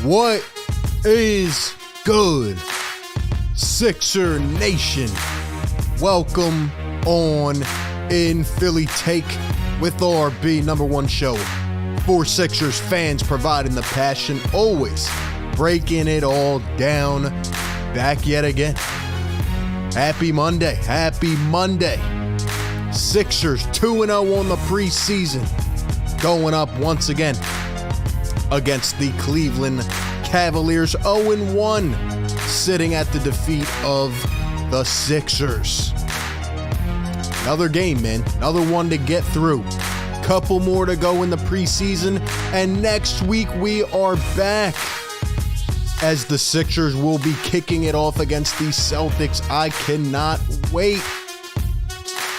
What is good, Sixer Nation? Welcome on in Philly Take with RB, number one show for Sixers fans, providing the passion, always breaking it all down. Back yet again. Happy Monday. Happy Monday. Sixers 2-0 on the preseason, going up once again against the Cleveland Cavaliers, 0-1, sitting at the defeat of the Sixers. Another game, man. Another one to get through. Couple more to go in the preseason, and next week we are back as the Sixers will be kicking it off against the Celtics. I cannot wait.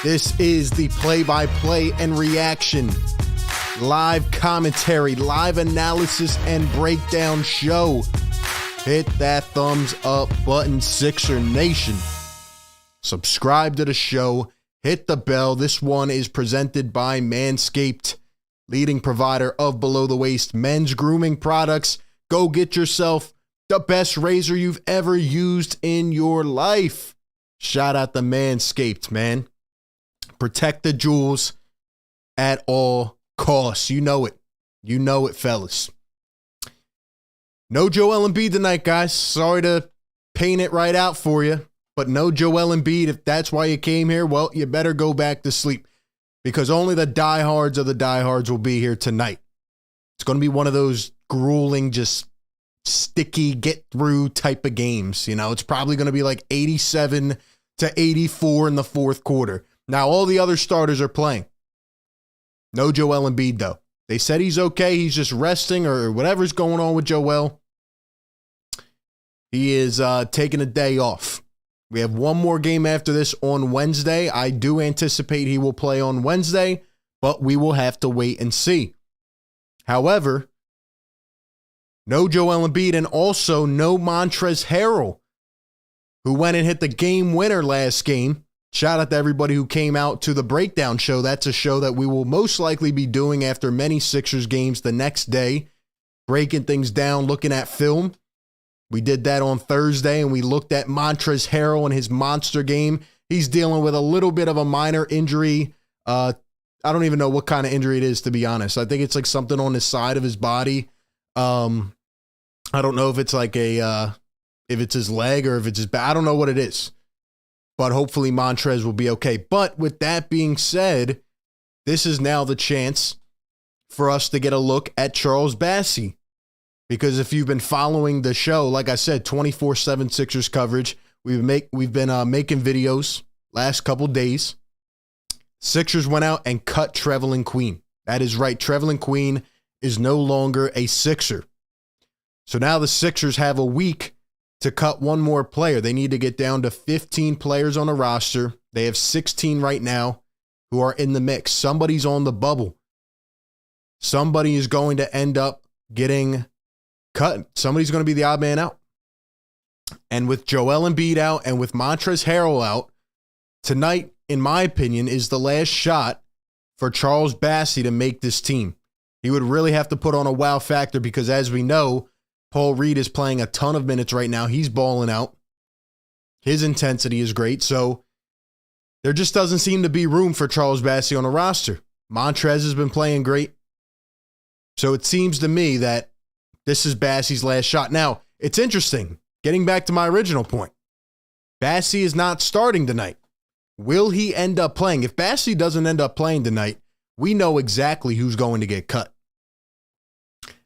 This is the play-by-play and reaction, live commentary, live analysis, and breakdown show. Hit that thumbs up button, Sixer Nation. Subscribe to the show. Hit the bell. This one is presented by Manscaped, leading provider of below-the-waist men's grooming products. Go get yourself the best razor you've ever used in your life. Shout out to Manscaped, man. Protect the jewels at all costs. You know it. You know it, fellas. No Joel Embiid tonight, guys. Sorry to paint it right out for you, but no Joel Embiid. If that's why you came here, well, you better go back to sleep, because only the diehards of the diehards will be here tonight. It's going to be one of those grueling, just sticky, get through type of games. You know, it's probably going to be like 87 to 84 in the fourth quarter. Now, all the other starters are playing. No Joel Embiid, though. They said he's okay. He's just resting or whatever's going on with Joel. He is taking a day off. We have one more game after this on Wednesday. I do anticipate he will play on Wednesday, but we will have to wait and see. However, no Joel Embiid, and also no Montrezl Harrell, who went and hit the game winner last game. Shout out to everybody who came out to the breakdown show. That's a show that we will most likely be doing after many Sixers games the next day, breaking things down, looking at film. We did that on Thursday, and we looked at Montrezl Harrell and his monster game. He's dealing with a little bit of a minor injury. I don't even know what kind of injury it is, to be honest. I think it's like something on the side of his body. I don't know if it's like if it's his leg or if it's his back. I don't know what it is. But hopefully Montrez will be okay. But with that being said, this is now the chance for us to get a look at Charles Bassey. Because if you've been following the show, like I said, 24/7 Sixers coverage, we've been making videos last couple days. Sixers went out and cut Trevelin Queen. That is right. Trevelin Queen is no longer a Sixer. So now the Sixers have a week to cut one more player. They need to get down to 15 players on the roster. They have 16 right now who are in the mix. Somebody's on the bubble. Somebody is going to end up getting cut. Somebody's going to be the odd man out. And with Joel Embiid out and with Montrezl Harrell out, tonight, in my opinion, is the last shot for Charles Bassey to make this team. He would really have to put on a wow factor, because as we know, Paul Reed is playing a ton of minutes right now. He's balling out. His intensity is great. So there just doesn't seem to be room for Charles Bassey on a roster. Montrez has been playing great. So it seems to me that this is Bassey's last shot. Now, it's interesting. Getting back to my original point. Bassey is not starting tonight. Will he end up playing? If Bassey doesn't end up playing tonight, we know exactly who's going to get cut.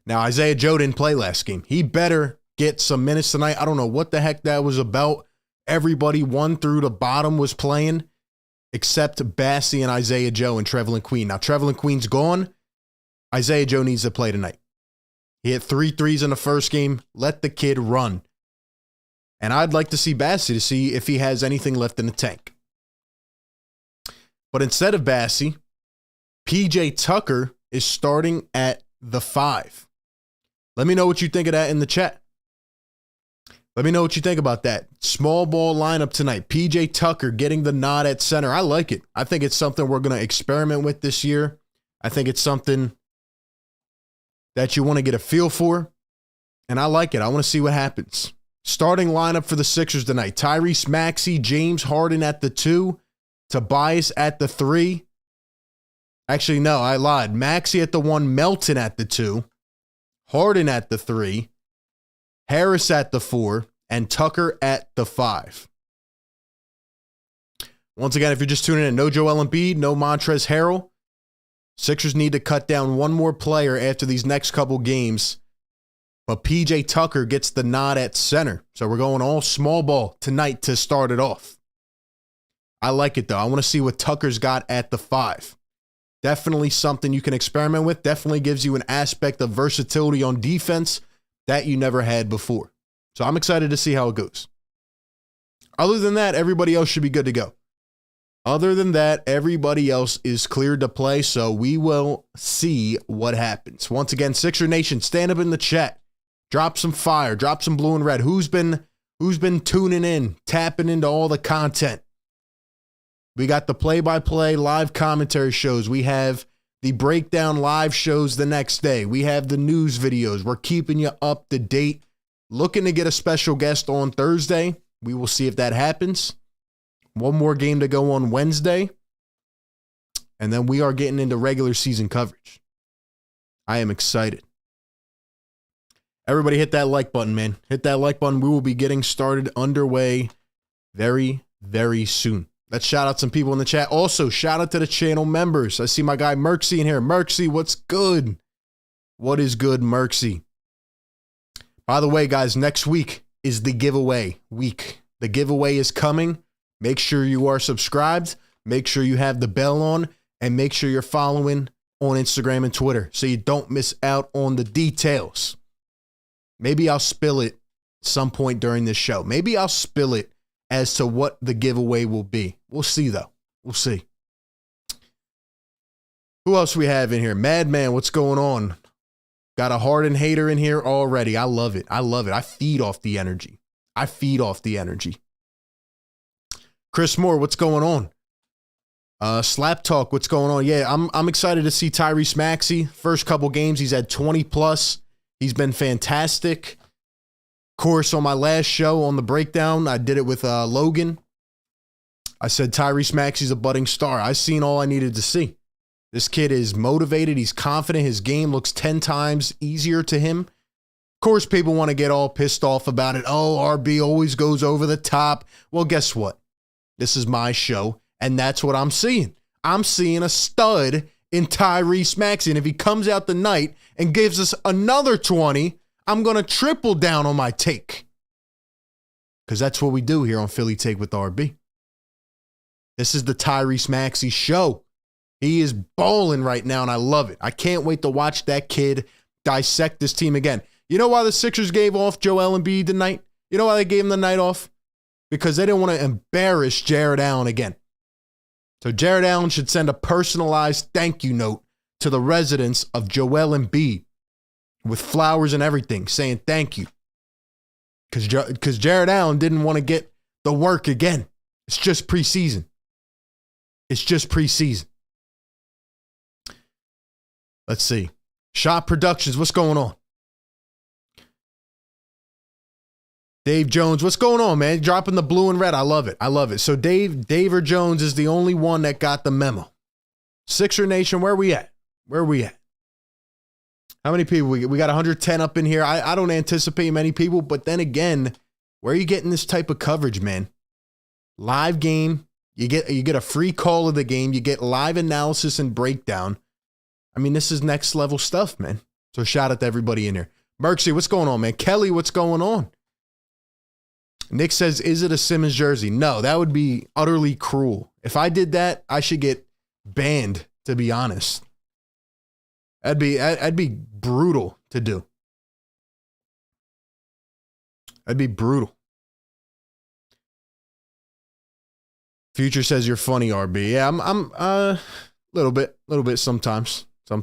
Now, Isaiah Joe didn't play last game. He better get some minutes tonight. I don't know what the heck that was about. Everybody one through the bottom was playing except Bassey and Isaiah Joe and Trevelin Queen. Now, Trevelin Queen's gone. Isaiah Joe needs to play tonight. He hit 3 threes in the first game. Let the kid run. And I'd like to see Bassey to see if he has anything left in the tank. But instead of Bassey, PJ Tucker is starting at the 5. Let me know what you think of that in the chat. Let me know what you think about that. Small ball lineup tonight. PJ Tucker getting the nod at center. I like it. I think it's something we're going to experiment with this year. I think it's something that you want to get a feel for. And I like it. I want to see what happens. Starting lineup for the Sixers tonight. Tyrese Maxey, James Harden at the 2, Tobias at the 3. Actually, no, I lied. Maxey at the 1, Melton at the 2, Harden at the 3, Harris at the 4, and Tucker at the 5. Once again, if you're just tuning in, no Joel Embiid, no Montrezl Harrell. Sixers need to cut down one more player after these next couple games. But PJ Tucker gets the nod at center. So we're going all small ball tonight to start it off. I like it, though. I want to see what Tucker's got at the 5. Definitely something you can experiment with. Definitely gives you an aspect of versatility on defense that you never had before. So I'm excited to see how it goes. Other than that, everybody else should be good to go. Other than that, everybody else is cleared to play, so we will see what happens. Once again, Sixer Nation, stand up in the chat. Drop some fire. Drop some blue and red. Who's been tuning in, tapping into all the content? We got the play-by-play live commentary shows. We have the breakdown live shows the next day. We have the news videos. We're keeping you up to date. Looking to get a special guest on Thursday. We will see if that happens. One more game to go on Wednesday. And then we are getting into regular season coverage. I am excited. Everybody hit that like button, man. Hit that like button. We will be getting started underway very, very soon. Let's shout out some people in the chat. Also, shout out to the channel members. I see my guy Merksy in here. Merksy, what's good? What is good, Merksy? By the way, guys, next week is the giveaway week. The giveaway is coming. Make sure you are subscribed. Make sure you have the bell on. And make sure you're following on Instagram and Twitter so you don't miss out on the details. Maybe I'll spill it some point during this show. Maybe I'll spill it as to what the giveaway will be. We'll see, though. We'll see. Who else we have in here? Madman, what's going on? Got a Harden hater in here already. I love it. I love it. I feed off the energy. I feed off the energy. Chris Moore, what's going on? Slap Talk, what's going on? Yeah, I'm excited to see Tyrese Maxey. First couple games, he's had 20 plus. He's been fantastic. Of course, on my last show on the breakdown, I did it with Logan. I said Tyrese Maxey's a budding star. I've seen all I needed to see. This kid is motivated. He's confident. His game looks 10 times easier to him. Of course, people want to get all pissed off about it. Oh, RB always goes over the top. Well, guess what? This is my show, and that's what I'm seeing. I'm seeing a stud in Tyrese Maxey, and if he comes out tonight and gives us another 20, I'm going to triple down on my take. Because that's what we do here on Philly Take with RB. This is the Tyrese Maxey show. He is balling right now, and I love it. I can't wait to watch that kid dissect this team again. You know why the Sixers gave off Joel Embiid tonight? You know why they gave him the night off? Because they didn't want to embarrass Jared Allen again. So Jared Allen should send a personalized thank you note to the residents of Joel Embiid with flowers and everything saying thank you. Because Jared Allen didn't want to get the work again. It's just preseason. It's just preseason. Let's see. Shot Productions, what's going on? Dave Jones, what's going on, man? Dropping the blue and red. I love it. I love it. So Dave or Jones is the only one that got the memo. Sixer Nation, where we at? Where we at? How many people we got 110 up in here. I don't anticipate many people, but then again, where are you getting this type of coverage, man? Live game. You get a free call of the game. You get live analysis and breakdown. I mean, this is next level stuff, man. So shout out to everybody in here. Merksy, what's going on, man? Kelly, what's going on? Nick says, is it a Simmons jersey? No, that would be utterly cruel. If I did that, I should get banned, to be honest. That'd be brutal to do. That'd be brutal. Future says you're funny, RB. Yeah, I'm a little bit sometimes. I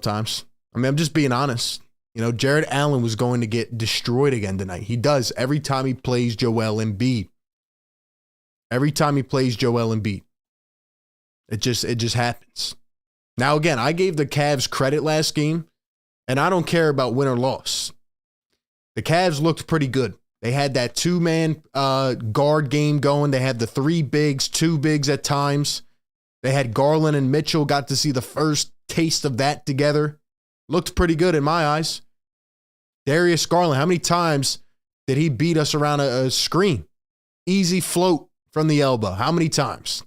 mean, I'm just being honest. You know, Jared Allen was going to get destroyed again tonight. He does every time he plays Joel Embiid. Every time he plays Joel Embiid. It just happens. Now, again, I gave the Cavs credit last game, and I don't care about win or loss. the Cavs looked pretty good. They had that two-man guard game going. They had the three bigs, two bigs at times. They had Garland and Mitchell, got to see the first taste of that together. Looked pretty good in my eyes. Darius Garland, how many times did he beat us around a screen? Easy float from the elbow. How many times?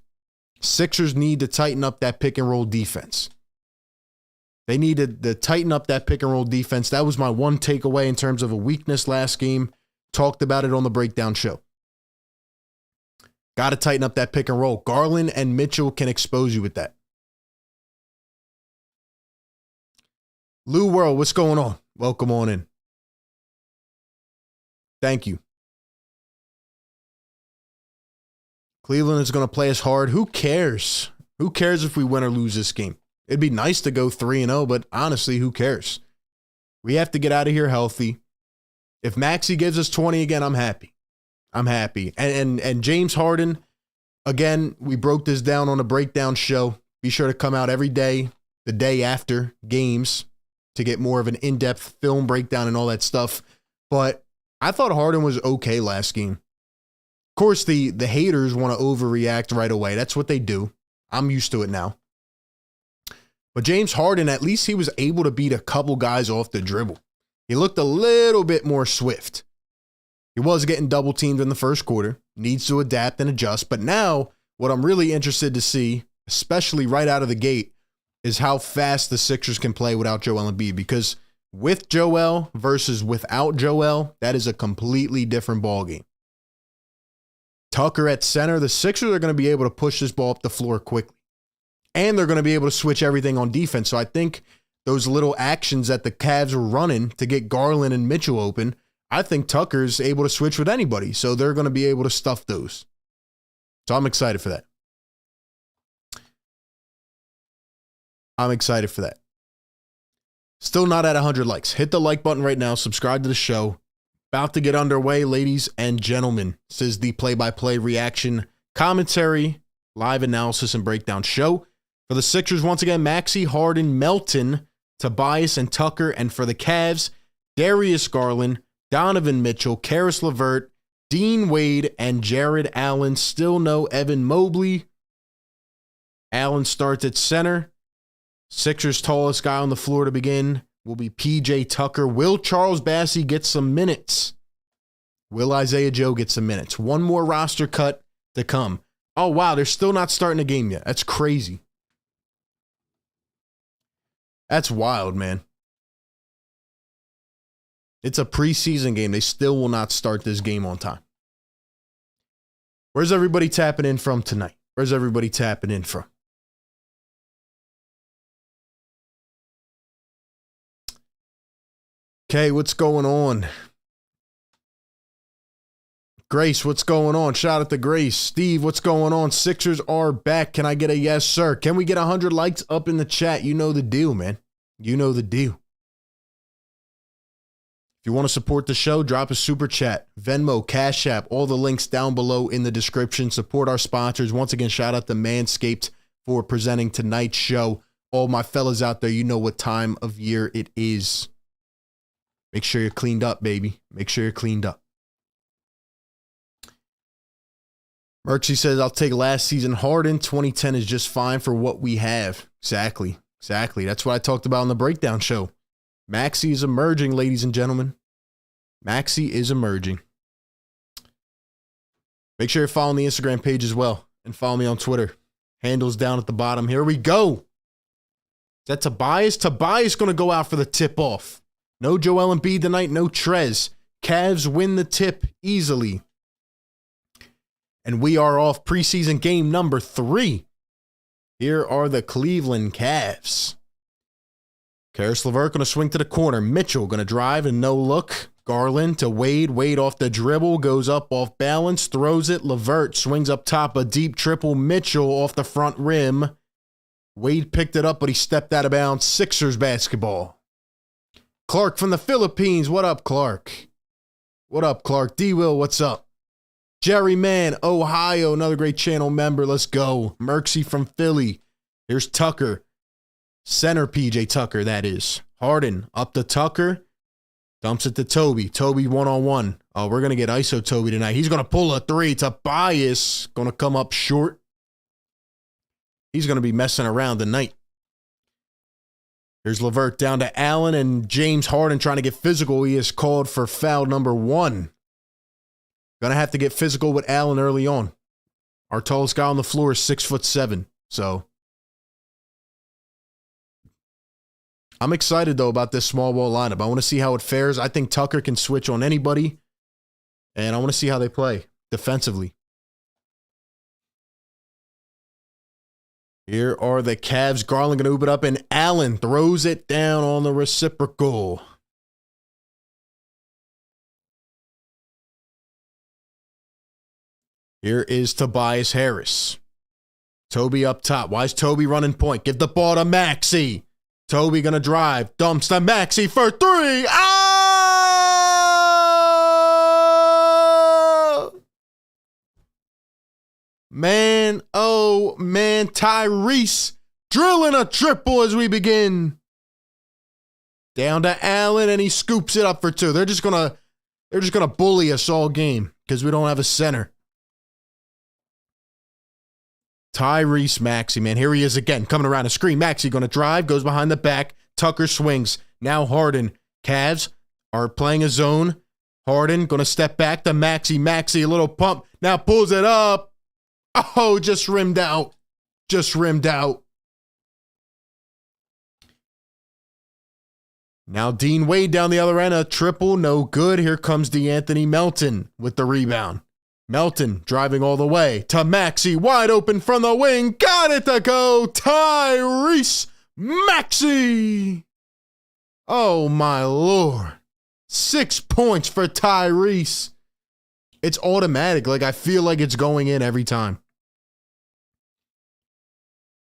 Sixers need to tighten up that pick and roll defense. They needed to tighten up that pick and roll defense. That was my one takeaway in terms of a weakness last game. Talked about it on the breakdown show. Got to tighten up that pick and roll. Garland and Mitchell can expose you with that. Lou World, what's going on? Welcome on in. Thank you. Cleveland is going to play us hard. Who cares? Who cares if we win or lose this game? It'd be nice to go 3-0, but honestly, who cares? We have to get out of here healthy. If Maxey gives us 20 again, I'm happy. I'm happy. And James Harden, again, we broke this down on a breakdown show. Be sure to come out every day, the day after games, to get more of an in-depth film breakdown and all that stuff. But I thought Harden was okay last game. Of course, the haters want to overreact right away. That's what they do. I'm used to it now. But James Harden, at least he was able to beat a couple guys off the dribble. He looked a little bit more swift. He was getting double teamed in the first quarter. Needs to adapt and adjust. But now, what I'm really interested to see, especially right out of the gate, is how fast the Sixers can play without Joel Embiid. Because with Joel versus without Joel, that is a completely different ballgame. Tucker at center, the Sixers are going to be able to push this ball up the floor quickly. And they're going to be able to switch everything on defense. So I think those little actions that the Cavs were running to get Garland and Mitchell open, I think Tucker's able to switch with anybody. So they're going to be able to stuff those. So I'm excited for that. I'm excited for that. Still not at 100 likes. Hit the like button right now. Subscribe to the show. About to get underway, ladies and gentlemen. This is the play-by-play reaction, commentary, live analysis, and breakdown show. For the Sixers, once again, Maxey, Harden, Melton, Tobias, and Tucker. And for the Cavs, Darius Garland, Donovan Mitchell, Karis LeVert, Dean Wade, and Jared Allen. Still no Evan Mobley. Allen starts at center. Sixers' tallest guy on the floor to begin will be P.J. Tucker. Will Charles Bassey get some minutes? Will Isaiah Joe get some minutes? One more roster cut to come. Oh, wow, they're still not starting a game yet. That's crazy. That's wild, man. It's a preseason game. They still will not start this game on time. Where's everybody tapping in from tonight? Where's everybody tapping in from? Okay, what's going on? Grace, what's going on? Shout out to Grace. Steve, what's going on? Sixers are back. Can I get a yes, sir? Can we get 100 likes up in the chat? You know the deal, man. You know the deal. If you want to support the show, drop a super chat, Venmo, Cash App, all the links down below in the description. Support our sponsors. Once again, shout out to Manscaped for presenting tonight's show. All my fellas out there, you know what time of year it is. Make sure you're cleaned up, baby. Make sure you're cleaned up. Merksy says, I'll take last season Harden. 2010 is just fine for what we have. Exactly. That's what I talked about on the breakdown show. Maxey is emerging, ladies and gentlemen. Maxey is emerging. Make sure you're following the Instagram page as well. And follow me on Twitter. Handles down at the bottom. Here we go. Is that Tobias? Tobias going to go out for the tip-off. No Joel Embiid tonight, no Trez. Cavs win the tip easily. And we are off preseason game number 3. Here are the Cleveland Cavs. Karis LeVert going to swing to the corner. Mitchell going to drive and no look. Garland to Wade. Wade off the dribble. Goes up off balance. Throws it. LeVert swings up top. A deep triple. Mitchell off the front rim. Wade picked it up, but he stepped out of bounds. Sixers basketball. Clark from the Philippines. What up, Clark? What up, Clark? D-Will, what's up? Jerry Man, Ohio, another great channel member. Let's go. Merksy from Philly. Here's Tucker. Center PJ Tucker, that is. Harden up to Tucker. Dumps it to Toby. Toby one-on-one. Oh, we're going to get ISO Toby tonight. He's going to pull a three. Tobias going to come up short. He's going to be messing around tonight. Here's LeVert down to Allen and James Harden trying to get physical. He is called for foul number 1. Going to have to get physical with Allen early on. Our tallest guy on the floor is 6'7". So I'm excited, though, about this small ball lineup. I want to see how it fares. I think Tucker can switch on anybody, and I want to see how they play defensively. Here are the Cavs. Garland going to move it up, and Allen throws it down on the reciprocal. Here is Tobias Harris. Toby up top. Why is Toby running point? Give the ball to Maxey. Toby going to drive. Dumps to Maxey for 3. Ah! Man, oh man, Tyrese drilling a triple as we begin. Down to Allen, and he scoops it up for 2. They're just gonna bully us all game because we don't have a center. Tyrese Maxey, man. Here he is again, coming around a screen. Maxey going to drive, goes behind the back. Tucker swings. Now Harden. Cavs are playing a zone. Harden going to step back to Maxey. Maxey, a little pump. Now pulls it up. Oh, just rimmed out. Just rimmed out. Now Dean Wade down the other end. A triple, no good. Here comes DeAnthony Melton with the rebound. Melton driving all the way to Maxey, wide open from the wing. Got it to go. Tyrese Maxey. Oh, my Lord. 6 points for Tyrese. It's automatic. Like, I feel like it's going in every time.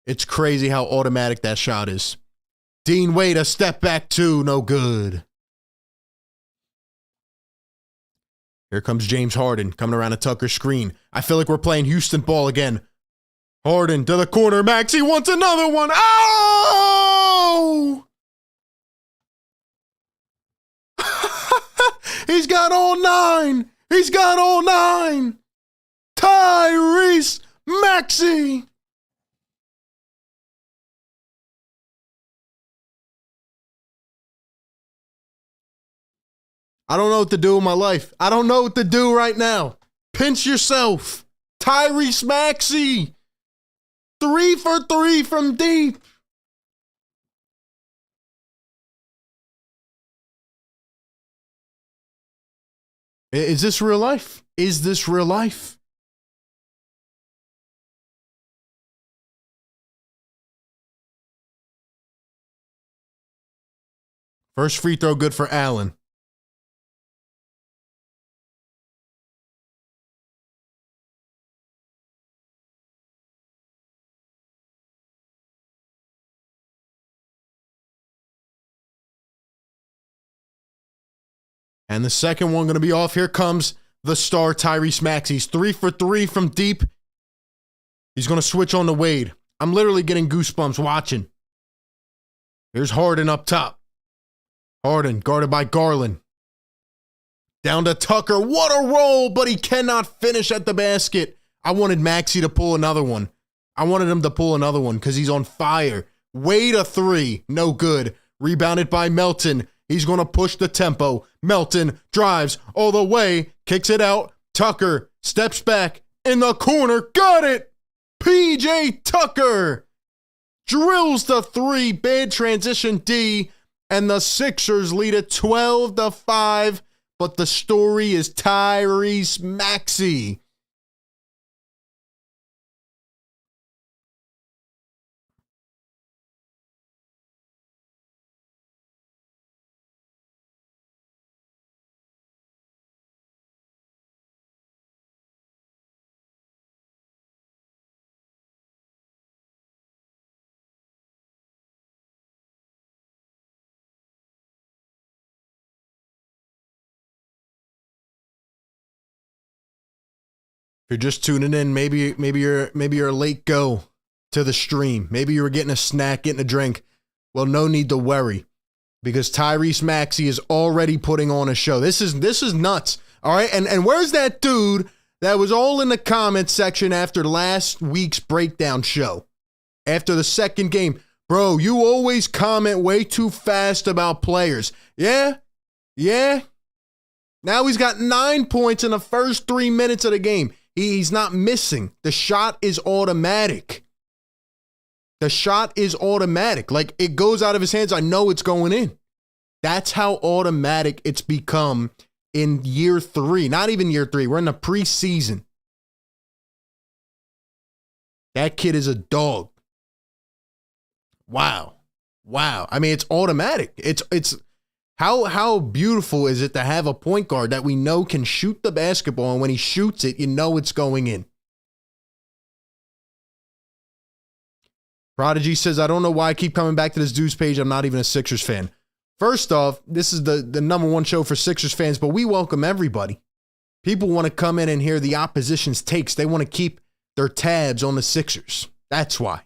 It's crazy how automatic that shot is. Dean Wade, a step back 2, no good. Here comes James Harden coming around a Tucker screen. I feel like we're playing Houston ball again. Harden to the corner. Maxey wants another one. Oh! He's got all 9. He's got all 9. Tyrese Maxey. I don't know what to do with my life. I don't know what to do right now. Pinch yourself. Tyrese Maxey. 3 for 3 from deep. Is this real life? Is this real life? First free throw good for Allen. And the second one going to be off. Here comes the star, Tyrese Maxey. He's 3 for 3 from deep. He's going to switch on to Wade. I'm literally getting goosebumps watching. Here's Harden up top. Harden guarded by Garland. Down to Tucker. What a roll, but he cannot finish at the basket. I wanted Maxey to pull another one. I wanted him to pull another one because he's on fire. Wade a 3. No good. Rebounded by Melton. He's going to push the tempo. Melton drives all the way, kicks it out. Tucker steps back in the corner. Got it! PJ Tucker drills the 3. Bad transition D. And the Sixers lead it 12-5. But the story is Tyrese Maxey. If you're just tuning in, maybe you're a late go to the stream. Maybe you were getting a snack, getting a drink. Well, no need to worry. because Tyrese Maxey is already putting on a show. This is nuts. All right. And where's that dude that was all in the comment section after last week's breakdown show? After the second game, bro, you always comment way too fast about players. Yeah. Now he's got 9 points in the first 3 minutes of the game. He's not missing. The shot is automatic. The shot is automatic. Like, it goes out of his hands. I know it's going in. That's how automatic it's become in year 3. Not even year 3. We're in the preseason. That kid is a dog. Wow. I mean, it's automatic. It's how beautiful is it to have a point guard that we know can shoot the basketball, and when he shoots it, you know it's going in. Prodigy says, I don't know why I keep coming back to this dude's page. I'm not even a Sixers fan. First off, this is the number one show for Sixers fans, but we welcome everybody. People want to come in and hear the opposition's takes. They want to keep their tabs on the Sixers. That's why.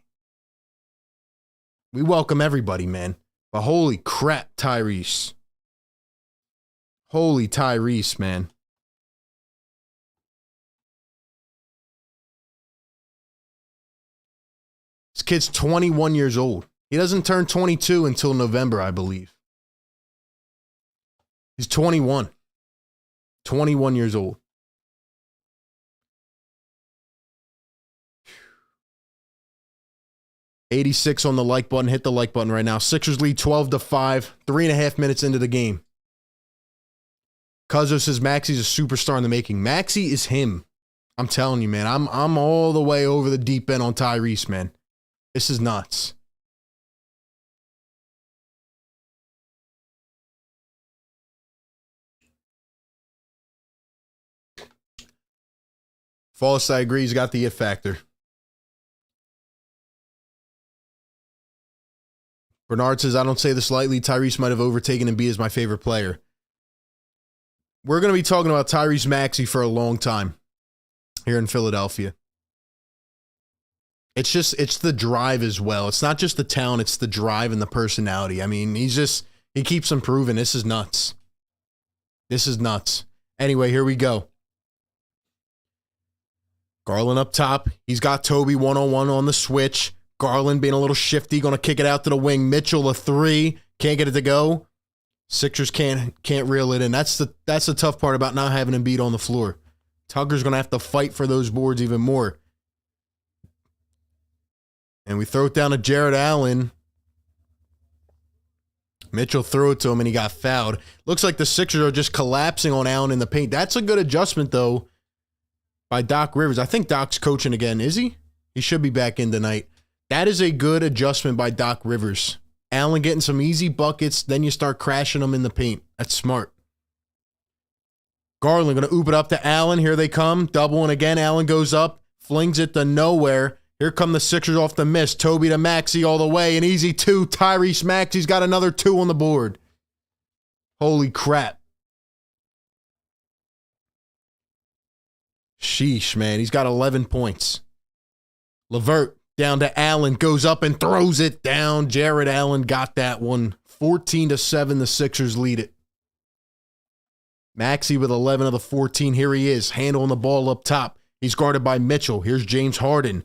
We welcome everybody, man. But holy crap, Tyrese. Holy Tyrese, man. This kid's 21 years old. He doesn't turn 22 until November, I believe. He's 21. 21 years old. $86 on the like button. Hit the like button right now. Sixers lead 12-5. 3.5 minutes into the game. Cuzzo says Maxey's a superstar in the making. Maxey is him. I'm telling you, man. I'm all the way over the deep end on Tyrese, man. This is nuts. False, I agree. He's got the it factor. Bernard says, I don't say this lightly. Tyrese might have overtaken Embiid as my favorite player. We're going to be talking about Tyrese Maxey for a long time here in Philadelphia. It's the drive as well. It's not just the talent, it's the drive and the personality. I mean, he keeps improving. This is nuts. This is nuts. Anyway, here we go. Garland up top. He's got Toby one-on-one on the switch. Garland being a little shifty, going to kick it out to the wing. Mitchell, a 3. Can't get it to go. Sixers can't reel it in. That's the tough part about not having Embiid on the floor. Tucker's going to have to fight for those boards even more. And we throw it down to Jared Allen. Mitchell threw it to him and he got fouled. Looks like the Sixers are just collapsing on Allen in the paint. That's a good adjustment, though, by Doc Rivers. I think Doc's coaching again. Is he? He should be back in tonight. That is a good adjustment by Doc Rivers. Allen getting some easy buckets, then you start crashing them in the paint. That's smart. Garland going to oop it up to Allen. Here they come. Doubling again. Allen goes up, flings it to nowhere. Here come the Sixers off the miss. Toby to Maxey all the way. An easy 2. Tyrese Maxey's got another 2 on the board. Holy crap. Sheesh, man. He's got 11 points. LeVert down to Allen. Goes up and throws it down. Jared Allen got that one. 14-7, the Sixers lead it. Maxey with 11 of the 14. Here he is, handling the ball up top. He's guarded by Mitchell. Here's James Harden.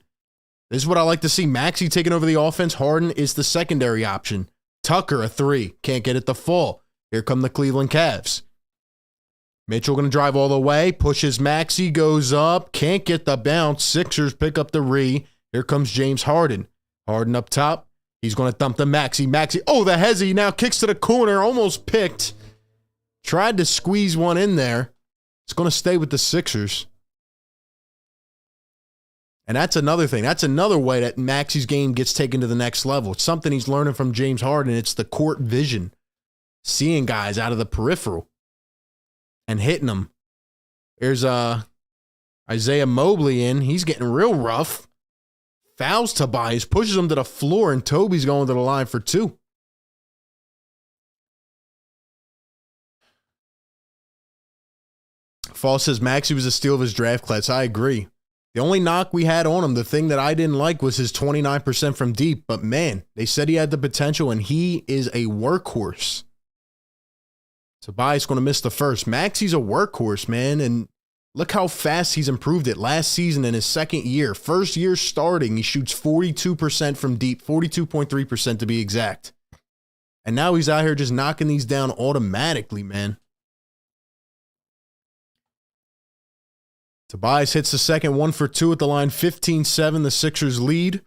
This is what I like to see. Maxey taking over the offense. Harden is the secondary option. Tucker, a 3. Can't get it to fall. Here come the Cleveland Cavs. Mitchell going to drive all the way. Pushes Maxey. Goes up. Can't get the bounce. Sixers pick up the re. Here comes James Harden. Harden up top. He's going to dump to Maxey. Maxey. Oh, the hezzy now kicks to the corner. Almost picked. Tried to squeeze one in there. It's going to stay with the Sixers. And that's another thing. That's another way that Maxey's game gets taken to the next level. It's something he's learning from James Harden. It's the court vision. Seeing guys out of the peripheral and hitting them. There's Isaiah Mobley in. He's getting real rough. Fouls Tobias, pushes him to the floor, and Toby's going to the line for 2. Fall says Maxey was a steal of his draft class. I agree. The only knock we had on him, the thing that I didn't like, was his 29% from deep. But man, they said he had the potential, and he is a workhorse. Tobias going to miss the first. Maxey's a workhorse, man, and look how fast he's improved it. Last season in his second year, first year starting, he shoots 42% from deep, 42.3% to be exact. And now he's out here just knocking these down automatically, man. Tobias hits the second, 1 for 2 at the line, 15-7, the Sixers lead.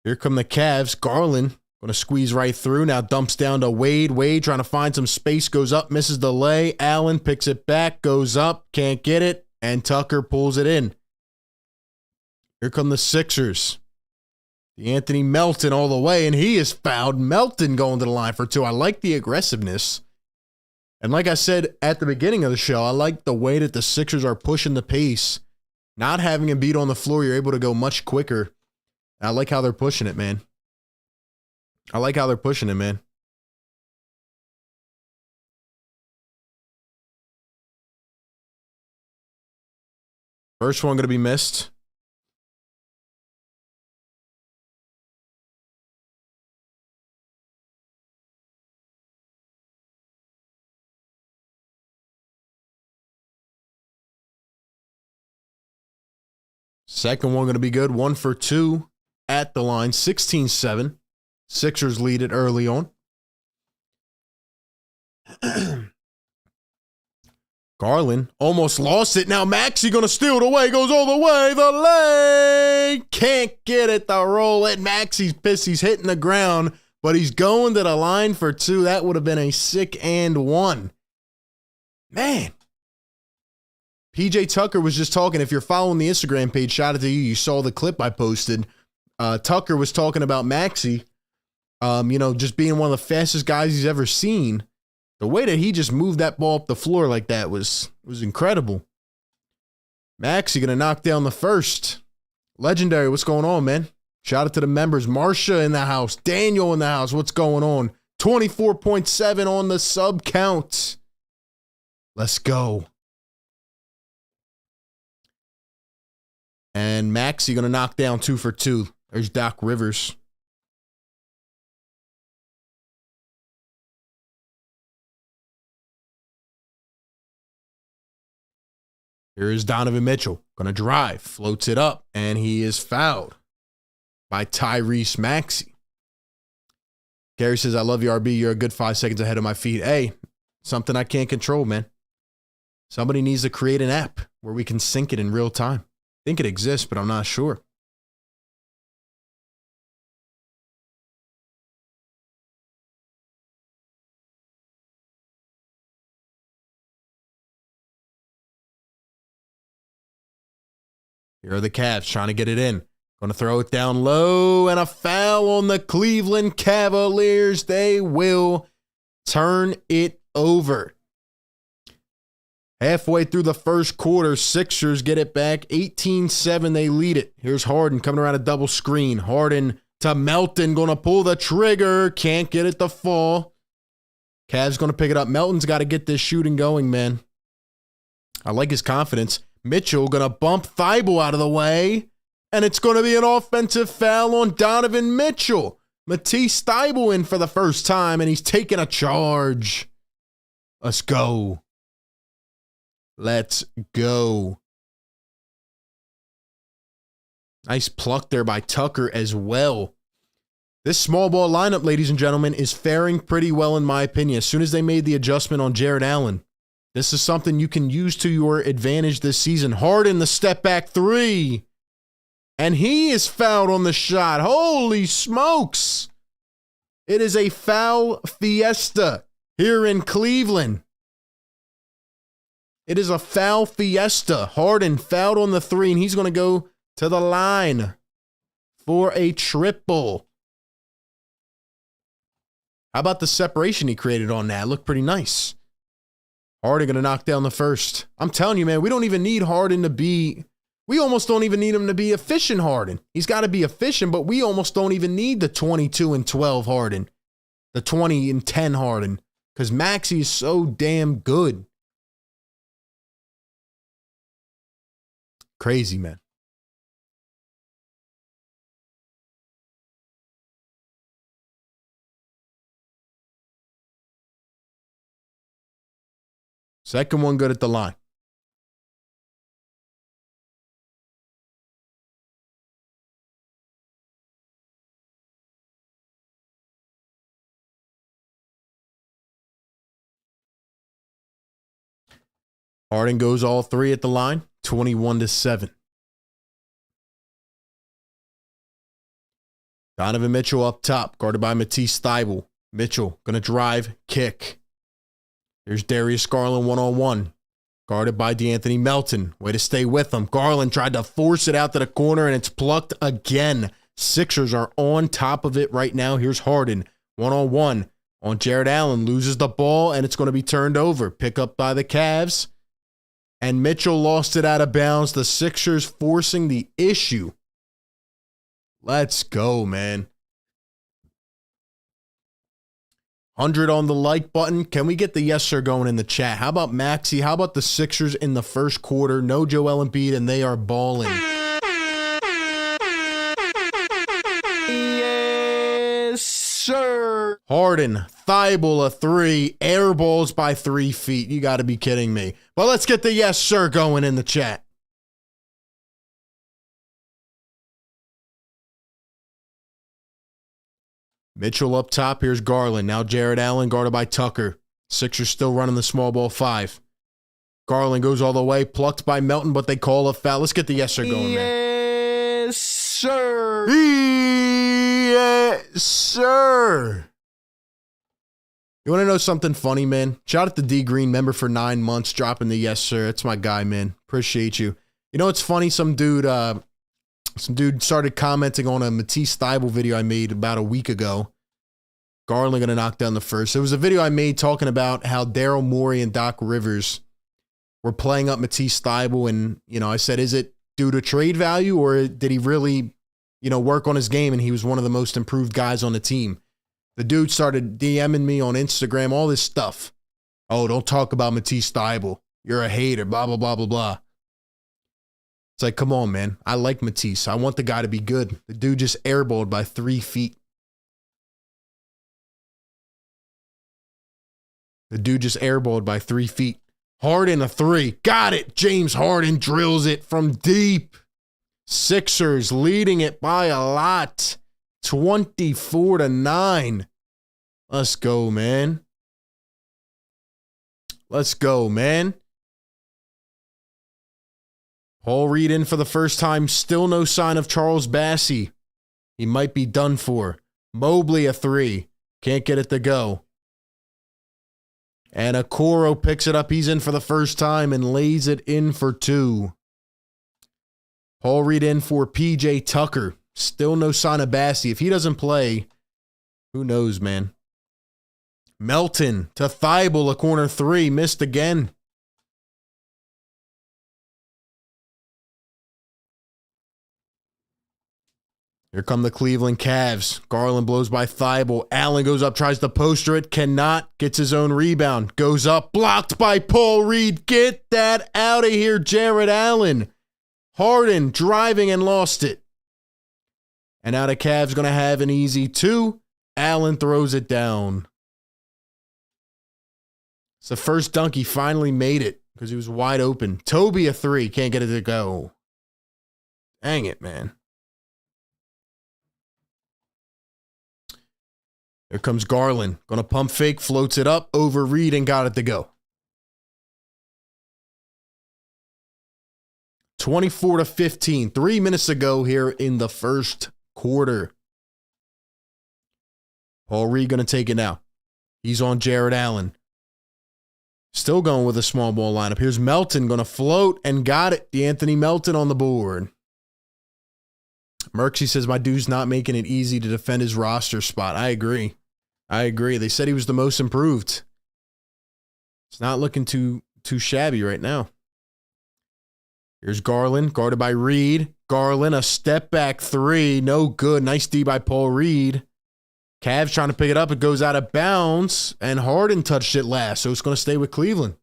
Here come the Cavs. Garland going to squeeze right through. Now dumps down to Wade. Wade trying to find some space, goes up, misses the lay. Allen picks it back, goes up, can't get it, and Tucker pulls it in. Here come the Sixers. Anthony Melton all the way, and he is fouled. Melton going to the line for 2. I like the aggressiveness. And like I said at the beginning of the show, I like the way that the Sixers are pushing the pace. Not having a beat on the floor, you're able to go much quicker. I like how they're pushing it, man. I like how they're pushing it, man. First one going to be missed. Second one going to be good. 1 for 2 at the line. 16-7. Sixers lead it early on. Garland almost lost it. Now Maxey going to steal it away. Goes all the way. The lay. Can't get it to roll it. Maxey's pissed. He's hitting the ground, but he's going to the line for 2. That would have been a sick and 1. Man. PJ Tucker was just talking. If you're following the Instagram page, shout out to you. You saw the clip I posted. Tucker was talking about Maxey, just being one of the fastest guys he's ever seen. The way that he just moved that ball up the floor like that was incredible. Maxey going to knock down the first. Legendary, what's going on, man? Shout out to the members. Marsha in the house. Daniel in the house. What's going on? 24.7 on the sub count. Let's go. And Maxey going to knock down 2 for 2. There's Doc Rivers. Here is Donovan Mitchell. Going to drive. Floats it up. And he is fouled by Tyrese Maxey. Gary says, I love you, RB. You're a good 5 seconds ahead of my feet. Hey, something I can't control, man. Somebody needs to create an app where we can sync it in real time. I think it exists, but I'm not sure. Here are the Cavs trying to get it in. Going to throw it down low, and a foul on the Cleveland Cavaliers. They will turn it over. Halfway through the first quarter, Sixers get it back. 18-7, they lead it. Here's Harden coming around a double screen. Harden to Melton, going to pull the trigger. Can't get it to fall. Cavs going to pick it up. Melton's got to get this shooting going, man. I like his confidence. Mitchell going to bump Thibault out of the way. And it's going to be an offensive foul on Donovan Mitchell. Matisse Thybulle in for the first time, and he's taking a charge. Let's go. Let's go. Nice pluck there by Tucker as well. This small ball lineup, ladies and gentlemen, is faring pretty well in my opinion. As soon as they made the adjustment on Jared Allen, this is something you can use to your advantage this season. Harden, the step back 3. And he is fouled on the shot. Holy smokes. It is a foul fiesta here in Cleveland. It is a foul fiesta. Harden fouled on the 3, and he's going to go to the line for a triple. How about the separation he created on that? Looked pretty nice. Harden going to knock down the first. I'm telling you, man, we don't even need Harden to be... We almost don't even need him to be efficient Harden. He's got to be efficient, but we almost don't even need the 22-12 Harden. The 20-10 Harden. Because Maxey is so damn good. Crazy, man. Second one good at the line. Harden goes all three at the line, 21-7. Donovan Mitchell up top, guarded by Matisse Thybulle. Mitchell going to drive, kick. Here's Darius Garland one-on-one, guarded by DeAnthony Melton. Way to stay with him. Garland tried to force it out to the corner, and it's plucked again. Sixers are on top of it right now. Here's Harden, one-on-one on Jared Allen. Loses the ball, and it's going to be turned over. Pick up by the Cavs. And Mitchell lost it out of bounds. The Sixers forcing the issue. Let's go, man. 100 on the like button. Can we get the yes sir going in the chat? How about Maxey? How about the Sixers in the first quarter? No Joel Embiid, and they are balling. Yes, sir. Harden, Thybulle, a three. Air balls by 3 feet. You got to be kidding me. But let's get the yes sir going in the chat. Mitchell up top. Here's Garland. Now Jared Allen guarded by Tucker. Sixers still running the small ball 5. Garland goes all the way. Plucked by Melton, but they call a foul. Let's get the yes sir going, man. Yes, sir. Yes, sir. You want to know something funny, man? Shout out to D Green, member for 9 months, dropping the yes sir. That's my guy, man. Appreciate you. You know what's funny? Some dude started commenting on a Matisse Thybulle video I made about a week ago. Garland gonna knock down the first. It was a video I made talking about how Daryl Morey and Doc Rivers were playing up Matisse Thybulle, and I said, is it due to trade value, or did he really, work on his game and he was one of the most improved guys on the team? The dude started DMing me on Instagram, all this stuff. Oh, don't talk about Matisse Thybulle. You're a hater, blah, blah, blah, blah, blah. It's like, come on, man. I like Matisse. I want the guy to be good. The dude just airballed by 3 feet. The dude just airballed by 3 feet. Harden, a three. Got it. James Harden drills it from deep. Sixers leading it by a lot. 24-9. Let's go, man. Let's go, man. Paul Reed in for the first time. Still no sign of Charles Bassey. He might be done for. Mobley, a three. Can't get it to go. And Okoro picks it up. He's in for the first time and lays it in for 2. Paul Reed in for PJ Tucker. Still no sign of Bassey. If he doesn't play, who knows, man. Melton to Thybulle, a corner 3. Missed again. Here come the Cleveland Cavs. Garland blows by Thybulle. Allen goes up, tries to poster it. Cannot. Gets his own rebound. Goes up. Blocked by Paul Reed. Get that out of here, Jared Allen. Harden driving and lost it. And now the Cavs going to have an easy 2. Allen throws it down. It's the first dunk. He finally made it because he was wide open. Toby, a 3. Can't get it to go. Dang it, man. Here comes Garland. Going to pump fake, floats it up, over Reed, and got it to go. 24-15. 3 minutes to go here in the first quarter. Paul Reed going to take it now. He's on Jared Allen. Still going with a small ball lineup. Here's Melton going to float and got it. DeAnthony Melton on the board. Merksy says, my dude's not making it easy to defend his roster spot. I agree. They said he was the most improved. It's not looking too shabby right now. Here's Garland, guarded by Reed. Garland, a step back 3. No good. Nice D by Paul Reed. Cavs trying to pick it up. It goes out of bounds, and Harden touched it last, so it's going to stay with Cleveland.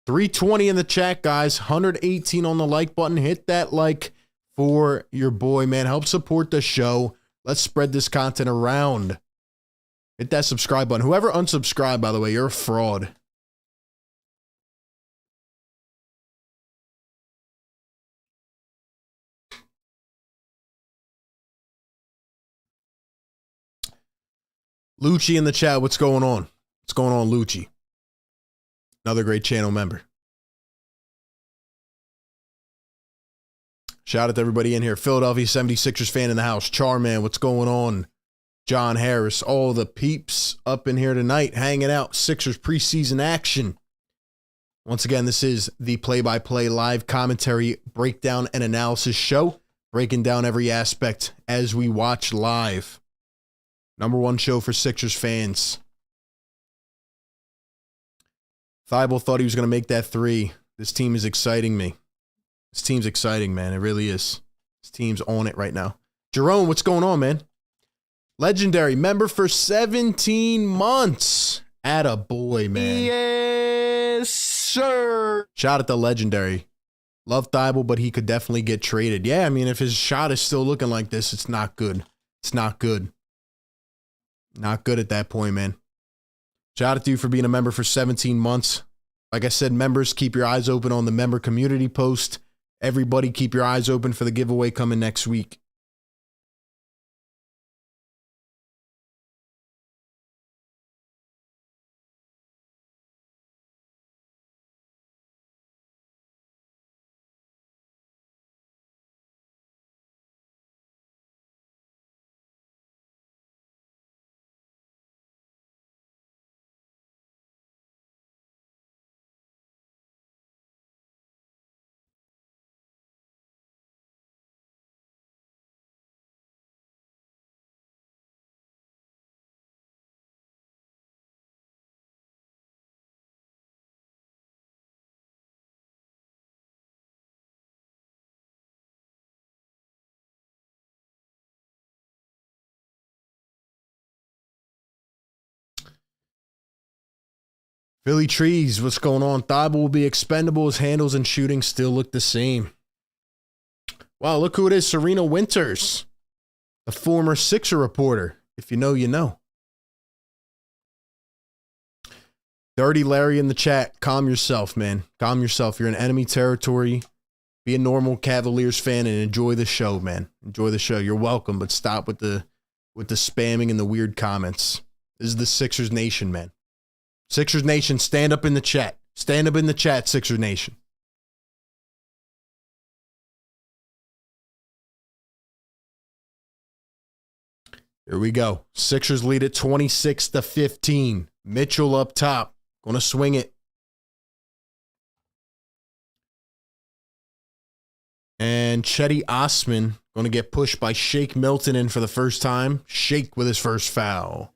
320 in the chat, guys. 118 on the like button. Hit that like for your boy, man. Help support the show. Let's spread this content around. Hit that subscribe button. Whoever unsubscribed, by the way, you're a fraud. Lucci in the chat. What's going on? What's going on, Lucci? Another great channel member. Shout out to everybody in here. Philadelphia 76ers fan in the house. Charman, what's going on? John Harris, all the peeps up in here tonight, hanging out. Sixers preseason action. Once again, this is the play-by-play live commentary breakdown and analysis show, breaking down every aspect as we watch live. Number one show for Sixers fans. Thibault thought he was going to make that three. This team is exciting me. This team's exciting, man. It really is. This team's on it right now. Jerome, what's going on, man? Legendary member for 17 months. Atta boy, man. Yes, sir. Shout out to Legendary. Love Thibault, but he could definitely get traded. Yeah, I mean, if his shot is still looking like this, it's not good. It's not good. Not good at that point, man. Shout out to you for being a member for 17 months. Like I said, members, keep your eyes open on the member community post. Everybody, keep your eyes open for the giveaway coming next week. Philly Trees, what's going on? Thibault will be expendable. His handles and shooting still look the same. Wow, look who it is. Serena Winters, the former Sixer reporter. If you know, you know. Dirty Larry in the chat. Calm yourself, man. Calm yourself. You're in enemy territory. Be a normal Cavaliers fan and enjoy the show, man. Enjoy the show. You're welcome, but stop with the spamming and the weird comments. This is the Sixers Nation, man. Sixers Nation, stand up in the chat. Stand up in the chat, Sixers Nation. Here we go. Sixers lead at 26-15. Mitchell up top. Gonna swing it. And Chetty Osman gonna get pushed by Shake Milton in for the first time. Shake with his first foul.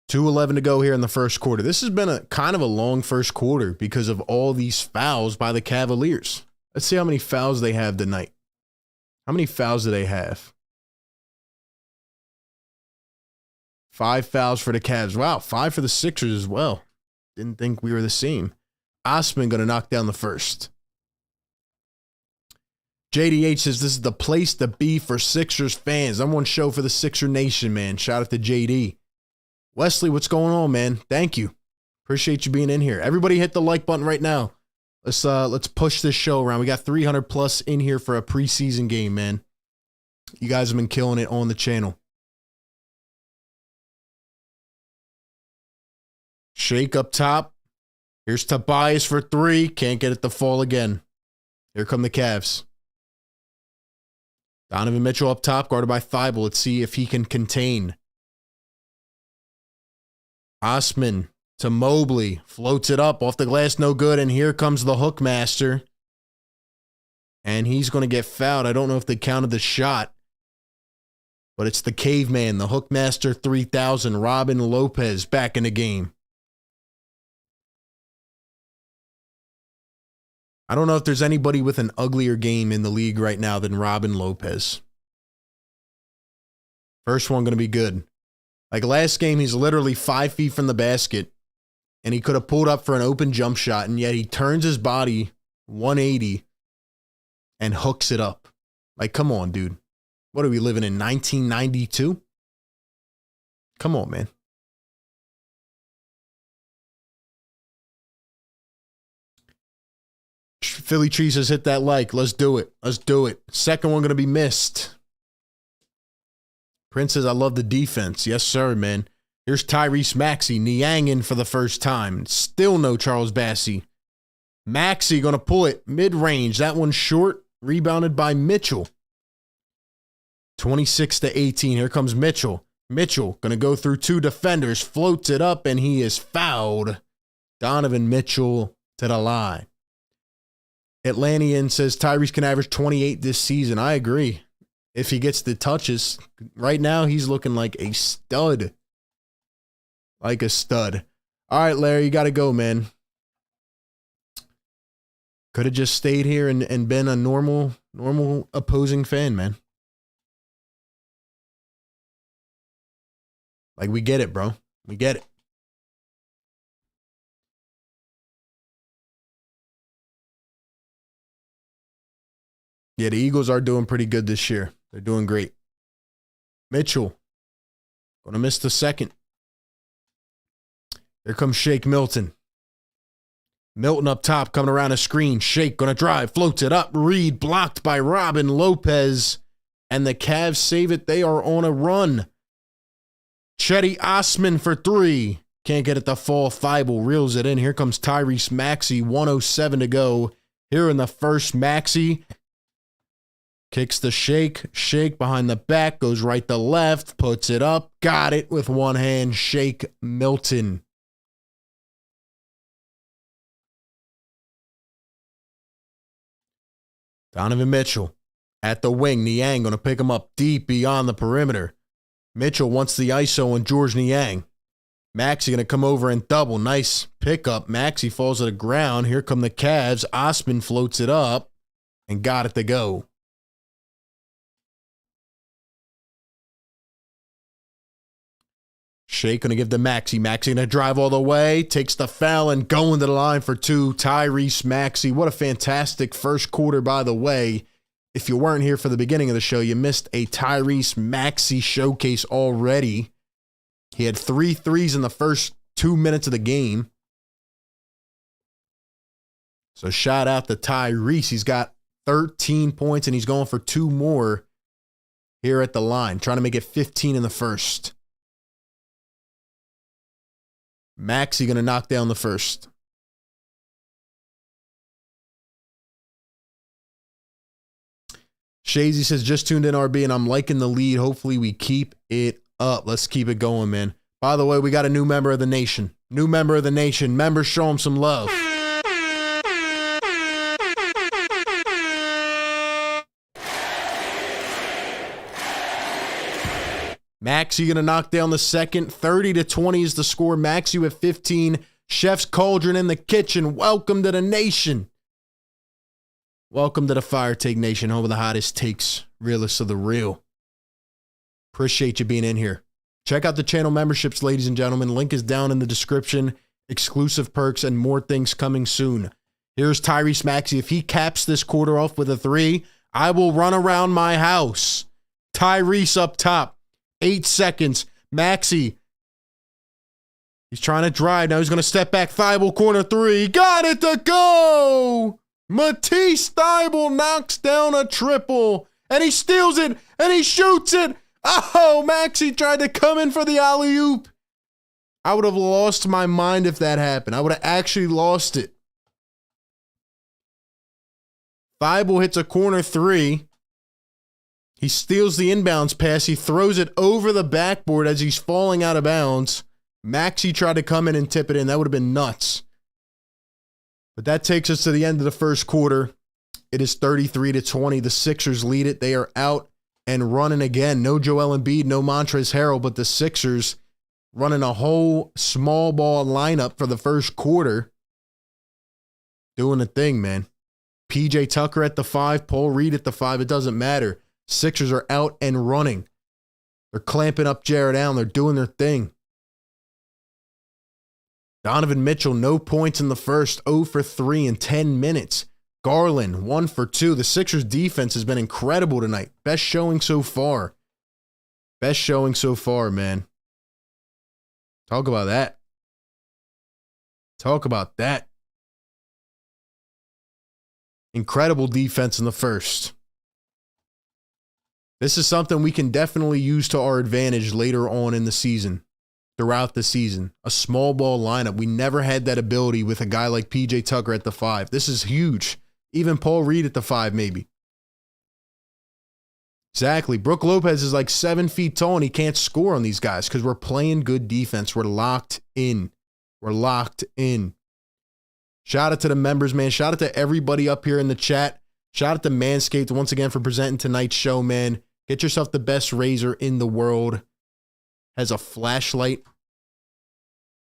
$2:11 to go here in the first quarter. This has been a kind of a long first quarter because of all these fouls by the Cavaliers. Let's see how many fouls they have tonight. How many fouls do they have? 5 fouls for the Cavs. Wow, 5 for the Sixers as well. Didn't think we were the same. Osman going to knock down the first. JDH says this is the place to be for Sixers fans. I'm on show for the Sixer Nation, man. Shout out to JD. Wesley, what's going on, man? Thank you. Appreciate you being in here. Everybody hit the like button right now. Let's push this show around. We got 300 plus in here for a preseason game, man. You guys have been killing it on the channel. Shake up top. Here's Tobias for 3. Can't get it to fall again. Here come the Cavs. Donovan Mitchell up top, guarded by Thibault. Let's see if he can contain. Osman to Mobley. Floats it up off the glass. No good. And here comes the hook master. And he's going to get fouled. I don't know if they counted the shot. But it's the caveman, the hook master 3000. Robin Lopez back in the game. I don't know if there's anybody with an uglier game in the league right now than Robin Lopez. First one going to be good. Like last game, he's literally 5 feet from the basket, and he could have pulled up for an open jump shot, and yet he turns his body 180 and hooks it up. Like, come on, dude. What are we living in, 1992? Come on, man. Philly Trees has hit that like. Let's do it. Let's do it. Second one going to be missed. Prince says, I love the defense. Yes, sir, man. Here's Tyrese Maxey, Niangin for the first time. Still no Charles Bassey. Maxey going to pull it mid-range. That one's short. Rebounded by Mitchell. 26-18. Here comes Mitchell. Mitchell going to go through 2 defenders. Floats it up, and he is fouled. Donovan Mitchell to the line. Atlantean says Tyrese can average 28 this season. I agree. If he gets the touches. Right now, he's looking like a stud. Like a stud. All right, Larry, you got to go, man. Could have just stayed here and been a normal opposing fan, man. Like, we get it, bro. We get it. Yeah, the Eagles are doing pretty good this year. They're doing great. Mitchell. Going to miss the second. Here comes Shake Milton. Milton up top, coming around a screen. Shake going to drive, floats it up. Reed blocked by Robin Lopez. And the Cavs save it. They are on a run. Chetty Osman for 3. Can't get it to fall. Thibault reels it in. Here comes Tyrese Maxey. 1:07 to go. Here in the first, Maxey kicks the Shake. Shake behind the back. Goes right to left. Puts it up. Got it with one hand. Shake Milton. Donovan Mitchell at the wing. Niang going to pick him up deep beyond the perimeter. Mitchell wants the ISO on George Niang. Maxey going to come over and double. Nice pickup. Maxey falls to the ground. Here come the Cavs. Osman floats it up and got it to go. Shake going to give to Maxey. Maxey going to drive all the way. Takes the foul and going to the line for 2. Tyrese Maxey. What a fantastic first quarter, by the way. If you weren't here for the beginning of the show, you missed a Tyrese Maxey showcase already. He had 3 threes in the first 2 minutes of the game. So shout out to Tyrese. He's got 13 points, and he's going for 2 more here at the line, trying to make it 15 in the first. Maxey going to knock down the first. Shazy says, just tuned in, RB, and I'm liking the lead. Hopefully we keep it up. Let's keep it going, man. By the way, we got a new member of the nation. New member of the nation. Members, show him some love. Maxey going to knock down the second. 30-20 is the score. Maxey with 15. Chef's Cauldron in the kitchen. Welcome to the nation. Welcome to the Fire Take Nation, home of the hottest takes, realest of the real. Appreciate you being in here. Check out the channel memberships, ladies and gentlemen. Link is down in the description. Exclusive perks and more things coming soon. Here's Tyrese Maxey. If he caps this quarter off with a 3, I will run around my house. Tyrese up top. 8 seconds. Maxey. He's trying to drive. Now he's going to step back. Thibault corner 3. Got it to go. Matisse Thibault knocks down a triple. And he steals it. And he shoots it. Oh, Maxey tried to come in for the alley-oop. I would have lost my mind if that happened. I would have actually lost it. Thibault hits a corner 3. He steals the inbounds pass. He throws it over the backboard as he's falling out of bounds. Maxey tried to come in and tip it in. That would have been nuts. But that takes us to the end of the first quarter. It is 33-20. The Sixers lead it. They are out and running again. No Joel Embiid, no Montrezl Harrell, but the Sixers running a whole small ball lineup for the first quarter. Doing the thing, man. PJ Tucker at the 5, Paul Reed at the 5. It doesn't matter. Sixers are out and running. They're clamping up Jared Allen. They're doing their thing. Donovan Mitchell, no points in the first, 0 for 3 in 10 minutes. Garland, 1 for 2. The Sixers defense has been incredible tonight. Best showing so far. Best showing so far, man. Talk about that. Talk about that. Incredible defense in the first. This is something we can definitely use to our advantage later on in the season, throughout the season. A small ball lineup. We never had that ability with a guy like PJ Tucker at the 5. This is huge. Even Paul Reed at the 5, maybe. Exactly. Brook Lopez is like 7 feet tall and he can't score on these guys because we're playing good defense. We're locked in. We're locked in. Shout out to the members, man. Shout out to everybody up here in the chat. Shout out to Manscaped once again for presenting tonight's show, man. Get yourself the best razor in the world. Has a flashlight.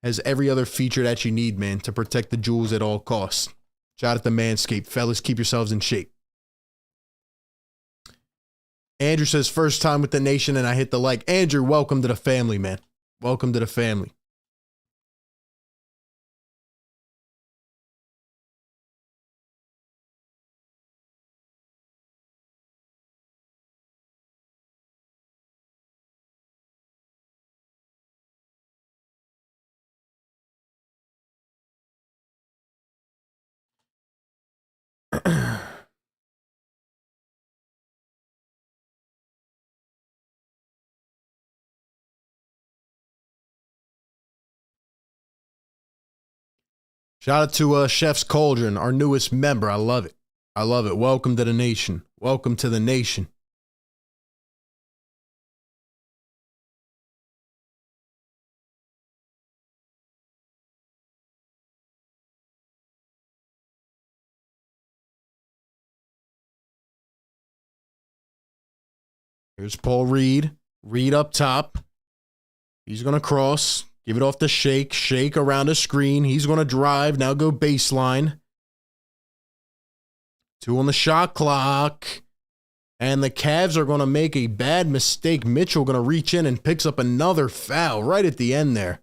Has every other feature that you need, man, to protect the jewels at all costs. Shout out to Manscaped. Fellas, keep yourselves in shape. Andrew says, first time with the nation, and I hit the like. Andrew, welcome to the family, man. Welcome to the family. Shout out to Chef's Cauldron, our newest member. I love it. I love it. Welcome to the nation. Welcome to the nation. Here's Paul Reed. Reed up top. He's going to cross. Give it off to Shake. Shake around a screen. He's going to drive. Now go baseline. 2 on the shot clock. And the Cavs are going to make a bad mistake. Mitchell going to reach in and picks up another foul right at the end there.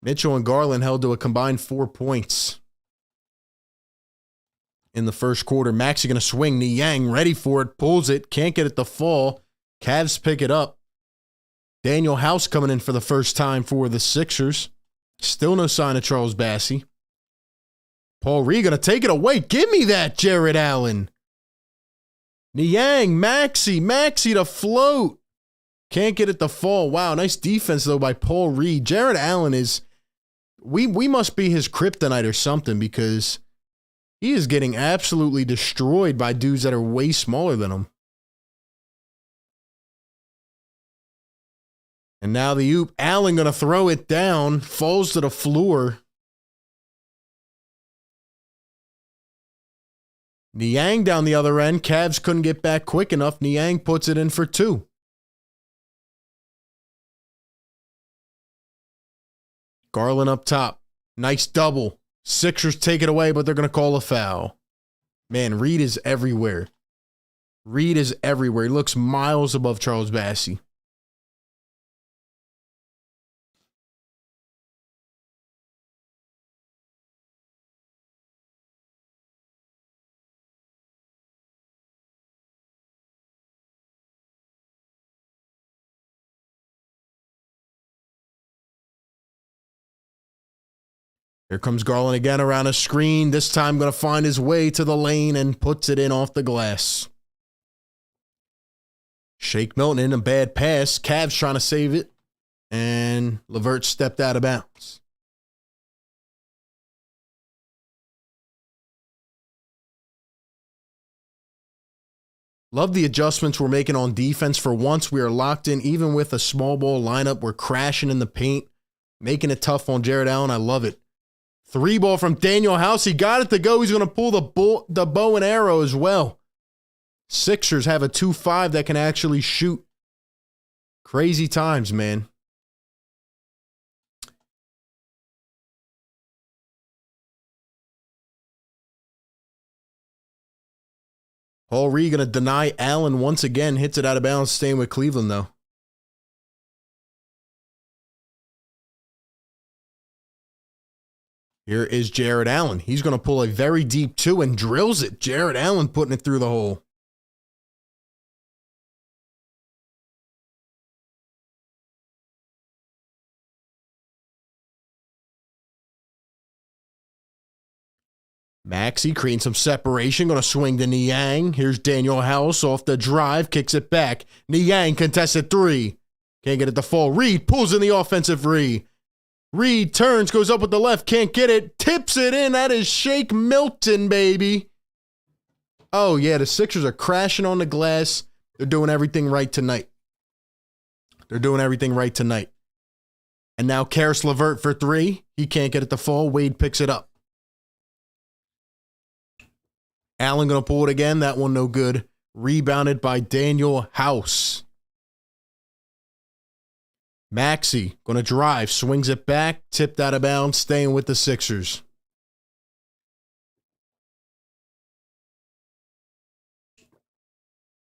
Mitchell and Garland held to a combined 4 points in the first quarter. Maxey going to swing. Niang ready for it. Pulls it. Can't get it to fall. Cavs pick it up. Daniel House coming in for the first time for the Sixers. Still no sign of Charles Bassey. Paul Reed going to take it away. Give me that, Jared Allen. Niang, Maxey to float. Can't get it to fall. Wow, nice defense, though, by Paul Reed. Jared Allen is... We must be his kryptonite or something because he is getting absolutely destroyed by dudes that are way smaller than him. And now the oop. Allen going to throw it down. Falls to the floor. Niang down the other end. Cavs couldn't get back quick enough. Niang puts it in for 2. Garland up top. Nice double. Sixers take it away, but they're going to call a foul. Man, Reed is everywhere. Reed is everywhere. He looks miles above Charles Bassey. Here comes Garland again around a screen. This time going to find his way to the lane and puts it in off the glass. Shake Milton in a bad pass. Cavs trying to save it. And LeVert stepped out of bounds. Love the adjustments we're making on defense. For once, we are locked in. Even with a small ball lineup, we're crashing in the paint, making it tough on Jared Allen. I love it. 3 ball from Daniel House. He got it to go. He's going to pull the bow and arrow as well. Sixers have a 2-5 that can actually shoot. Crazy times, man. Paul Reed going to deny Allen once again. Hits it out of bounds, staying with Cleveland, though. Here is Jared Allen. He's going to pull a very deep two and drills it. Jared Allen putting it through the hole. Maxey creating some separation. Going to swing to Niang. Here's Daniel House off the drive. Kicks it back. Niang contested three. Can't get it to fall. Reed pulls in the offensive three. Reed turns, goes up with the left. Can't get it. Tips it in. That is Shake Milton, baby. Oh, yeah. The Sixers are crashing on the glass. They're doing everything right tonight. They're doing everything right tonight. And now Karis LeVert for three. He can't get it to fall. Wade picks it up. Allen going to pull it again. That one no good. Rebounded by Daniel House. Maxey going to drive. Swings it back. Tipped out of bounds. Staying with the Sixers.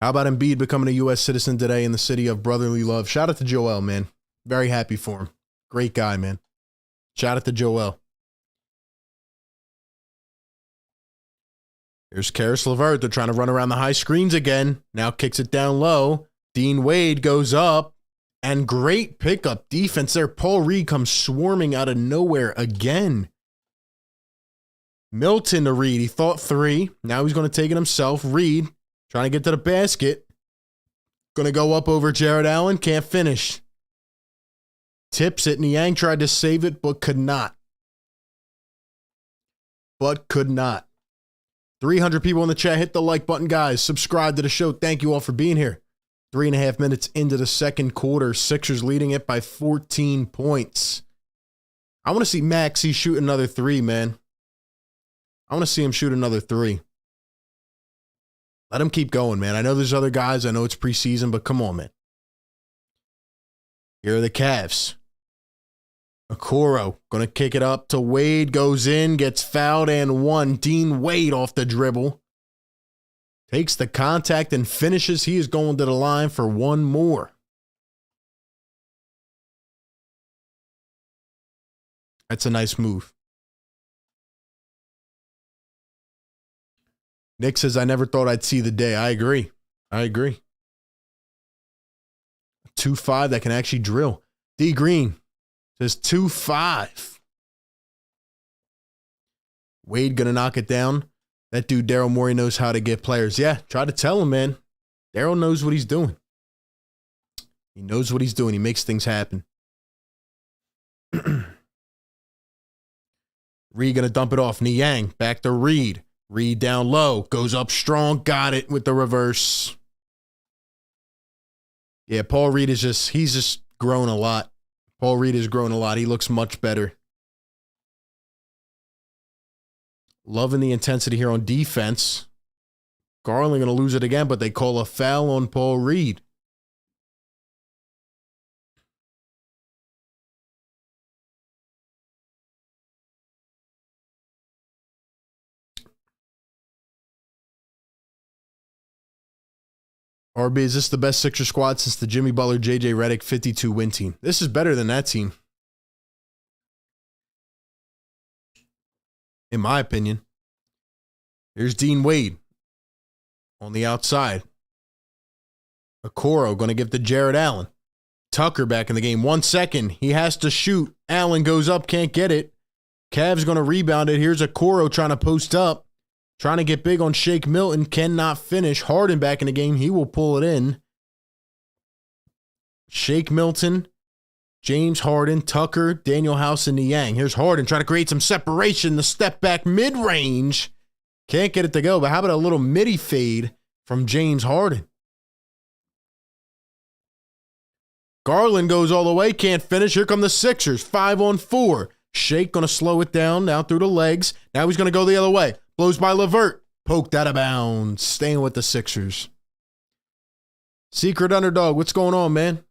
How about Embiid becoming a U.S. citizen today in the city of brotherly love? Shout out to Joel, man. Very happy for him. Great guy, man. Shout out to Joel. Here's Karis LeVert. They're trying to run around the high screens again. Now kicks it down low. Dean Wade goes up. And great pickup defense there. Paul Reed comes swarming out of nowhere again. Milton to Reed. He thought three. Now he's going to take it himself. Reed trying to get to the basket. Going to go up over Jared Allen. Can't finish. Tips it. Niang tried to save it, but could not. 300 people in the chat. Hit the like button, guys. Subscribe to the show. Thank you all for being here. 3.5 minutes into the second quarter. Sixers leading it by 14 points. I want to see Maxey shoot another three, man. I want to see him shoot another three. Let him keep going, man. I know there's other guys. I know it's preseason, but come on, man. Here are the Cavs. Okoro going to kick it up to Wade. Goes in, gets fouled and one. Dean Wade off the dribble. Takes the contact and finishes. He is going to the line for one more. That's a nice move. Nick says, I never thought I'd see the day. I agree. 2-5 that can actually drill. D Green says 2-5. Wade going to knock it down. That dude, Daryl Morey, knows how to get players. Yeah, try to tell him, man. Daryl knows what he's doing. He knows what he's doing. He makes things happen. Reed going to dump it off. Niang back to Reed. Reed down low. Goes up strong. Got it with the reverse. Yeah, Paul Reed is he's just grown a lot. Paul Reed has grown a lot. He looks much better. Loving the intensity here on defense. Garland going to lose it again, but they call a foul on Paul Reed. RB, is this the best Sixer squad since the Jimmy Butler, JJ Redick 52 win team? This is better than that team, in my opinion. Here's Dean Wade on the outside. Okoro going to give to Jared Allen. Tucker back in the game. 1 second. He has to shoot. Allen goes up, can't get it. Cavs going to rebound it. Here's Okoro trying to post up. Trying to get big on Shake Milton. Cannot finish. Harden back in the game. He will pull it in. Shake Milton, James Harden, Tucker, Daniel House, and Niang. Here's Harden trying to create some separation. The step back mid-range. Can't get it to go, but how about a little midi fade from James Harden? Garland goes all the way. Can't finish. Here come the Sixers. 5-on-4. Shake going to slow it down through the legs. Now he's going to go the other way. Blows by LeVert. Poked out of bounds. Staying with the Sixers. Secret underdog. What's going on, man?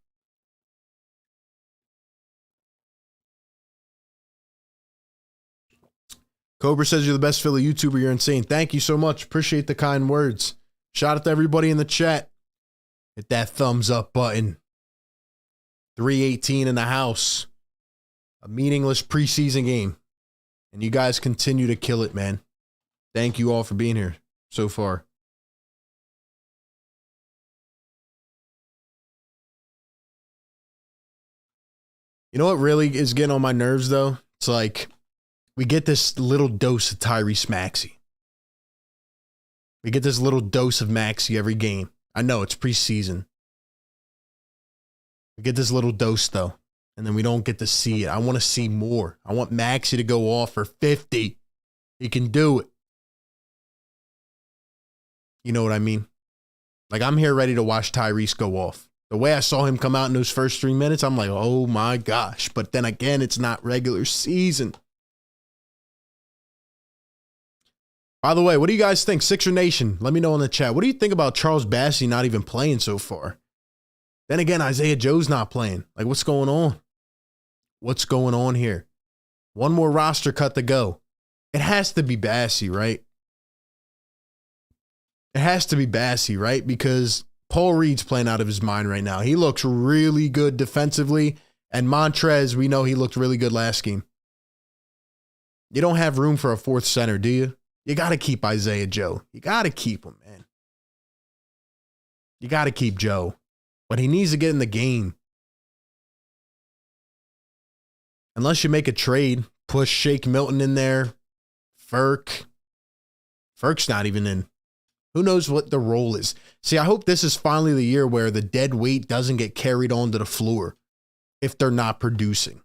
Cobra says you're the best Philly YouTuber. You're insane. Thank you so much. Appreciate the kind words. Shout out to everybody in the chat. Hit that thumbs up button. 318 in the house. A meaningless preseason game. And you guys continue to kill it, man. Thank you all for being here so far. You know what really is getting on my nerves, though? It's like we get this little dose of Tyrese Maxey. We get this little dose of Maxey every game. I know it's preseason. We get this little dose, though, and then we don't get to see it. I want to see more. I want Maxey to go off for 50. He can do it. You know what I mean? Like, I'm here ready to watch Tyrese go off. The way I saw him come out in those first 3 minutes, I'm like, oh my gosh. But then again, it's not regular season. By the way, what do you guys think? Sixer Nation, let me know in the chat. What do you think about Charles Bassey not even playing so far? Then again, Isaiah Joe's not playing. Like, what's going on? What's going on here? One more roster cut to go. It has to be Bassey, right? It has to be Bassey, right? Because Paul Reed's playing out of his mind right now. He looks really good defensively. And Montrez, we know he looked really good last game. You don't have room for a fourth center, do you? You got to keep Isaiah Joe. You got to keep him, man. You got to keep Joe. But he needs to get in the game. Unless you make a trade, push Shake Milton in there. Furk's not even in. Who knows what the role is? See, I hope this is finally the year where the dead weight doesn't get carried onto the floor if they're not producing.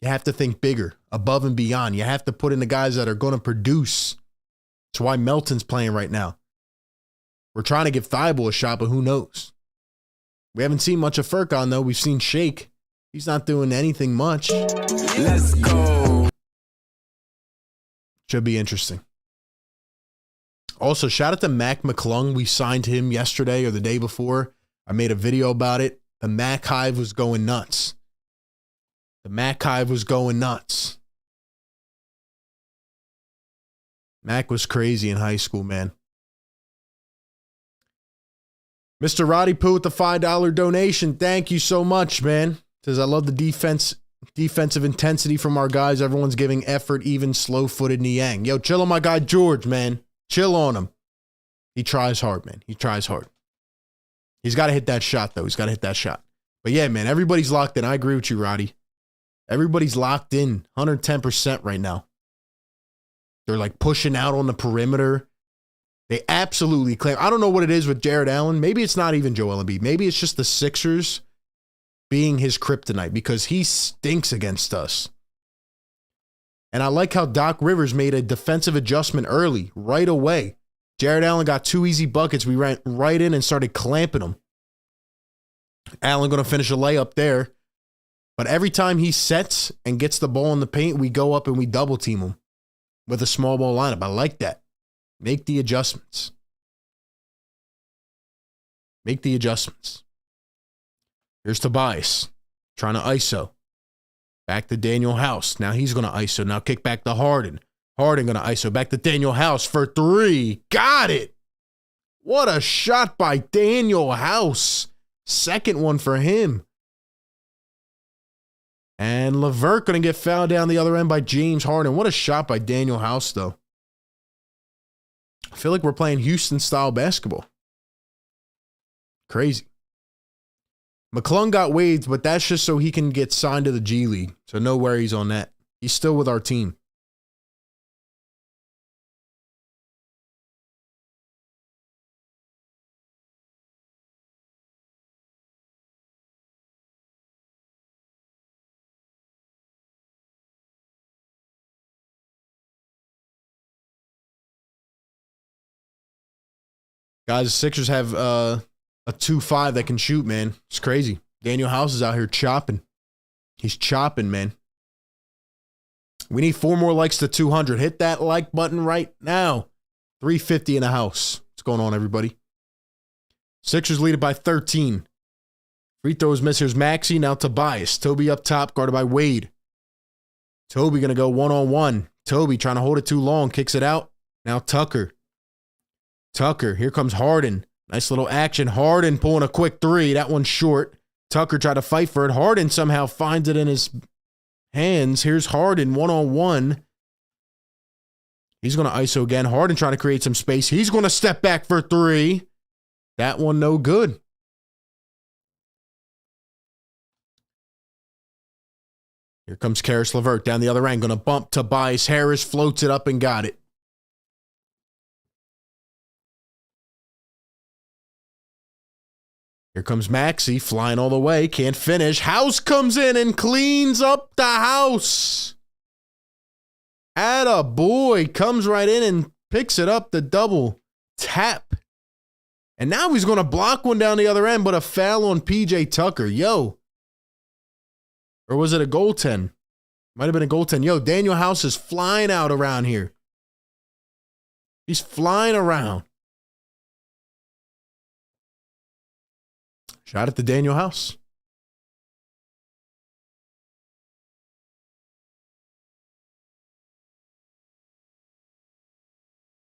You have to think bigger, above and beyond. You have to put in the guys that are going to produce. That's why Melton's playing right now. We're trying to give Thibault a shot, but who knows? We haven't seen much of Furkan, though. We've seen Shake. He's not doing anything much. Let's go. Should be interesting. Also, shout out to Mac McClung. We signed him yesterday or the day before. I made a video about it. The Mac Hive was going nuts. The Mac Hive was going nuts. Mac was crazy in high school, man. Mr. Roddy Poo with the $5 donation. Thank you so much, man. Says, I love the defensive intensity from our guys. Everyone's giving effort, even slow-footed Niang. Yo, chill on my guy George, man. Chill on him. He tries hard, man. He tries hard. He's got to hit that shot, though. He's got to hit that shot. But yeah, man, everybody's locked in. I agree with you, Roddy. Everybody's locked in 110% right now. They're like pushing out on the perimeter. They absolutely claim. I don't know what it is with Jared Allen. Maybe it's not even Joel Embiid. Maybe it's just the Sixers being his kryptonite because he stinks against us. And I like how Doc Rivers made a defensive adjustment early, right away. Jared Allen got 2 easy buckets. We ran right in and started clamping him. Allen going to finish a layup there. But every time he sets and gets the ball in the paint, we go up and we double team him with a small ball lineup. I like that. Make the adjustments. Make the adjustments. Here's Tobias trying to ISO. Back to Daniel House. Now he's going to ISO. Now kick back to Harden. Harden going to ISO. Back to Daniel House for 3. Got it. What a shot by Daniel House. Second one for him. And LeVert going to get fouled down the other end by James Harden. What a shot by Daniel House, though. I feel like we're playing Houston-style basketball. Crazy. McClung got waived, but that's just so he can get signed to the G League. So no worries on that. He's still with our team. Guys, the Sixers have a 2-5 that can shoot, man. It's crazy. Daniel House is out here chopping. He's chopping, man. We need 4 more likes to 200. Hit that like button right now. 350 in the house. What's going on, everybody? Sixers lead it by 13. Free throws miss. Here's Maxey. Now Tobias. Toby up top, guarded by Wade. Toby going to go one-on-one. Toby trying to hold it too long. Kicks it out. Now Tucker. Tucker, here comes Harden. Nice little action. Harden pulling a quick three. That one's short. Tucker tried to fight for it. Harden somehow finds it in his hands. Here's Harden one-on-one. He's going to ISO again. Harden trying to create some space. He's going to step back for three. That one no good. Here comes Karis LeVert down the other end. Going to bump Tobias Harris. Floats it up and got it. Here comes Maxey flying all the way. Can't finish. House comes in and cleans up the house. Atta boy comes right in and picks it up, the double tap. And now he's going to block one down the other end, but a foul on PJ Tucker. Yo. Or was it a goaltend? Might have been a goaltend. Yo, Daniel House is flying out around here. He's flying around. Shot at the Daniel House.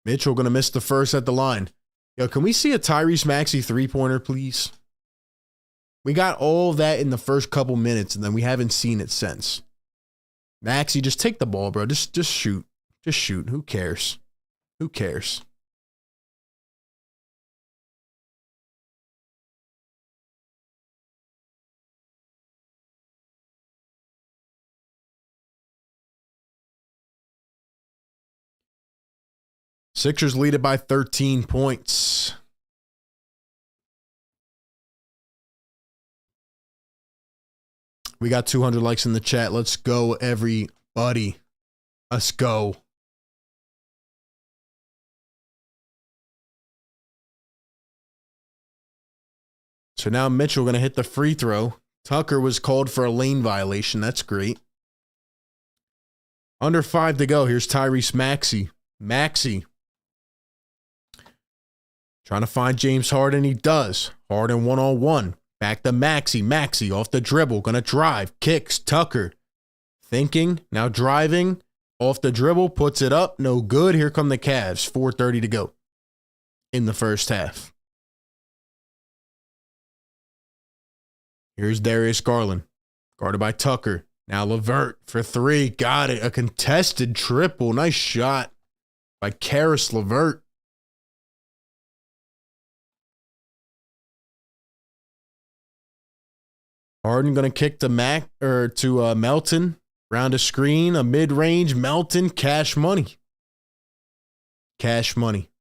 Mitchell going to miss the first at the line. Yo, can we see a Tyrese Maxey three-pointer, please? We got all of that in the first couple minutes, and then we haven't seen it since. Maxey, just take the ball, bro. Just shoot. Just shoot. Who cares? Who cares? Sixers lead it by 13 points. We got 200 likes in the chat. Let's go, everybody. Let's go. So now Mitchell going to hit the free throw. Tucker was called for a lane violation. That's great. Under 5 to go. Here's Tyrese Maxey. Maxey. Trying to find James Harden. He does. Harden one-on-one. Back to Maxey. Maxey off the dribble. Going to drive. Kicks. Tucker. Thinking. Now driving. Off the dribble. Puts it up. No good. Here come the Cavs. 4:30 to go in the first half. Here's Darius Garland. Guarded by Tucker. Now LeVert for three. Got it. A contested triple. Nice shot by Karis LeVert. Harden going to kick to Melton. Round a screen, a mid-range. Melton, cash money. Cash money.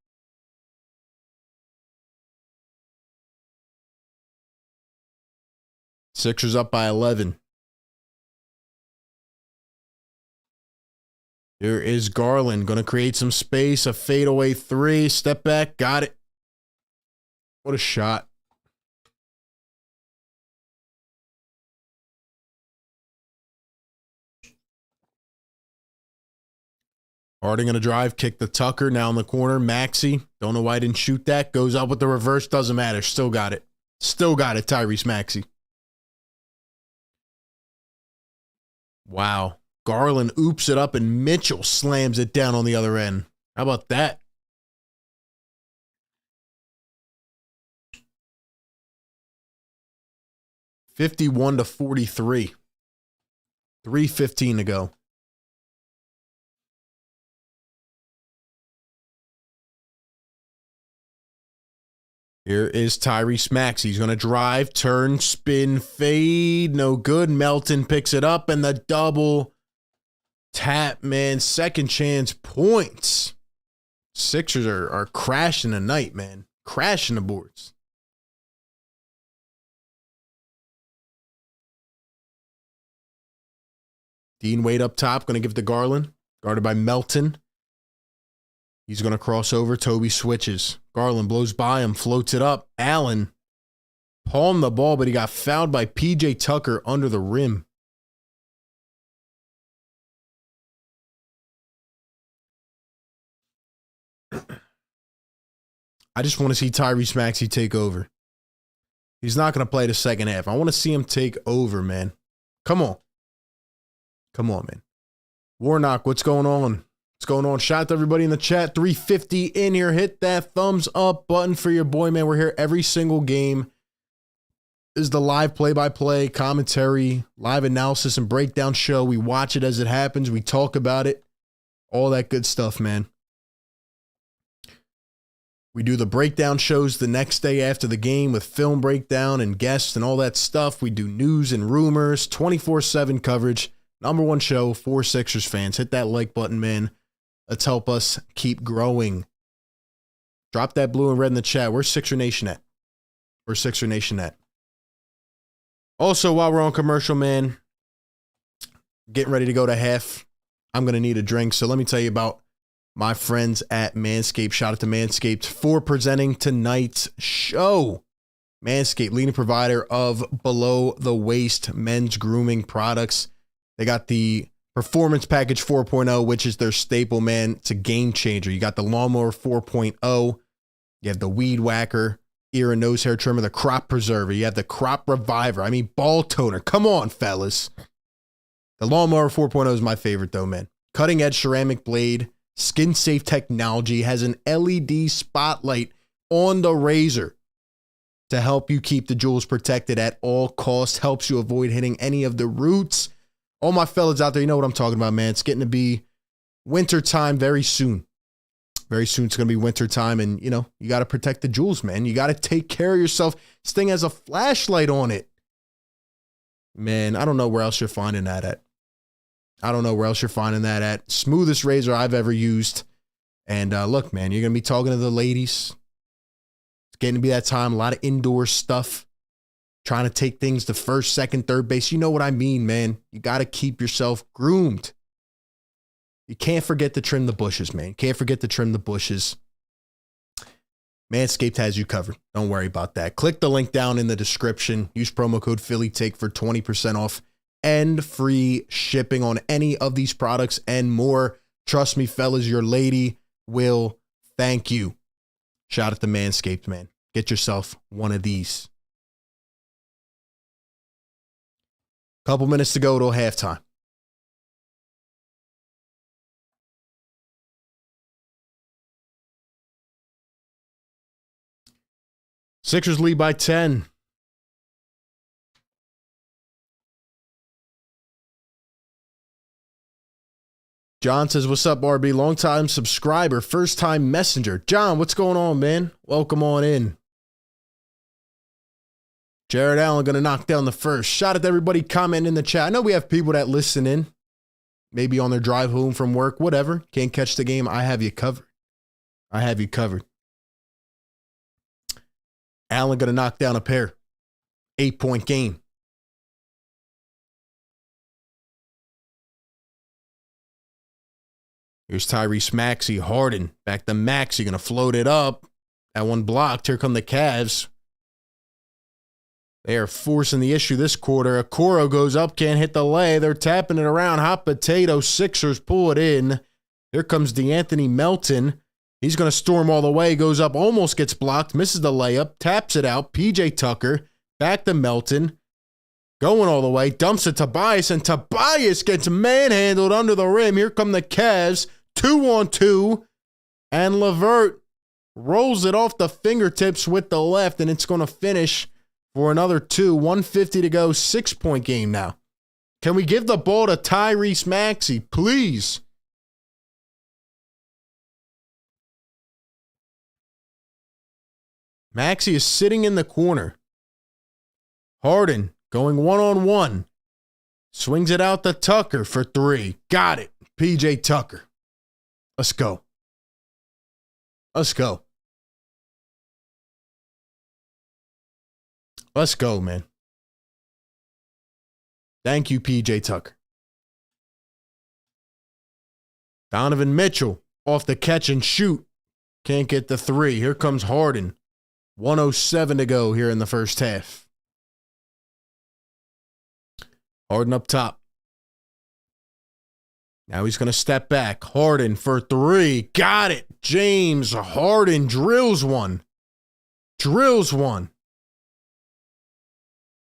Sixers up by 11. Here is Garland. Going to create some space. A fadeaway three. Step back. Got it. What a shot. Harden going to drive, kick the Tucker, now in the corner. Maxey, don't know why I didn't shoot that. Goes up with the reverse, doesn't matter. Still got it. Still got it, Tyrese Maxey. Wow. Garland oops it up and Mitchell slams it down on the other end. How about that? (51-43). 3:15 to go. Here is Tyrese Maxey. He's going to drive, turn, spin, fade. No good. Melton picks it up and the double tap, man. Second chance points. Sixers are crashing tonight, man. Crashing the boards. Dean Wade up top. Going to give to Garland. Guarded by Melton. He's going to cross over. Toby switches. Garland blows by him, floats it up. Allen palmed the ball, but he got fouled by PJ Tucker under the rim. I just want to see Tyrese Maxey take over. He's not going to play the second half. I want to see him take over, man. Come on. Come on, man. Warnock, what's going on? What's going on? Shout out to everybody in the chat. 350 in here. Hit that thumbs up button for your boy, man. We're here every single game. This is the live play-by-play, commentary, live analysis, and breakdown show. We watch it as it happens. We talk about it. All that good stuff, man. We do the breakdown shows the next day after the game with film breakdown and guests and all that stuff. We do news and rumors, 24/7 coverage. Number one show for Sixers fans. Hit that like button, man. Let's help us keep growing. Drop that blue and red in the chat. Where's Sixer Nation at? Where's Sixer Nation at? Also, while we're on commercial, man, getting ready to go to half. I'm going to need a drink. So let me tell you about my friends at Manscaped. Shout out to Manscaped for presenting tonight's show. Manscaped, leading provider of below-the-waist men's grooming products. They got the Performance Package 4.0, which is their staple, man. It's a game changer. You got the Lawnmower 4.0. You have the Weed Whacker, ear and nose hair trimmer, the Crop Preserver. You have the Crop Reviver. I mean, ball toner. Come on, fellas. The Lawnmower 4.0 is my favorite, though, man. Cutting-edge ceramic blade. Skin-safe technology, has an LED spotlight on the razor to help you keep the jewels protected at all costs, helps you avoid hitting any of the roots. All my fellas out there, you know what I'm talking about, man. It's getting to be winter time very soon. Very soon it's going to be winter time, and, you know, you got to protect the jewels, man. You got to take care of yourself. This thing has a flashlight on it. Man, I don't know where else you're finding that at. Smoothest razor I've ever used. And look, man, you're going to be talking to the ladies. It's getting to be that time. A lot of indoor stuff. Trying to take things to first, second, third base. You know what I mean, man. You got to keep yourself groomed. You can't forget to trim the bushes, man. Can't forget to trim the bushes. Manscaped has you covered. Don't worry about that. Click the link down in the description. Use promo code PhillyTake for 20% off. And free shipping on any of these products and more. Trust me, fellas, your lady will thank you. Shout out to Manscaped, man. Get yourself one of these. Couple minutes to go till halftime. Sixers lead by 10. John says, what's up, RB? Long-time subscriber, first-time messenger. John, what's going on, man? Welcome on in. Jared Allen going to knock down the first. Shout out to everybody commenting in the chat. I know we have people that listen in, maybe on their drive home from work, whatever. Can't catch the game. I have you covered. Allen going to knock down a pair. 8-point game. Here's Tyrese Maxey. Harden back to Maxey. Going to float it up. That one blocked. Here come the Cavs. They are forcing the issue this quarter. Okoro goes up. Can't hit the lay. They're tapping it around. Hot potato. Sixers pull it in. Here comes DeAnthony Melton. He's going to storm all the way. Goes up. Almost gets blocked. Misses the layup. Taps it out. PJ Tucker. Back to Melton. Going all the way, dumps it to Tobias, and Tobias gets manhandled under the rim. Here come the Cavs, 2-on-2, and LeVert rolls it off the fingertips with the left, and it's going to finish for another 2. 1:50 to go, 6-point game now. Can we give the ball to Tyrese Maxey, please? Maxey is sitting in the corner. Harden going one-on-one. Swings it out to Tucker for 3. Got it. PJ Tucker. Let's go. Let's go. Let's go, man. Thank you, PJ Tucker. Donovan Mitchell off the catch and shoot. Can't get the 3. Here comes Harden. 1:07 to go here in the first half. Harden up top. Now he's going to step back. Harden for 3. Got it. James Harden drills one.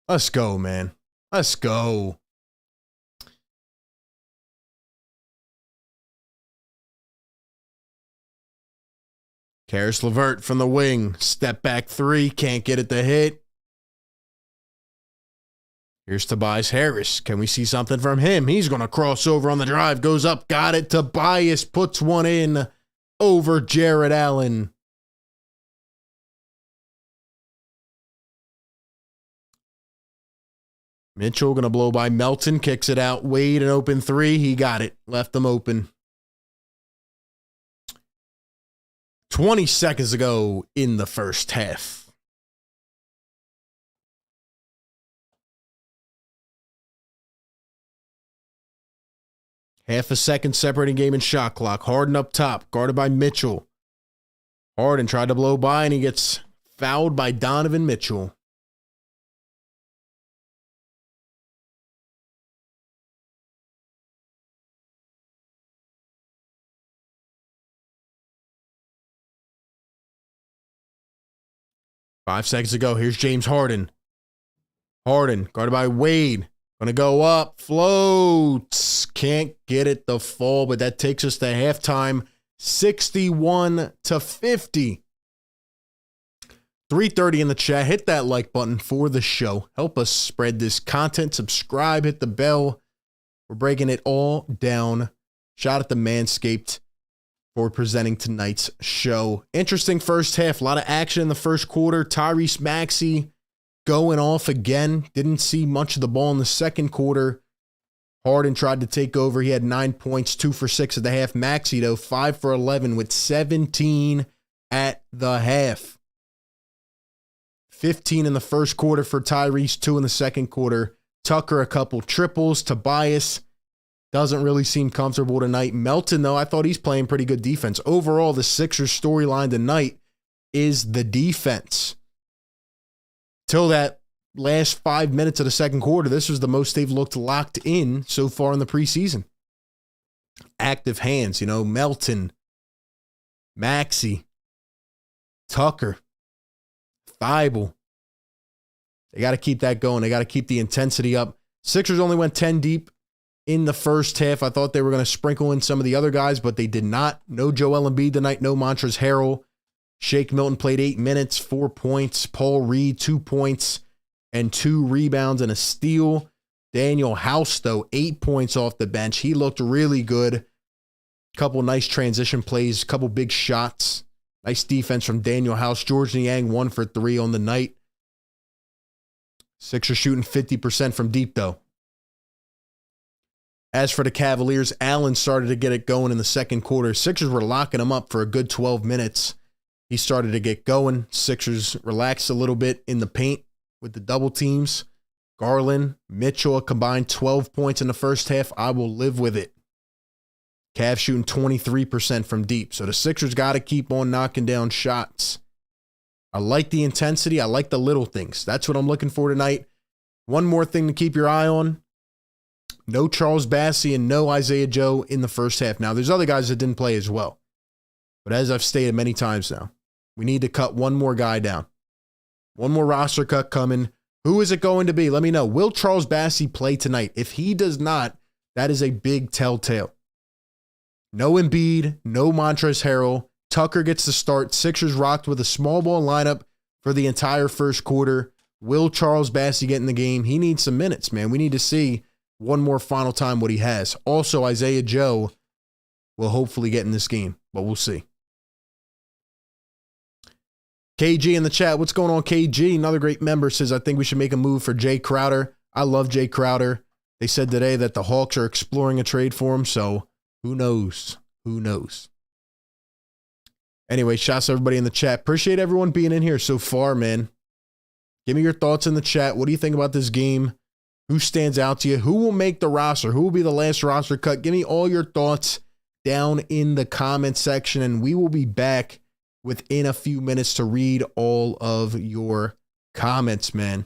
Let's go, man. Let's go. Karis LeVert from the wing. Step back three. Can't get it to hit. Here's Tobias Harris. Can we see something from him? He's going to cross over on the drive. Goes up. Got it. Tobias puts one in over Jared Allen. Mitchell going to blow by Melton. Kicks it out. Wade, an open three. He got it. Left them open. 20 seconds ago in the first half. Half a second separating game and shot clock. Harden up top, guarded by Mitchell. Harden tried to blow by, and he gets fouled by Donovan Mitchell. Five seconds to go. Here's James Harden. Harden, guarded by Wade. Going to go up. Floats. Can't get it to fall, but that takes us to halftime. 61-50. 3:30 in the chat. Hit that like button for the show. Help us spread this content. Subscribe. Hit the bell. We're breaking it all down. Shout out to Manscaped for presenting tonight's show. Interesting first half. A lot of action in the first quarter. Tyrese Maxey going off again. Didn't see much of the ball in the second quarter. Harden tried to take over. He had 9 points, 2 for 6 at the half. Maxey, though, 5 for 11 with 17 at the half. 15 in the first quarter for Tyrese, 2 in the second quarter. Tucker, a couple triples. Tobias doesn't really seem comfortable tonight. Melton, though, I thought he's playing pretty good defense. Overall, the Sixers storyline tonight is the defense. Till that last 5 minutes of the second quarter, this was the most they've looked locked in so far in the preseason. Active hands, Melton, Maxey, Tucker, Thibault. They got to keep that going. They got to keep the intensity up. Sixers only went 10 deep in the first half. I thought they were going to sprinkle in some of the other guys, but they did not. No Joel Embiid tonight, no Montrezl Harrell. Shake Milton played 8 minutes, 4 points. Paul Reed, 2 points and 2 rebounds and a steal. Daniel House, though, 8 points off the bench. He looked really good. Couple nice transition plays, couple big shots. Nice defense from Daniel House. George Niang, 1 for 3 on the night. Sixers shooting 50% from deep, though. As for the Cavaliers, Allen started to get it going in the second quarter. Sixers were locking him up for a good 12 minutes. He started to get going. Sixers relaxed a little bit in the paint with the double teams. Garland, Mitchell, a combined 12 points in the first half. I will live with it. Cavs shooting 23% from deep. So the Sixers got to keep on knocking down shots. I like the intensity. I like the little things. That's what I'm looking for tonight. One more thing to keep your eye on. No Charles Bassey and no Isaiah Joe in the first half. Now, there's other guys that didn't play as well. But as I've stated many times now, we need to cut one more guy down. One more roster cut coming. Who is it going to be? Let me know. Will Charles Bassey play tonight? If he does not, that is a big telltale. No Embiid, no Montrezl Harrell. Tucker gets the start. Sixers rocked with a small ball lineup for the entire first quarter. Will Charles Bassey get in the game? He needs some minutes, man. We need to see one more final time what he has. Also, Isaiah Joe will hopefully get in this game, but we'll see. KG in the chat. What's going on, KG? Another great member says, I think we should make a move for Jay Crowder. I love Jay Crowder. They said today that the Hawks are exploring a trade for him, so who knows? Who knows? Anyway, shouts to everybody in the chat. Appreciate everyone being in here so far, man. Give me your thoughts in the chat. What do you think about this game? Who stands out to you? Who will make the roster? Who will be the last roster cut? Give me all your thoughts down in the comment section, and we will be back within a few minutes to read all of your comments, man.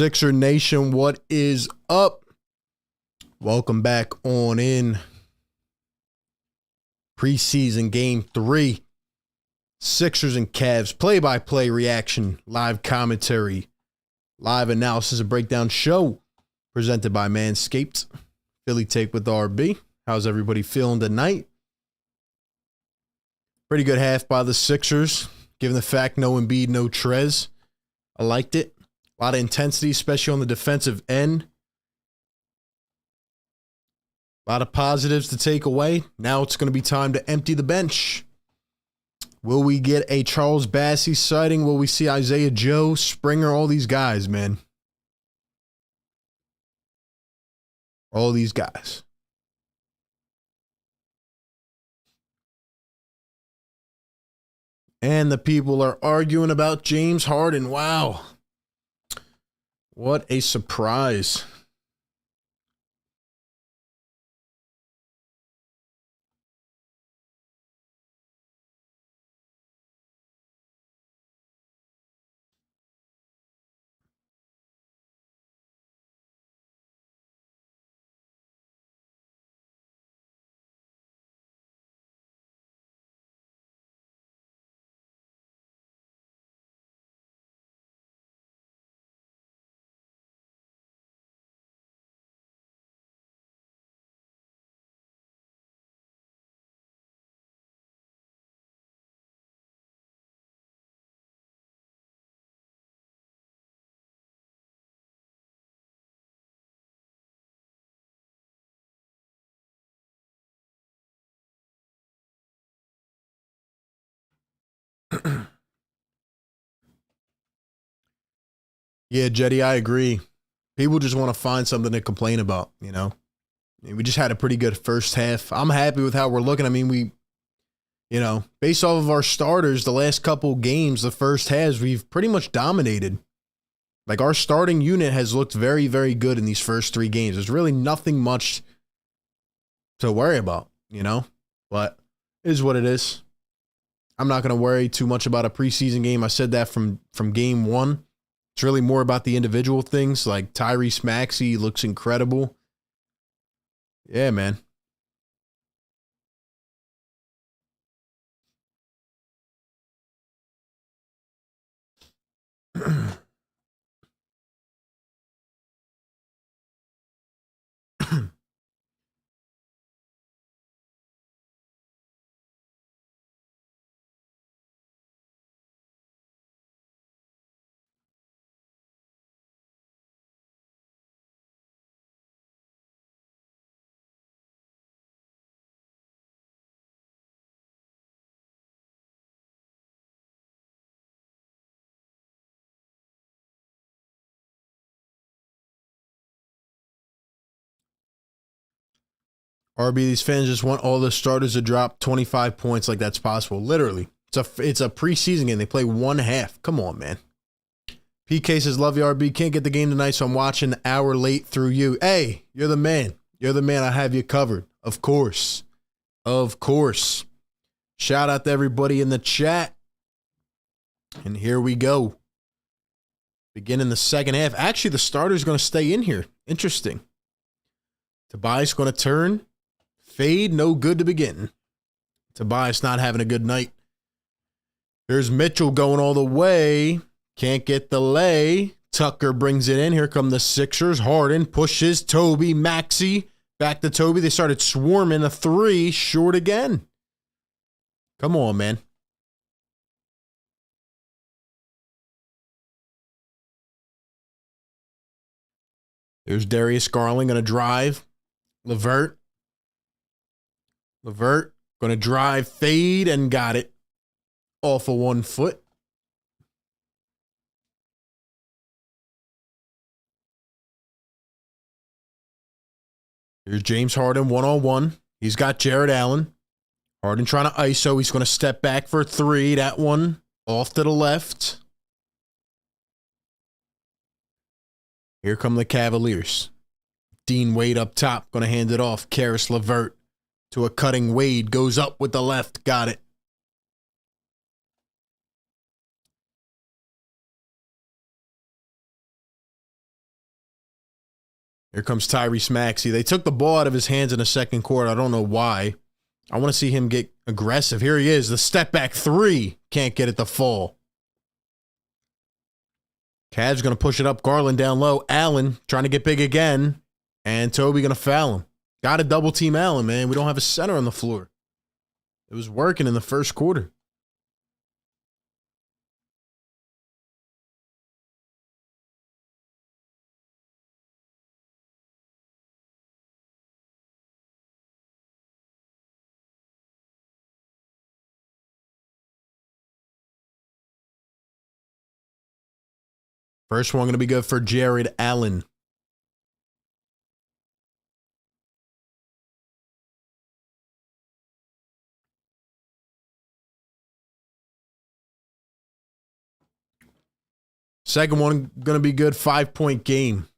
Sixer Nation, what is up? Welcome back on in. Preseason game 3. Sixers and Cavs play-by-play reaction, live commentary, live analysis and breakdown show presented by Manscaped. Philly Take with RB. How's everybody feeling tonight? Pretty good half by the Sixers, given the fact no Embiid, no Trez. I liked it. A lot of intensity, especially on the defensive end. A lot of positives to take away. Now it's going to be time to empty the bench. Will we get a Charles Bassey sighting? Will we see Isaiah Joe, Springer, all these guys, man? All these guys. And the people are arguing about James Harden. Wow. What a surprise. Yeah, Jetty, I agree. People just want to find something to complain about, you know? We just had a pretty good first half. I'm happy with how we're looking. I mean, based off of our starters, the last couple games, the first halves, we've pretty much dominated. Like, our starting unit has looked very, very good in these first 3 games. There's really nothing much to worry about, you know? But it is what it is. I'm not going to worry too much about a preseason game. I said that from game 1. It's really more about the individual things, like Tyrese Maxey looks incredible. Yeah, man. RB, these fans just want all the starters to drop 25 points like that's possible. Literally. It's a preseason game. They play one half. Come on, man. PK says, love you, RB. Can't get the game tonight, so I'm watching an hour late through you. Hey, you're the man. You're the man. I have you covered. Of course. Of course. Shout out to everybody in the chat. And here we go. Beginning the second half. Actually, the starter's going to stay in here. Interesting. Tobias going to turn. Fade, no good to begin. Tobias not having a good night. There's Mitchell going all the way. Can't get the lay. Tucker brings it in. Here come the Sixers. Harden pushes Toby. Maxey back to Toby. They started swarming a 3. Short again. Come on, man. There's Darius Garland going to drive. LeVert going to drive, fade, and got it. Off of 1 foot. Here's James Harden one-on-one. He's got Jared Allen. Harden trying to ISO. He's going to step back for 3. That one off to the left. Here come the Cavaliers. Dean Wade up top. Going to hand it off. Karis LeVert to a cutting Wade. Goes up with the left. Got it. Here comes Tyrese Maxey. They took the ball out of his hands in the second quarter. I don't know why. I want to see him get aggressive. Here he is. The step back three. Can't get it to fall. Cavs going to push it up. Garland down low. Allen trying to get big again. And Toby going to foul him. Got to double team Allen, man. We don't have a center on the floor. It was working in the first quarter. First one going to be good for Jared Allen. Second one going to be good, 5-point game.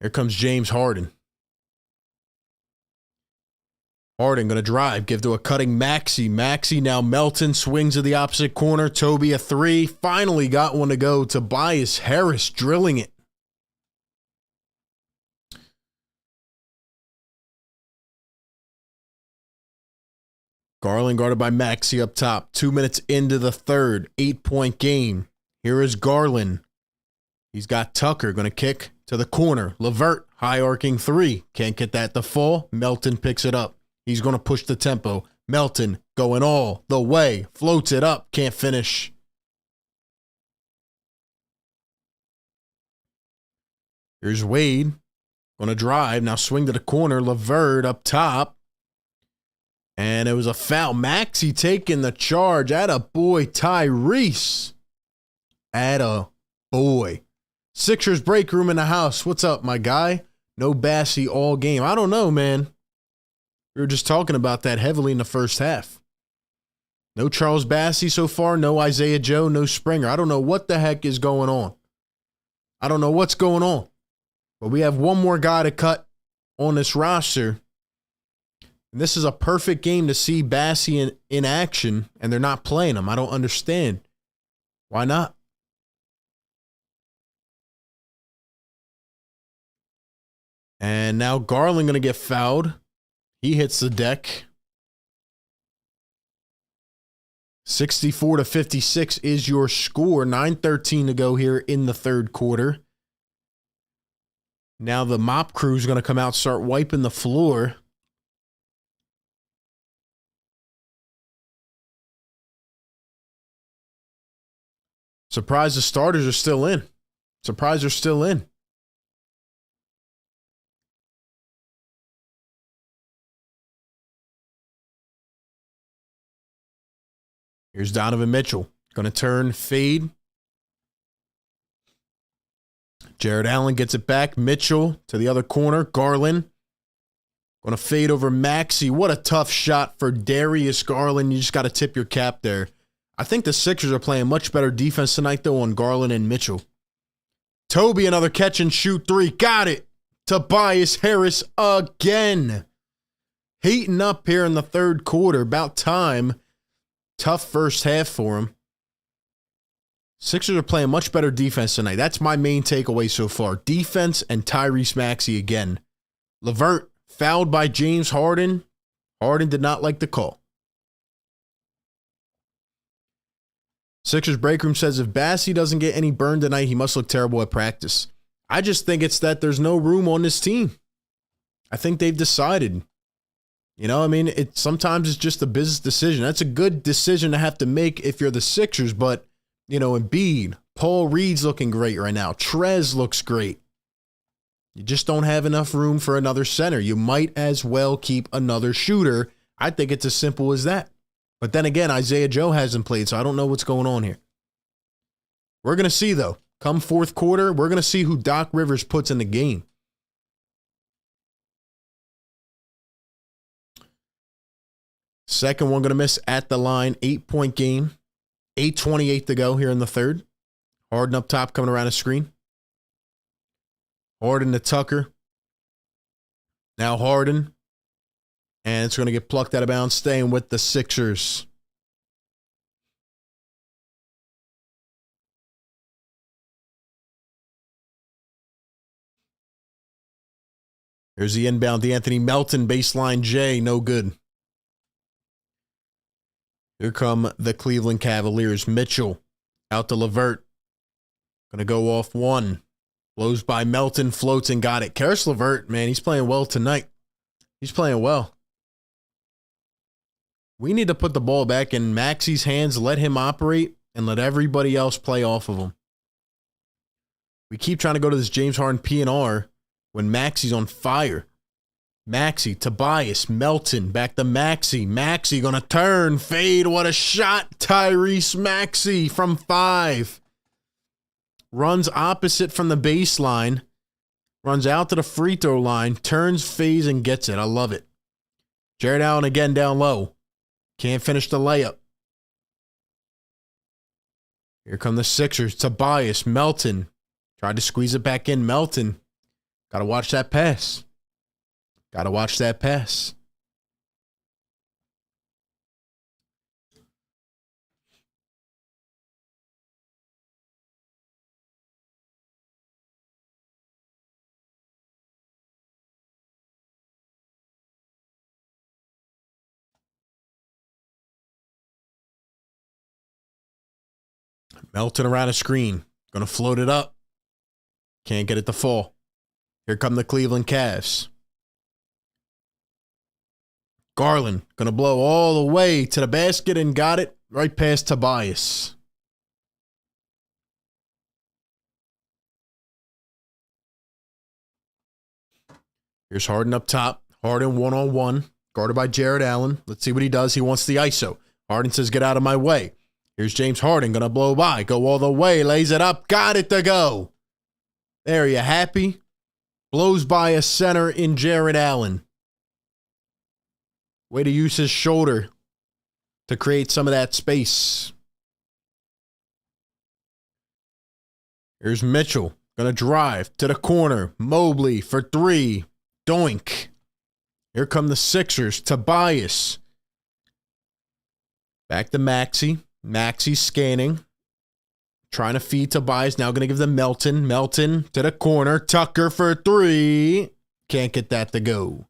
Here comes James Harden. Harden going to drive, give to a cutting Maxey. Maxey now Melton swings to the opposite corner. Toby a three. Finally got one to go. Tobias Harris drilling it. Garland guarded by Maxey up top. 2 minutes into the third. 8-point game. Here is Garland. He's got Tucker going to kick to the corner. LeVert, high arcing three. Can't get that to fall. Melton picks it up. He's going to push the tempo. Melton going all the way. Floats it up. Can't finish. Here's Wade. Going to drive. Now swing to the corner. LeVert up top. And it was a foul. Maxey taking the charge. Atta boy, Tyrese. Atta boy. Sixers break room in the house. What's up, my guy? No Bassey all game. I don't know, man. We were just talking about that heavily in the first half. No Charles Bassey so far. No Isaiah Joe. No Springer. I don't know what the heck is going on. I don't know what's going on. But we have one more guy to cut on this roster. And this is a perfect game to see Bassey in action, and they're not playing him. I don't understand. Why not? And now Garland going to get fouled. He hits the deck. 64-56 is your score. 9:13 to go here in the third quarter. Now the mop crew is going to come out, start wiping the floor. Surprised the starters are still in. Surprised they're still in. Here's Donovan Mitchell. Going to turn, fade. Jared Allen gets it back. Mitchell to the other corner. Garland. Going to fade over Maxey. What a tough shot for Darius Garland. You just got to tip your cap there. I think the Sixers are playing much better defense tonight, though, on Garland and Mitchell. Toby, another catch and shoot three. Got it. Tobias Harris again. Heating up here in the third quarter. About time. Tough first half for him. Sixers are playing much better defense tonight. That's my main takeaway so far. Defense and Tyrese Maxey again. LeVert fouled by James Harden. Harden did not like the call. Sixers break room says if Bassey doesn't get any burn tonight, he must look terrible at practice. I just think it's that there's no room on this team. I think they've decided. You know, I mean, sometimes it's just a business decision. That's a good decision to have to make if you're the Sixers, but, you know, Embiid, Paul Reed's looking great right now. Trez looks great. You just don't have enough room for another center. You might as well keep another shooter. I think it's as simple as that. But then again, Isaiah Joe hasn't played, so I don't know what's going on here. We're going to see, though. Come fourth quarter, we're going to see who Doc Rivers puts in the game. Second one going to miss at the line. 8-point game. 8:28 to go here in the third. Harden up top coming around the screen. Harden to Tucker. Now Harden. And it's going to get plucked out of bounds, staying with the Sixers. There's the inbound. D'Anthony Melton, baseline J, no good. Here come the Cleveland Cavaliers. Mitchell out to LeVert. Going to go off one. Blows by Melton, floats and got it. Karis LeVert, man, he's playing well tonight. He's playing well. We need to put the ball back in Maxey's hands, let him operate, and let everybody else play off of him. We keep trying to go to this James Harden P&R when Maxey's on fire. Maxey, Tobias, Melton, back to Maxey. Maxey gonna turn, fade, what a shot. Tyrese Maxey from 5. Runs opposite from the baseline. Runs out to the free throw line, turns, fades, and gets it. I love it. Jared Allen again down low. Can't finish the layup. Here come the Sixers. Tobias, Melton. Tried to squeeze it back in. Melton. Got to watch that pass. Got to watch that pass. Melton around a screen. Going to float it up. Can't get it to fall. Here come the Cleveland Cavs. Garland going to blow all the way to the basket and got it right past Tobias. Here's Harden up top. Harden one-on-one. Guarded by Jared Allen. Let's see what he does. He wants the ISO. Harden says, get out of my way. Here's James Harden. Going to blow by. Go all the way. Lays it up. Got it to go. There, you happy? Blows by a center in Jared Allen. Way to use his shoulder to create some of that space. Here's Mitchell. Going to drive to the corner. Mobley for 3. Doink. Here come the Sixers. Tobias. Back to Maxey. Maxey scanning. Trying to feed Tobias. Now going to give them Melton. Melton to the corner. Tucker for 3. Can't get that to go.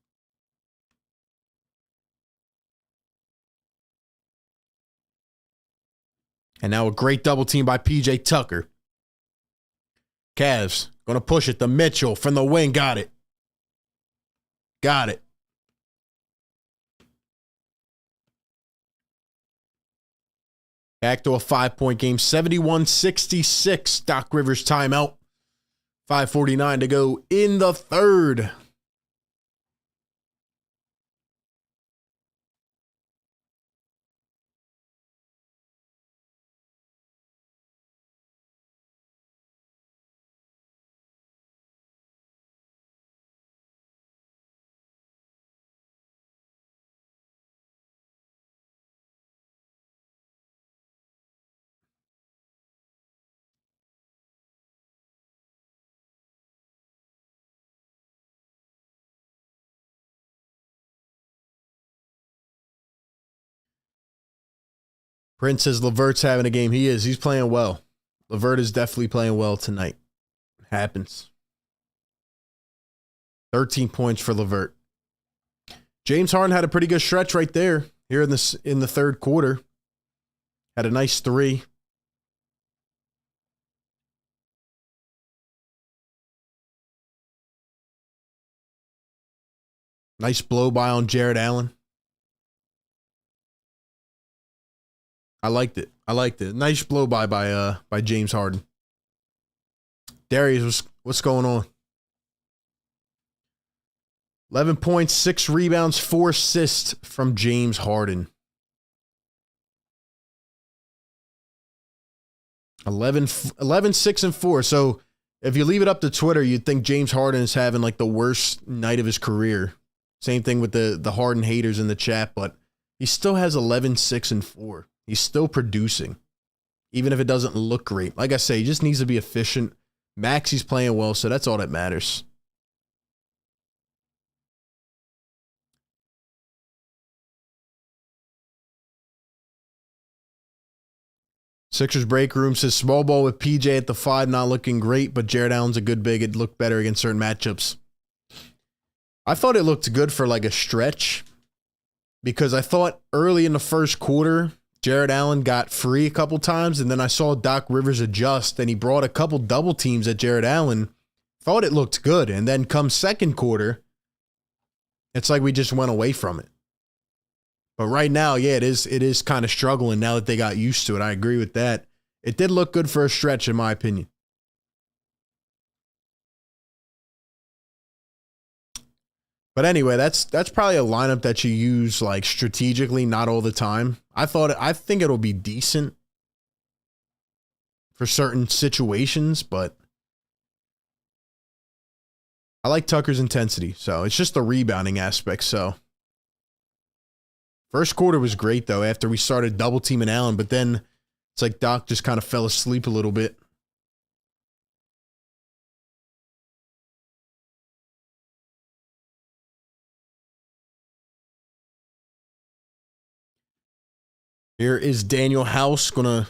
And now a great double team by P.J. Tucker. Cavs going to push it to Mitchell from the wing. Got it. Got it. Back to a 5-point game. 71-66. Doc Rivers timeout. 5:49 to go in the third. Prince says LeVert's having a game. He is. He's playing well. LeVert is definitely playing well tonight. Happens. 13 points for LeVert. James Harden had a pretty good stretch right there here in the third quarter. Had a nice 3. Nice blow by on Jared Allen. I liked it. Nice blow by James Harden. Darius, what's going on? 11 points, 6 rebounds, 4 assists from James Harden. 11, 6, and 4. So if you leave it up to Twitter, you'd think James Harden is having like the worst night of his career. Same thing with the Harden haters in the chat, but he still has 11, 6, and 4. He's still producing, even if it doesn't look great. Like I say, he just needs to be efficient. Maxey's playing well, so that's all that matters. Sixers break room says small ball with PJ at the 5, not looking great, but Jared Allen's a good big. It looked better against certain matchups. I thought it looked good for like a stretch because I thought early in the first quarter, Jared Allen got free a couple times, and then I saw Doc Rivers adjust, and he brought a couple double teams at Jared Allen. Thought it looked good, and then come second quarter, it's like we just went away from it. But right now, yeah, it is kind of struggling now that they got used to it. I agree with that. It did look good for a stretch, in my opinion. But anyway, that's probably a lineup that you use like strategically, not all the time. I think it'll be decent for certain situations, but I like Tucker's intensity. So it's just the rebounding aspect. So first quarter was great though after we started double teaming Allen, but then it's like Doc just kind of fell asleep a little bit. Here is Daniel House going to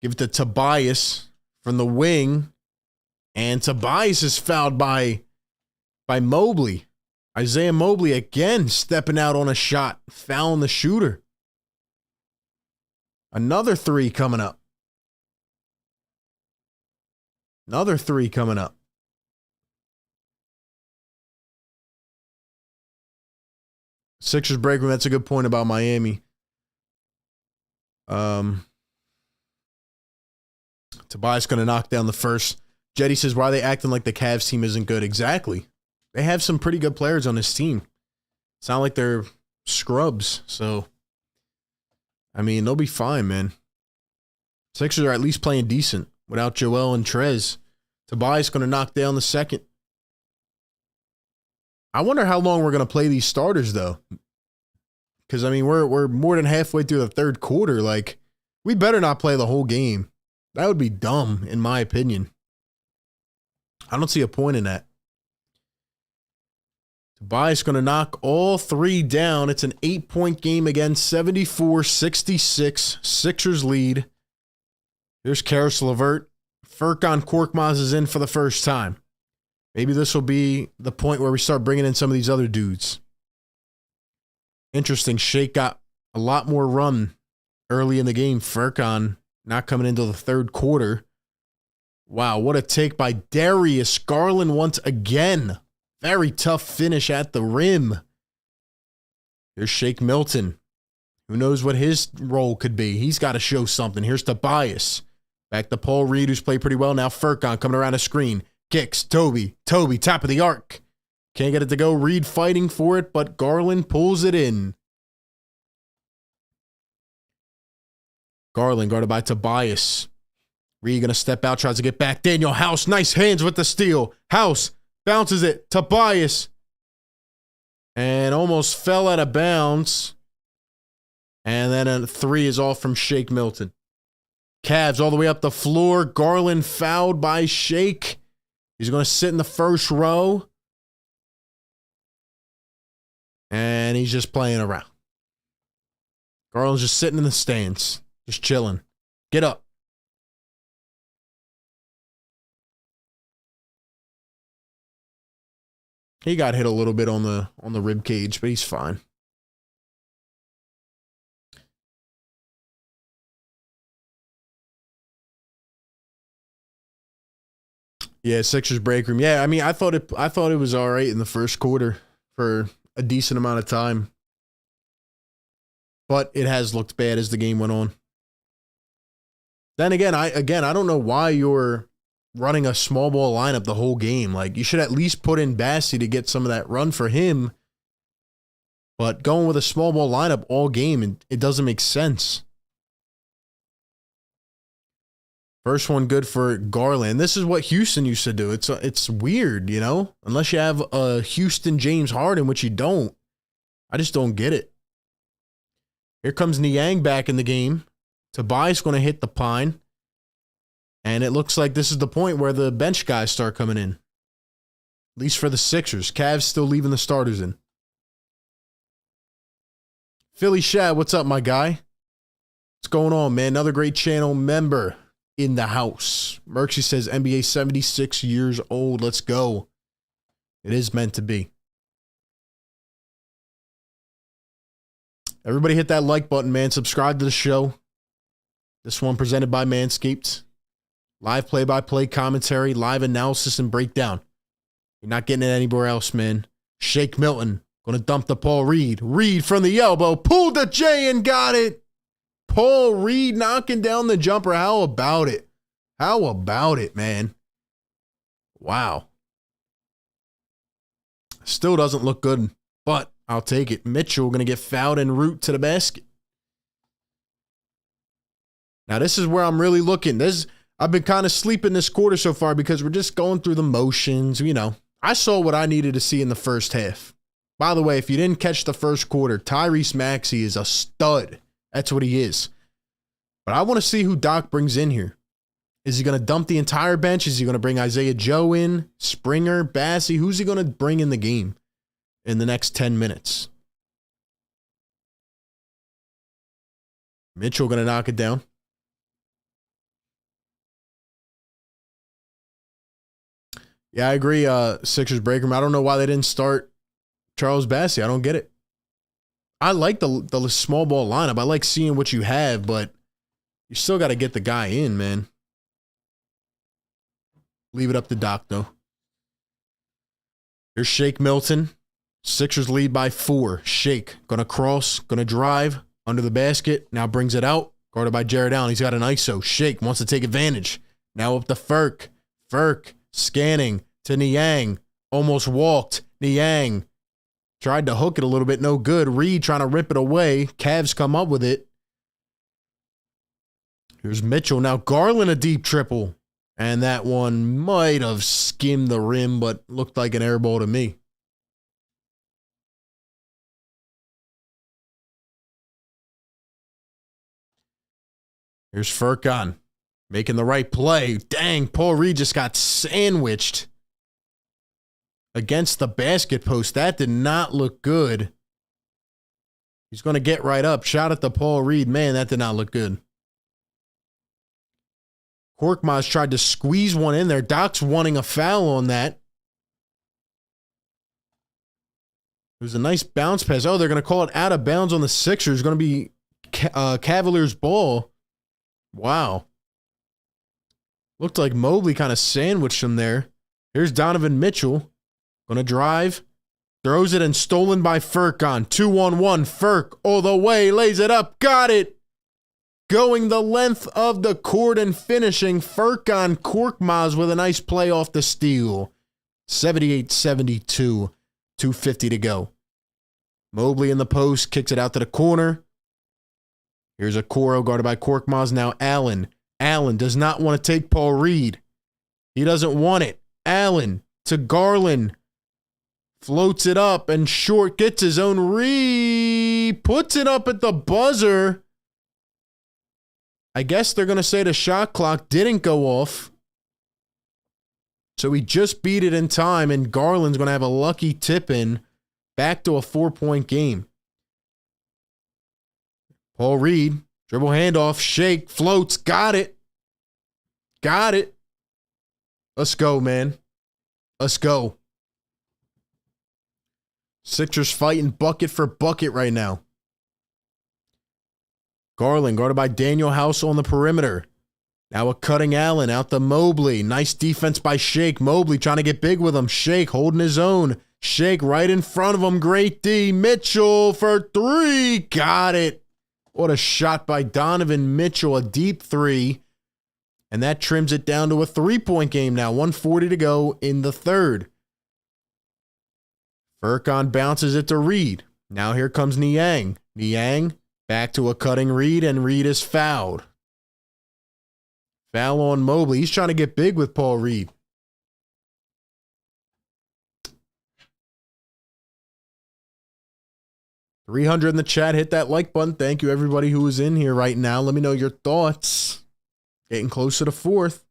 give it to Tobias from the wing. And Tobias is fouled by Mobley. Isaiah Mobley again stepping out on a shot, fouling the shooter. Another three coming up. Another three coming up. Sixers break room. That's a good point about Miami. Tobias going to knock down the first. Jetty says, why are they acting like the Cavs team isn't good? Exactly. They have some pretty good players on this team. It's not like they're scrubs. So, I mean, they'll be fine, man. Sixers are at least playing decent without Joel and Trez. Tobias going to knock down the second. I wonder how long we're going to play these starters, though. Because, I mean, we're more than halfway through the third quarter. Like, we better not play the whole game. That would be dumb, in my opinion. I don't see a point in that. Tobias going to knock all three down. It's an 8-point game again, 74-66. Sixers lead. Here's Karis LeVert. Furkan Korkmaz is in for the first time. Maybe this will be the point where we start bringing in some of these other dudes. Interesting. Shake got a lot more run early in the game. Furkan not coming into the third quarter. Wow, what a take by Darius Garland once again. Very tough finish at the rim. Here's Shake Milton. Who knows what his role could be? He's got to show something. Here's Tobias. Back to Paul Reed, who's played pretty well. Now Furkan coming around a screen. Kicks. Toby, top of the arc. Can't get it to go. Reed fighting for it, but Garland pulls it in. Garland guarded by Tobias. Reed going to step out, tries to get back. Daniel House, nice hands with the steal. House bounces it. Tobias. And almost fell out of bounds. And then a three is off from Shake Milton. Cavs all the way up the floor. Garland fouled by Shake. He's going to sit in the first row. And he's just playing around. Garland's just sitting in the stands. Just chilling. Get up. He got hit a little bit on the rib cage, but he's fine. Yeah, Sixers break room. Yeah, I mean, I thought it was all right in the first quarter for a decent amount of time. But it has looked bad as the game went on. Then again, I don't know why you're running a small ball lineup the whole game. Like, you should at least put in Bassey to get some of that run for him. But going with a small ball lineup all game, it doesn't make sense. First one good for Garland. This is what Houston used to do. It's weird, you know? Unless you have a Houston James Harden, which you don't. I just don't get it. Here comes Niang back in the game. Tobias going to hit the pine. And it looks like this is the point where the bench guys start coming in. At least for the Sixers. Cavs still leaving the starters in. Philly Shad, what's up, my guy? What's going on, man? Another great channel member in the house. Merksy says NBA 76 years old. Let's go. It is meant to be. Everybody hit that like button, man. Subscribe to the show. This one presented by Manscaped. Live play-by-play commentary, live analysis, and breakdown. You're not getting it anywhere else, man. Shake Milton. Going to dump to Paul Reed. Reed from the elbow. Pulled the J and got it. Paul Reed knocking down the jumper. How about it? How about it, man? Wow. Still doesn't look good, but I'll take it. Mitchell going to get fouled en route to the basket. Now, this is where I'm really looking. I've been kind of sleeping this quarter so far because we're just going through the motions. You know, I saw what I needed to see in the first half. By the way, if you didn't catch the first quarter, Tyrese Maxey is a stud. That's what he is. But I want to see who Doc brings in here. Is he going to dump the entire bench? Is he going to bring Isaiah Joe in? Springer? Bassey? Who's he going to bring in the game in the next 10 minutes? Mitchell going to knock it down. Yeah, I agree, Sixers breaker. I don't know why they didn't start Charles Bassey. I don't get it. I like the small ball lineup. I like seeing what you have, but you still got to get the guy in, man. Leave it up to Doc, though. Here's Shake Milton. Sixers lead by 4. Shake. Going to cross. Going to drive. Under the basket. Now brings it out. Guarded by Jared Allen. He's got an ISO. Shake wants to take advantage. Now up to Furk. Furk. Scanning to Niang. Almost walked. Niang tried to hook it a little bit. No good. Reed trying to rip it away. Cavs come up with it. Here's Mitchell. Now Garland a deep triple. And that one might have skimmed the rim, but looked like an air ball to me. Here's Furkan making the right play. Dang, Paul Reed just got sandwiched against the basket post. That did not look good. He's going to get right up. Shout out to Paul Reed. Man, that did not look good. Korkmaz tried to squeeze one in there. Doc's wanting a foul on that. It was a nice bounce pass. Oh, they're going to call it out of bounds on the Sixers. It's going to be Cavaliers ball. Wow. Looked like Mobley kind of sandwiched him there. Here's Donovan Mitchell. Going to drive. Throws it and stolen by Furkan. 2-on-1. Furk all the way. Lays it up. Got it. Going the length of the court and finishing. Furkan Korkmaz with a nice play off the steal. 78-72. 2:50 to go. Mobley in the post. Kicks it out to the corner. Here's a Okoro guarded by Korkmaz. Now Allen. Allen does not want to take Paul Reed. He doesn't want it. Allen to Garland. Floats it up and short. Gets his own puts it up at the buzzer. I guess they're going to say the shot clock didn't go off. So he just beat it in time, and Garland's going to have a lucky tip-in back to a 4-point game. Paul Reed, dribble handoff, shake, floats, got it. Got it. Let's go, man. Let's go. Sixers fighting bucket for bucket right now. Garland guarded by Daniel House on the perimeter. Now a cutting Allen out to Mobley. Nice defense by Shake. Mobley trying to get big with him. Shake holding his own. Shake right in front of him. Great D. Mitchell for 3. Got it. What a shot by Donovan Mitchell. A deep 3. And that trims it down to a 3-point game now. 1:40 to go in the third. Furkan bounces it to Reed. Now here comes Niang. Niang back to a cutting Reed, and Reed is fouled. Foul on Mobley. He's trying to get big with Paul Reed. $300 in the chat. Hit that like button. Thank you, everybody who is in here right now. Let me know your thoughts. Getting close to the fourth.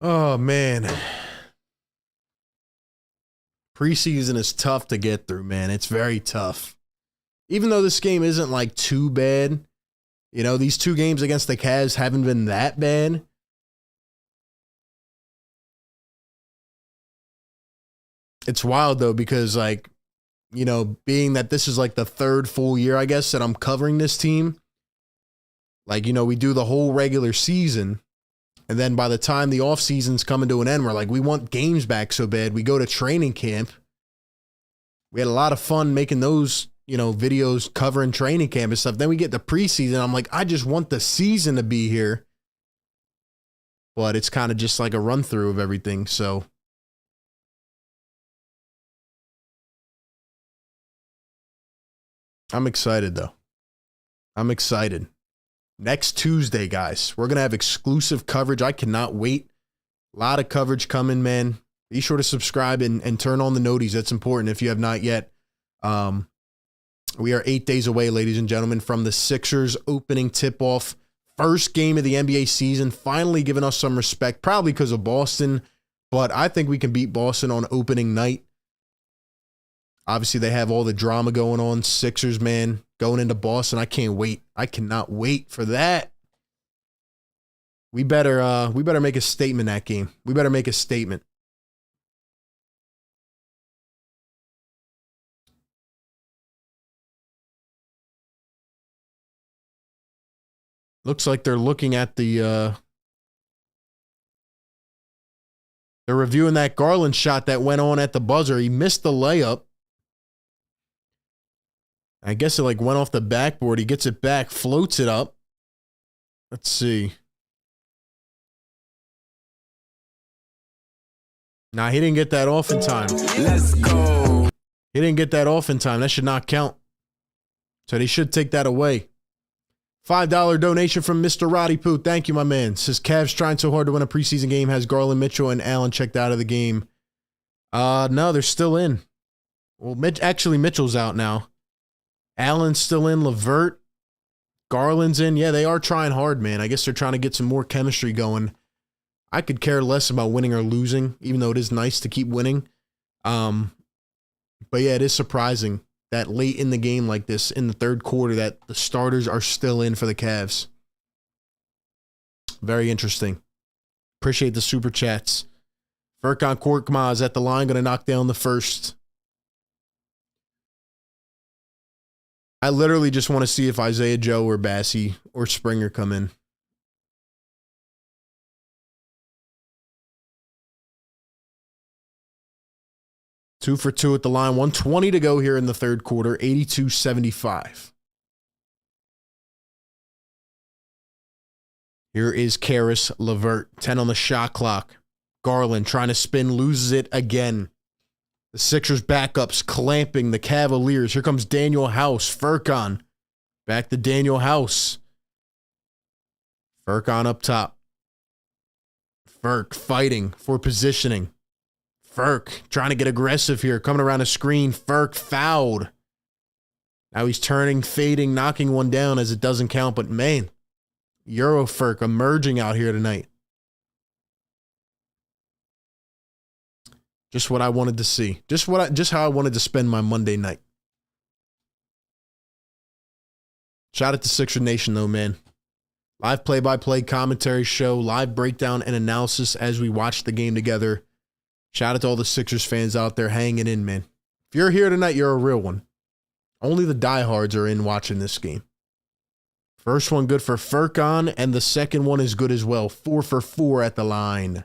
Oh, man. Preseason is tough to get through, man. It's very tough. Even though this game isn't like too bad, you know, these two games against the Cavs haven't been that bad. It's wild, though, because, like, you know, being that this is like the third full year, I guess, that I'm covering this team. Like, you know, we do the whole regular season. And then by the time the offseason's coming to an end, we're like, we want games back so bad. We go to training camp. We had a lot of fun making those, you know, videos covering training camp and stuff. Then we get to preseason. I'm like, I just want the season to be here. But it's kind of just like a run through of everything. So I'm excited, though. I'm excited. Next Tuesday, guys, we're going to have exclusive coverage. I cannot wait. A lot of coverage coming, man. Be sure to subscribe and turn on the noties. That's important if you have not yet. We are 8 days away, ladies and gentlemen, from the Sixers opening tip-off. First game of the NBA season, finally giving us some respect, probably because of Boston, but I think we can beat Boston on opening night. Obviously, they have all the drama going on. Sixers, man, going into Boston. I can't wait. I cannot wait for that. We better make a statement that game. We better make a statement. Looks like they're looking at the they're reviewing that Garland shot that went on at the buzzer. He missed the layup. I guess it like went off the backboard. He gets it back, floats it up. Let's see. Nah, he didn't get that off in time. Let's go. He didn't get that off in time. That should not count. So they should take that away. $5 donation from Mr. Roddy Poo. Thank you, my man. Says Cavs trying so hard to win a preseason game. Has Garland, Mitchell, and Allen checked out of the game? No, they're still in. Well, Mitchell's out now. Allen's still in. LeVert. Garland's in. Yeah, they are trying hard, man. I guess they're trying to get some more chemistry going. I could care less about winning or losing, even though it is nice to keep winning. But yeah, it is surprising that late in the game like this, in the third quarter, that the starters are still in for the Cavs. Very interesting. Appreciate the super chats. Furkan Korkmaz is at the line, going to knock down the first. I literally just want to see if Isaiah Joe or Bassey or Springer come in. Two for two at the line. 1:20 to go here in the third quarter. 82-75. Here is Karis LeVert. 10 on the shot clock. Garland trying to spin, loses it again. The Sixers backups clamping the Cavaliers. Here comes Daniel House. Furkan. Back to Daniel House. Furkan up top. Furk fighting for positioning. Furk trying to get aggressive here. Coming around a screen. Furk fouled. Now he's turning, fading, knocking one down as it doesn't count. But man, Euro Furk emerging out here tonight. Just what I wanted to see. Just how I wanted to spend my Monday night. Shout out to Sixer Nation, though, man. Live play-by-play commentary show, live breakdown and analysis as we watch the game together. Shout out to all the Sixers fans out there hanging in, man. If you're here tonight, you're a real one. Only the diehards are in watching this game. First one good for Furkan, and the second one is good as well. 4 for 4 at the line.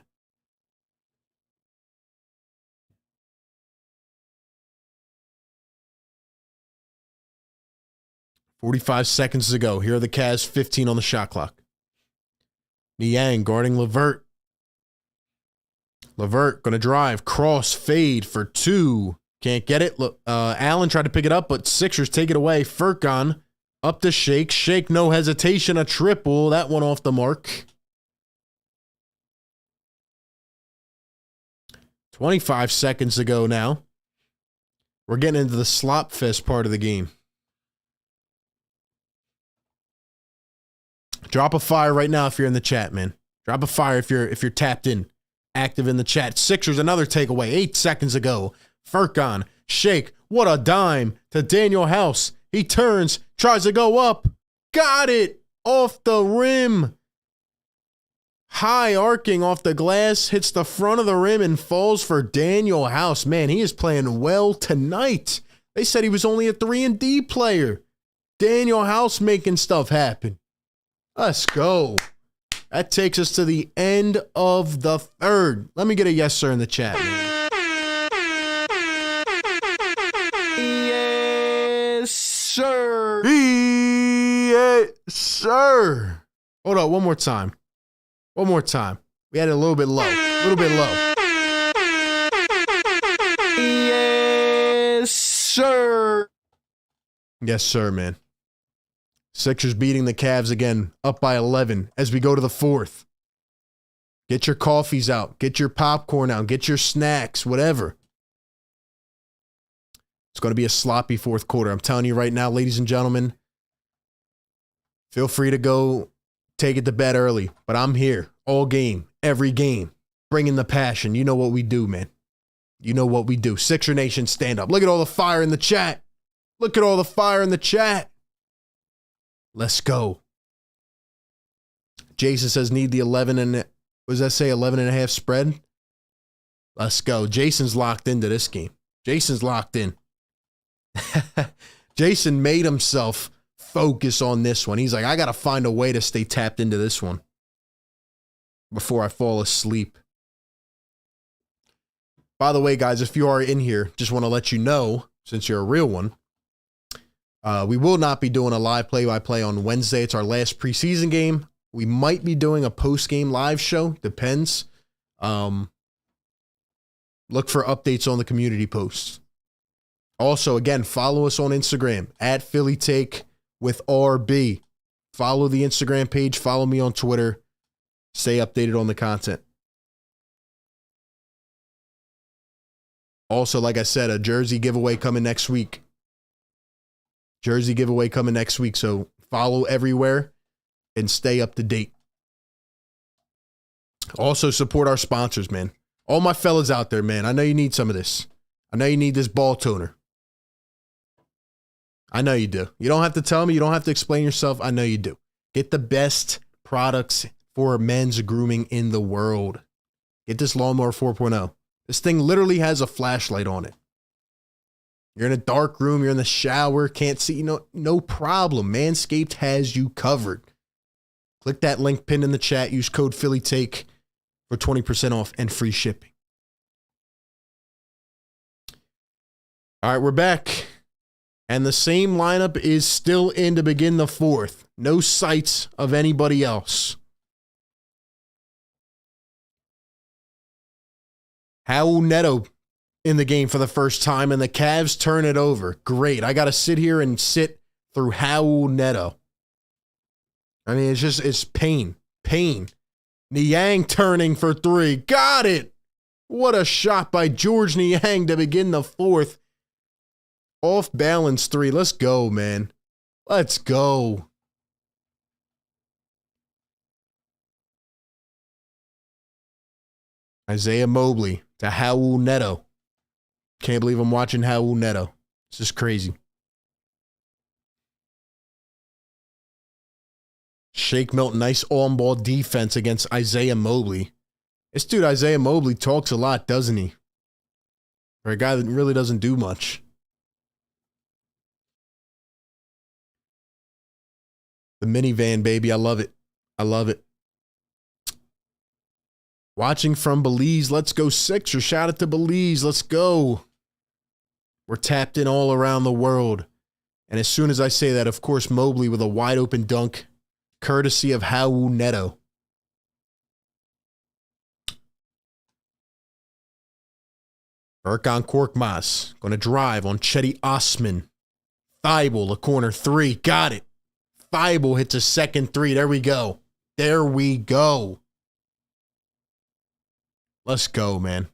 .45 seconds to go. Here are the Cavs, 15 on the shot clock. Niang guarding LeVert. LeVert going to drive. Cross, fade for 2. Can't get it. Allen tried to pick it up, but Sixers take it away. Furkan up to Shake. Shake, no hesitation. A triple. That one off the mark. 25 seconds to go now. We're getting into the slop fest part of the game. Drop a fire right now if you're in the chat, man. Drop a fire if you're tapped in. active in the chat. Sixers, another takeaway 8 seconds ago. Furkan, shake. What a dime to Daniel House. He turns, tries to go up. Got it off the rim. High arcing off the glass, hits the front of the rim and falls for Daniel House. Man, he is playing well tonight. They said he was only a 3-and-D player. Daniel House making stuff happen. Let's go. That takes us to the end of the third. Let me get a yes, sir, in the chat, man. Yes, sir. Yes, sir. Hold on, one more time. One more time. We had it a little bit low. A little bit low. Yes, sir. Yes, sir, man. Sixers beating the Cavs again, up by 11 as we go to the fourth. Get your coffees out. Get your popcorn out. Get your snacks, whatever. It's going to be a sloppy fourth quarter. I'm telling you right now, ladies and gentlemen, feel free to go take it to bed early, but I'm here all game, every game, bringing the passion. You know what we do, man. You know what we do. Sixer Nation, stand up. Look at all the fire in the chat. Look at all the fire in the chat. Let's go. Jason says need the 11 and, what does that say, 11.5 spread? Let's go. Jason's locked into this game. Jason's locked in. Jason made himself focus on this one. He's like, I got to find a way to stay tapped into this one before I fall asleep. By the way, guys, if you are in here, just want to let you know, since you're a real one, we will not be doing a live play-by-play on Wednesday. It's our last preseason game. We might be doing a post-game live show. Depends. Look for updates on the community posts. Also, again, follow us on Instagram at Philly Take with RB. Follow the Instagram page. Follow me on Twitter. Stay updated on the content. Also, like I said, a jersey giveaway coming next week. Jersey giveaway coming next week. So follow everywhere and stay up to date. Also, support our sponsors, man. All my fellas out there, man. I know you need some of this. I know you need this ball toner. I know you do. You don't have to tell me. You don't have to explain yourself. I know you do. Get the best products for men's grooming in the world. Get this Lawnmower 4.0. This thing literally has a flashlight on it. You're in a dark room. You're in the shower. Can't see. No problem. Manscaped has you covered. Click that link pinned in the chat. Use code PhillyTake for 20% off and free shipping. All right, we're back. And the same lineup is still in to begin the fourth. No sights of anybody else. Raul Neto in the game for the first time, and the Cavs turn it over. Great. I got to sit here and sit through Raul Neto. I mean, it's pain. Pain. Niang turning for three. Got it. What a shot by George Niang to begin the fourth. Off balance three. Let's go, man. Let's go. Isaiah Mobley to Raul Neto. Can't believe I'm watching Raul Neto. This is crazy. Shake Milton, nice on-ball defense against Isaiah Mobley. This dude, Isaiah Mobley, talks a lot, doesn't he? For a guy that really doesn't do much. The minivan, baby. I love it. I love it. Watching from Belize. Let's go Sixers. Shout out to Belize. Let's go. We're tapped in all around the world. And as soon as I say that, of course, Mobley with a wide open dunk, courtesy of Raul Neto. Furkan Korkmaz going to drive on Cedi Osman. Thibault, a corner three. Got it. Thibault hits a second three. There we go. There we go. Let's go, man.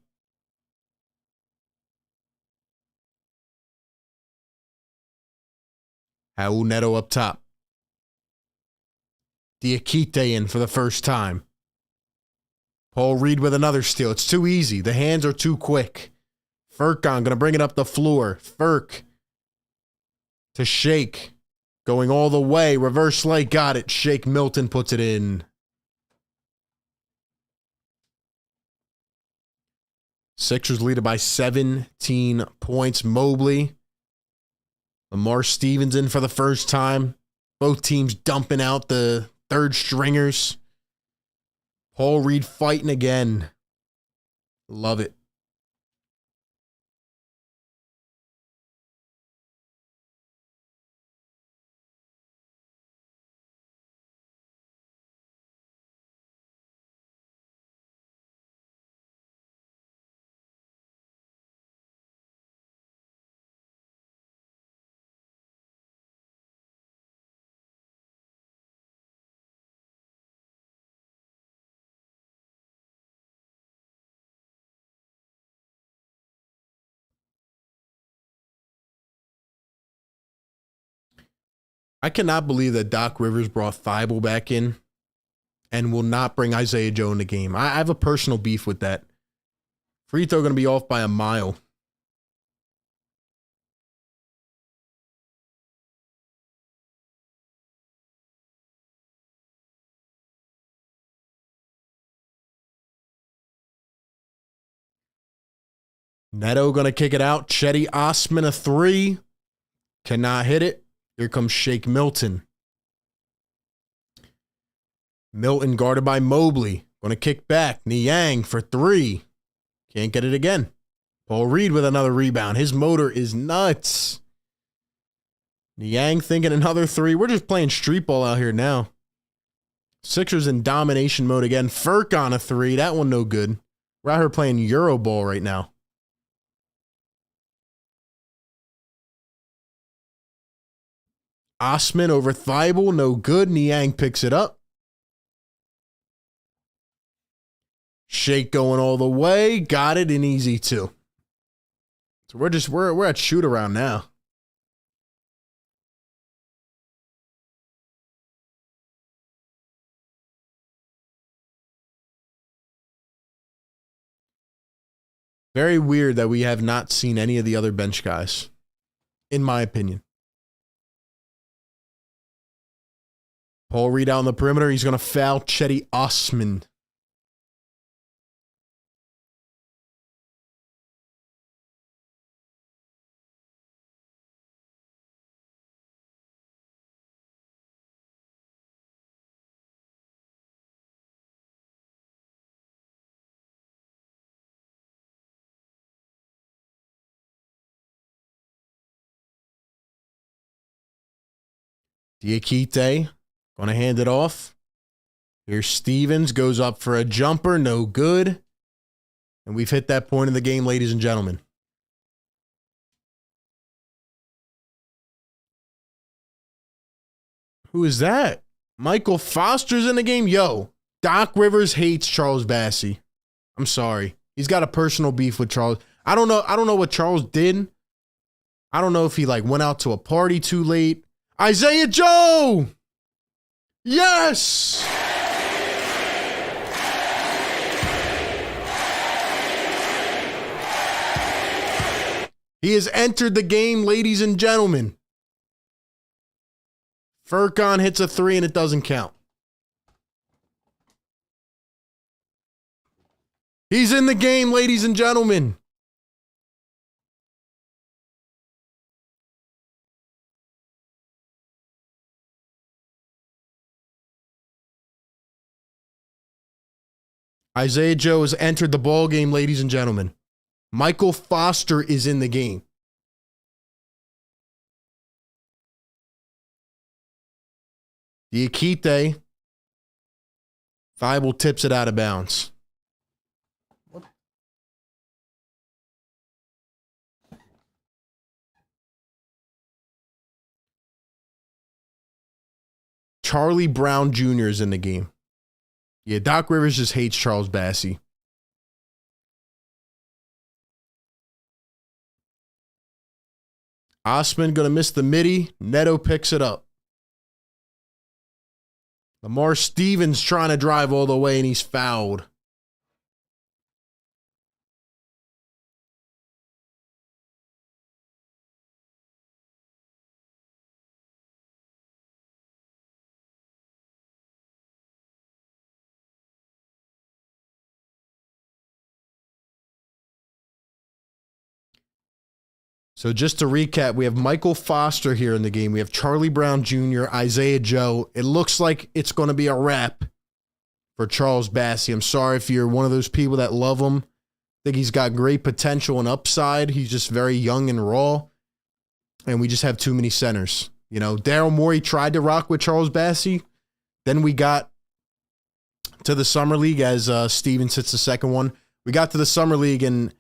Raul Neto up top. Diakite in for the first time. Paul Reed with another steal. It's too easy. The hands are too quick. Furkan going to bring it up the floor. Furk to Shake. Going all the way. Reverse leg. Got it. Shake Milton puts it in. Sixers lead it by 17 points. Mobley. Lamar Stevens in for the first time. Both teams dumping out the third stringers. Paul Reed fighting again. Love it. I cannot believe that Doc Rivers brought Thibault back in and will not bring Isaiah Joe in the game. I have a personal beef with that. Free throw going to be off by a mile. Neto going to kick it out. Chetty Osman a three. Cannot hit it. Here comes Shake Milton. Milton guarded by Mobley. Going to kick back. Niang for three. Can't get it again. Paul Reed with another rebound. His motor is nuts. Niang thinking another three. We're just playing street ball out here now. Sixers in domination mode again. Furkan a three. That one no good. We're out here playing Euro ball right now. Osman over Thibault, no good. Niang picks it up. Shake going all the way, got it, and easy too. So we're at shoot around now. Very weird that we have not seen any of the other bench guys, in my opinion. Paul Reed out on the perimeter. He's going to foul Chetty Osman. Diakite going to hand it off. Here's Stevens. Goes up for a jumper. No good. And we've hit that point in the game, ladies and gentlemen. Who is that? Michael Foster's in the game. Yo, Doc Rivers hates Charles Bassey. I'm sorry. He's got a personal beef with Charles. I don't know what Charles did. I don't know if he went out to a party too late. Isaiah Joe! Yes! He has entered the game, ladies and gentlemen. Furkan hits a three and it doesn't count. He's in the game, ladies and gentlemen. Isaiah Joe has entered the ball game, ladies and gentlemen. Michael Foster is in the game. Diakite. Thibault tips it out of bounds. Charlie Brown Jr. is in the game. Yeah, Doc Rivers just hates Charles Bassey. Osman going to miss the midi. Neto picks it up. Lamar Stevens trying to drive all the way, and he's fouled. So just to recap, we have Michael Foster here in the game. We have Charlie Brown Jr., Isaiah Joe. It looks like it's going to be a wrap for Charles Bassey. I'm sorry if you're one of those people that love him. I think he's got great potential and upside. He's just very young and raw. And we just have too many centers. You know, Daryl Morey tried to rock with Charles Bassey. Then we got to the Summer League as Steven sits the second one. We got to the Summer League and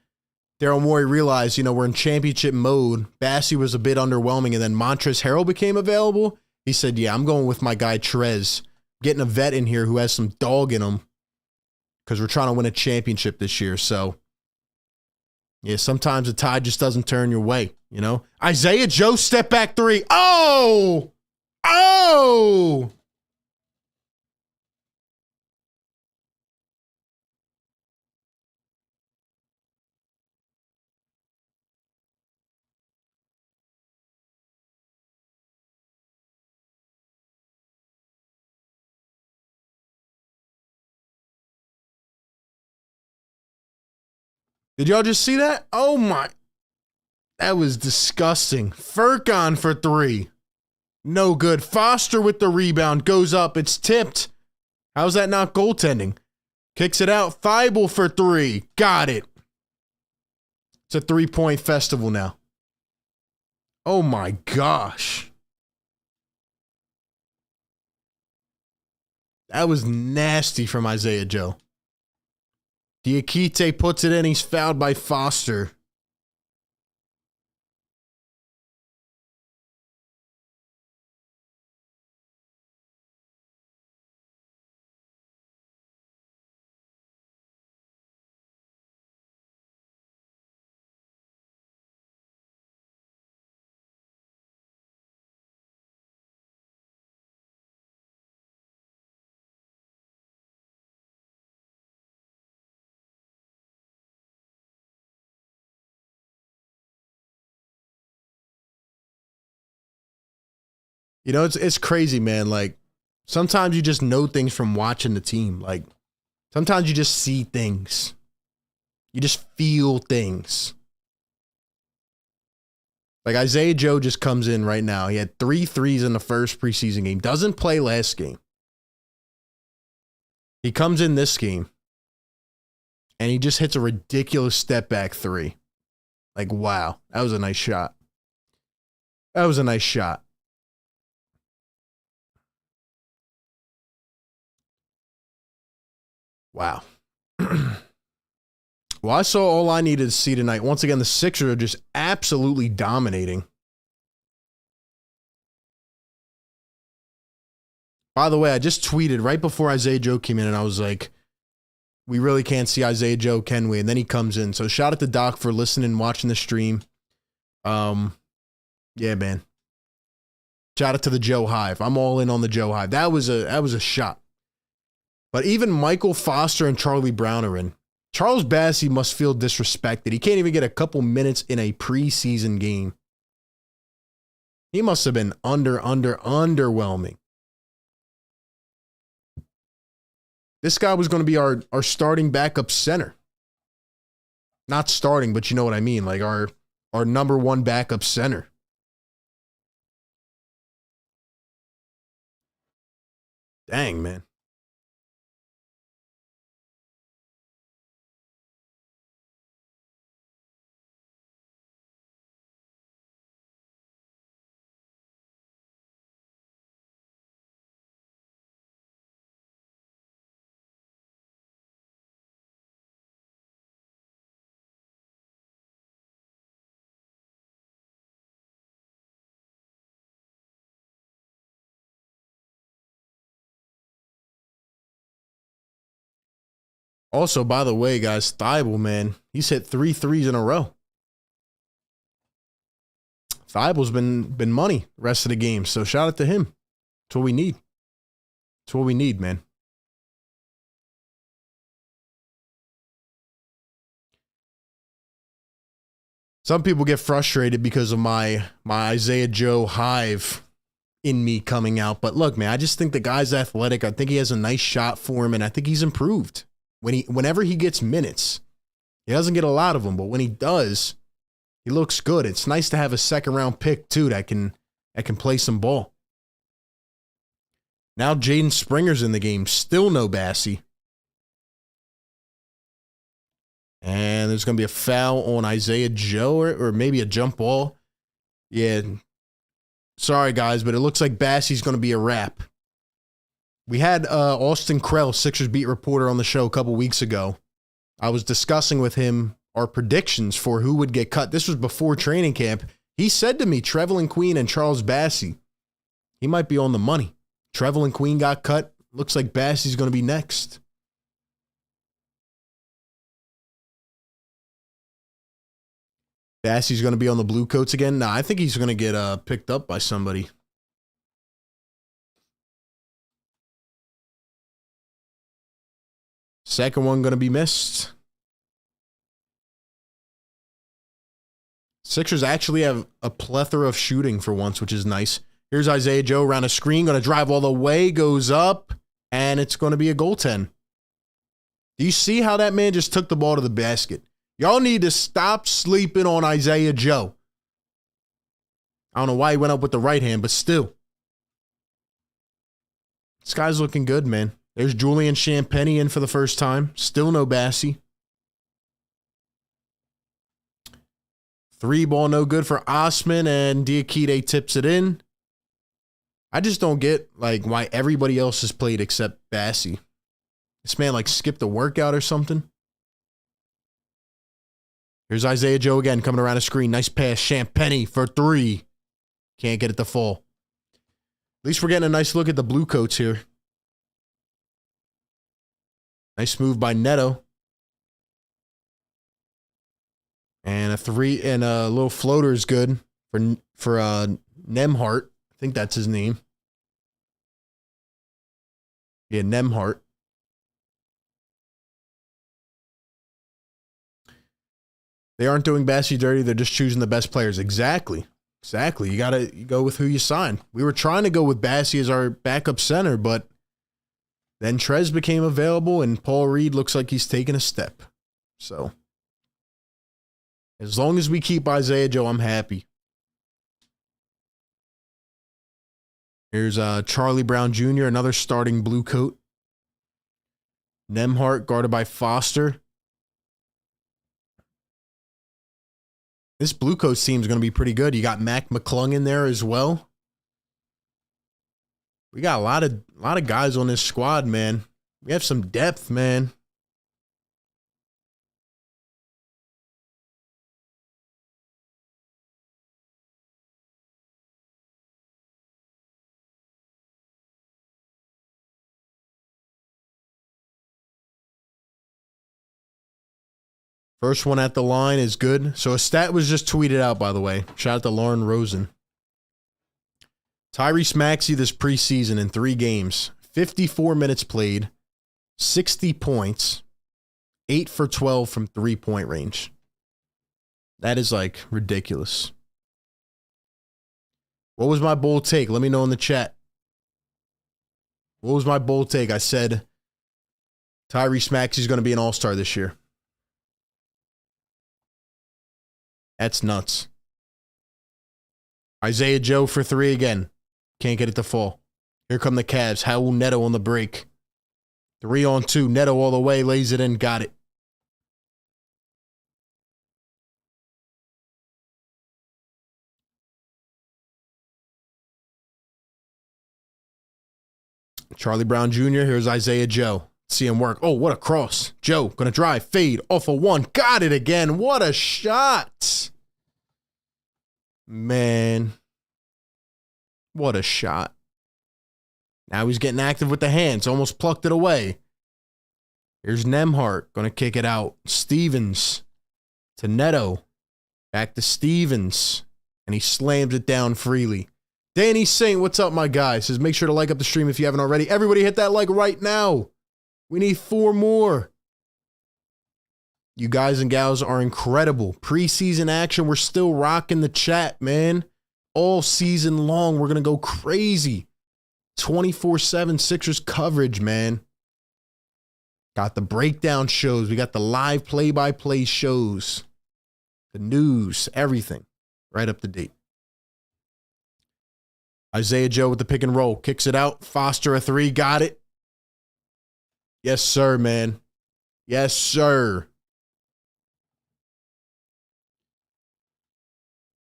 Daryl Morey realized, you know, we're in championship mode. Bassey was a bit underwhelming, and then Montrezl Harrell became available. He said, yeah, I'm going with my guy Trez. Getting a vet in here who has some dog in him because we're trying to win a championship this year. So, yeah, sometimes the tide just doesn't turn your way, you know? Isaiah Joe, step back three. Oh! Oh! Did y'all just see that? Oh, my. That was disgusting. Furkan for three. No good. Foster with the rebound. Goes up. It's tipped. How's that not goaltending? Kicks it out. Thibault for three. Got it. It's a three-point festival now. Oh, my gosh. That was nasty from Isaiah Joe. Diakite puts it in. He's fouled by Foster. You know, it's crazy, man. Like, sometimes you just know things from watching the team. Like, sometimes you just see things. You just feel things. Like, Isaiah Joe just comes in right now. He had 3 threes in the first preseason game. Doesn't play last game. He comes in this game, and he just hits a ridiculous step-back three. Like, wow. That was a nice shot. That was a nice shot. Wow. Well, I saw all I needed to see tonight. Once again, the Sixers are just absolutely dominating. By the way, I just tweeted right before Isaiah Joe came in, and I was like, we really can't see Isaiah Joe, can we? And then he comes in. So shout out to Doc for listening and watching the stream. Yeah, man. Shout out to the Joe Hive. I'm all in on the Joe Hive. That was a shot. But even Michael Foster and Charlie Brown are in. Charles Bassey must feel disrespected. He can't even get a couple minutes in a preseason game. He must have been underwhelming. This guy was going to be our starting backup center. Not starting, but you know what I mean. Like our number one backup center. Dang, man. Also, by the way, guys, Thibault, man, he's hit 3 threes in a row. Thibault's been money the rest of the game, so shout out to him. That's what we need. That's what we need, man. Some people get frustrated because of my Isaiah Joe hive in me coming out. But look, man, I just think the guy's athletic. I think he has a nice shot for him, and I think he's improved. Whenever he gets minutes, he doesn't get a lot of them, but when he does, He looks good. It's nice to have a second-round pick, too, that can play some ball. Now Jaden Springer's in the game. Still no Bassey. And there's going to be a foul on Isaiah Joe or maybe a jump ball. Yeah. Sorry, guys, but it looks like Bassey's going to be a wrap. We had Austin Krell, Sixers beat reporter, on the show a couple weeks ago. I was discussing with him our predictions for who would get cut. This was before training camp. He said to me, Trevelin Queen and Charles Bassey. He might be on the money. Trevelin Queen got cut. Looks like Bassey's going to be next. Bassey's going to be on the Blue Coats again? Nah, I think he's going to get picked up by somebody. Second one going to be missed. Sixers actually have a plethora of shooting for once, which is nice. Here's Isaiah Joe around a screen, going to drive all the way, goes up, and it's going to be a goaltend. Do you see how that man just took the ball to the basket? Y'all need to stop sleeping on Isaiah Joe. I don't know why he went up with the right hand, but still. This guy's looking good, man. There's Julian Champagny in for the first time. Still no Bassey. 3 ball no good for Osman, and Diakite tips it in. I just don't get why everybody else has played except Bassey. This man skipped a workout or something. Here's Isaiah Joe again coming around a screen. Nice pass. Champagny for 3. Can't get it to fall. At least we're getting a nice look at the Blue Coats here. Nice move by Neto. And a 3 and a little floater is good for Nemhart. I think that's his name. Yeah, Nemhart. They aren't doing Bassey dirty. They're just choosing the best players. Exactly. You got to go with who you sign. We were trying to go with Bassey as our backup center, but then Trez became available, and Paul Reed looks like he's taking a step. So, as long as we keep Isaiah Joe, I'm happy. Here's Charlie Brown Jr., another starting Blue Coat. Nemhart guarded by Foster. This Blue Coats team is going to be pretty good. You got Mac McClung in there as well. We got a lot of guys on this squad, man. We have some depth, man. First one at the line is good. So a stat was just tweeted out, by the way. Shout out to Lauren Rosen. Tyrese Maxey this preseason in 3 games. 54 minutes played. 60 points. 8 for 12 from 3-point range. That is ridiculous. What was my bold take? Let me know in the chat. What was my bold take? I said Tyrese Maxey's going to be an all-star this year. That's nuts. Isaiah Joe for 3 again. Can't get it to fall. Here come the Cavs. Raul Neto on the break. 3-on-2. Neto all the way. Lays it in. Got it. Charlie Brown Jr. Here's Isaiah Joe. See him work. Oh, what a cross. Joe, going to drive. Fade. Off of 1. Got it again. What a shot. Man. What a shot. Now he's getting active with the hands. Almost plucked it away. Here's Nemhart. Going to kick it out. Stevens to Neto. Back to Stevens. And he slams it down freely. Danny Saint, what's up, my guy? Says, make sure to like up the stream if you haven't already. Everybody hit that like right now. We need 4 more. You guys and gals are incredible. Preseason action. We're still rocking the chat, man. All season long. We're going to go crazy. 24/7 Sixers coverage, man. Got the breakdown shows. We got the live play-by-play shows. the news, everything. Right up to date. Isaiah Joe with the pick and roll. Kicks it out. Foster a three. Got it. Yes, sir, man. Yes, sir.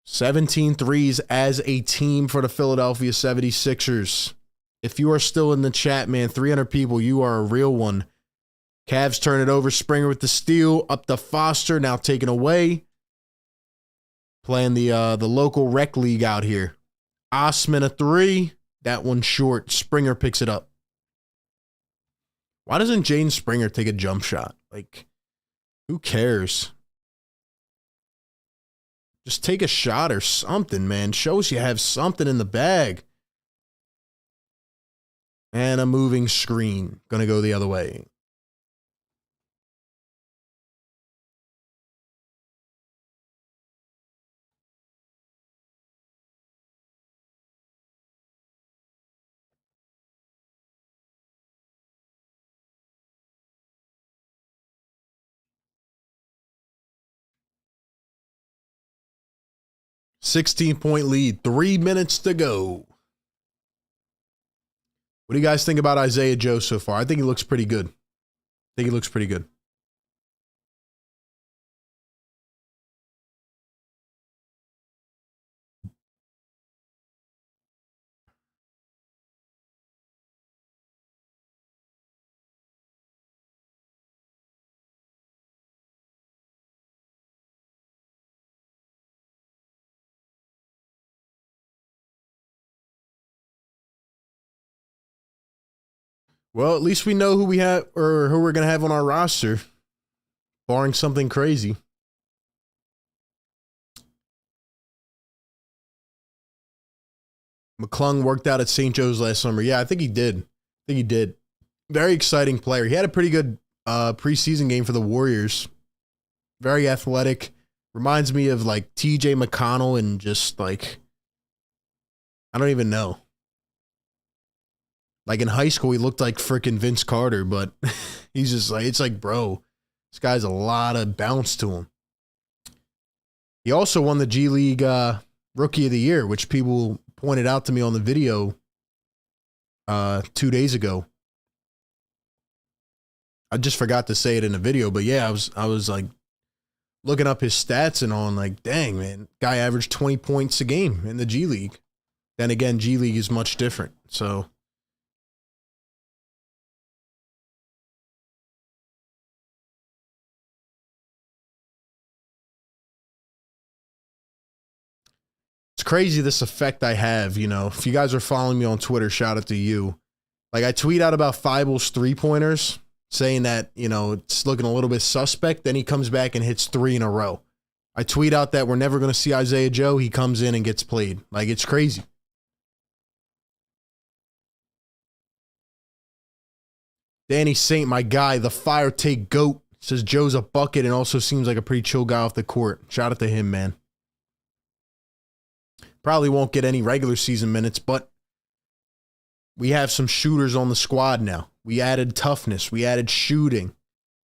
17 threes as a team for the Philadelphia 76ers. If you are still in the chat, man, 300 people, you are a real one. Cavs turn it over. Springer with the steal. Up to Foster. Now taken away. Playing the local rec league out here. Osman a three. That one short. Springer picks it up. Why doesn't Jaden Springer take a jump shot? Like, who cares? Just take a shot or something, man. Shows you have something in the bag. And a moving screen. Gonna go the other way. $16-point lead. 3 minutes to go. What do you guys think about Isaiah Joe so far? I think he looks pretty good. Well, at least we know who we have or who we're going to have on our roster, barring something crazy. McClung worked out at St. Joe's last summer. Yeah, I think he did. Very exciting player. He had a pretty good preseason game for the Warriors. Very athletic. Reminds me of like TJ McConnell and just like, I don't even know. Like in high school, he looked like freaking Vince Carter, but he's just like, it's like, bro, this guy's a lot of bounce to him. He also won the G League Rookie of the Year, which people pointed out to me on the video 2 days ago. I just forgot to say it in the video, but yeah, I was like looking up his stats and on like, dang, man, guy averaged 20 points a game in the G League. Then again, G League is much different, so. It's crazy this effect I have, you know. If you guys are following me on Twitter, shout out to you. Like I tweet out about Feibel's three-pointers, saying that, you know, it's looking a little bit suspect. Then he comes back and hits 3 in a row. I tweet out that we're never going to see Isaiah Joe. He comes in and gets played. Like, it's crazy. Danny Saint, my guy, the fire take goat, says Joe's a bucket and also seems like a pretty chill guy off the court. Shout out to him, man. Probably won't get any regular season minutes, but we have some shooters on the squad now. We added toughness. We added shooting.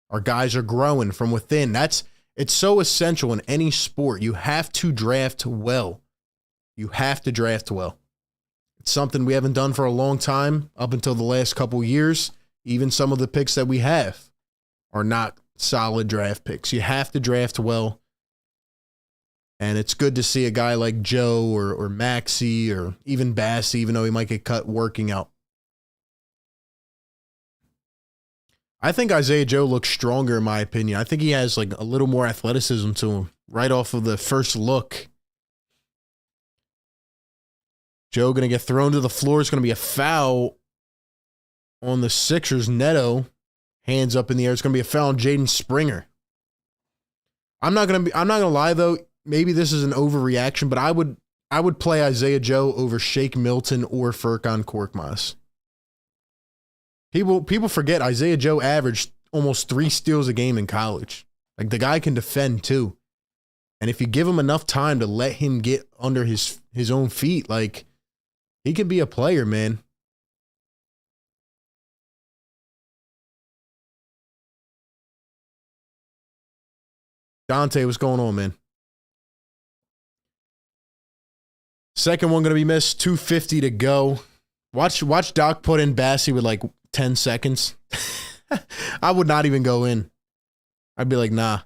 Our guys are growing from within. It's so essential in any sport. You have to draft well. It's something we haven't done for a long time, up until the last couple years. Even some of the picks that we have are not solid draft picks. You have to draft well. And it's good to see a guy like Joe or Maxey or even Bassey, even though he might get cut, working out. I think Isaiah Joe looks stronger, in my opinion. I think he has like a little more athleticism to him right off of the first look. Joe going to get thrown to the floor. It's going to be a foul on the Sixers. Neto, hands up in the air. It's going to be a foul on Jaden Springer. I'm not going to lie though. Maybe this is an overreaction, but I would play Isaiah Joe over Shake Milton or Furkan Korkmaz. People forget Isaiah Joe averaged almost 3 steals a game in college. Like, the guy can defend too. And if you give him enough time to let him get under his own feet, like, he can be a player, man. Dante, what's going on, man? Second one going to be missed. 2:50 to go. Watch Doc put in Bassey with like 10 seconds. I would not even go in. I'd be like, nah.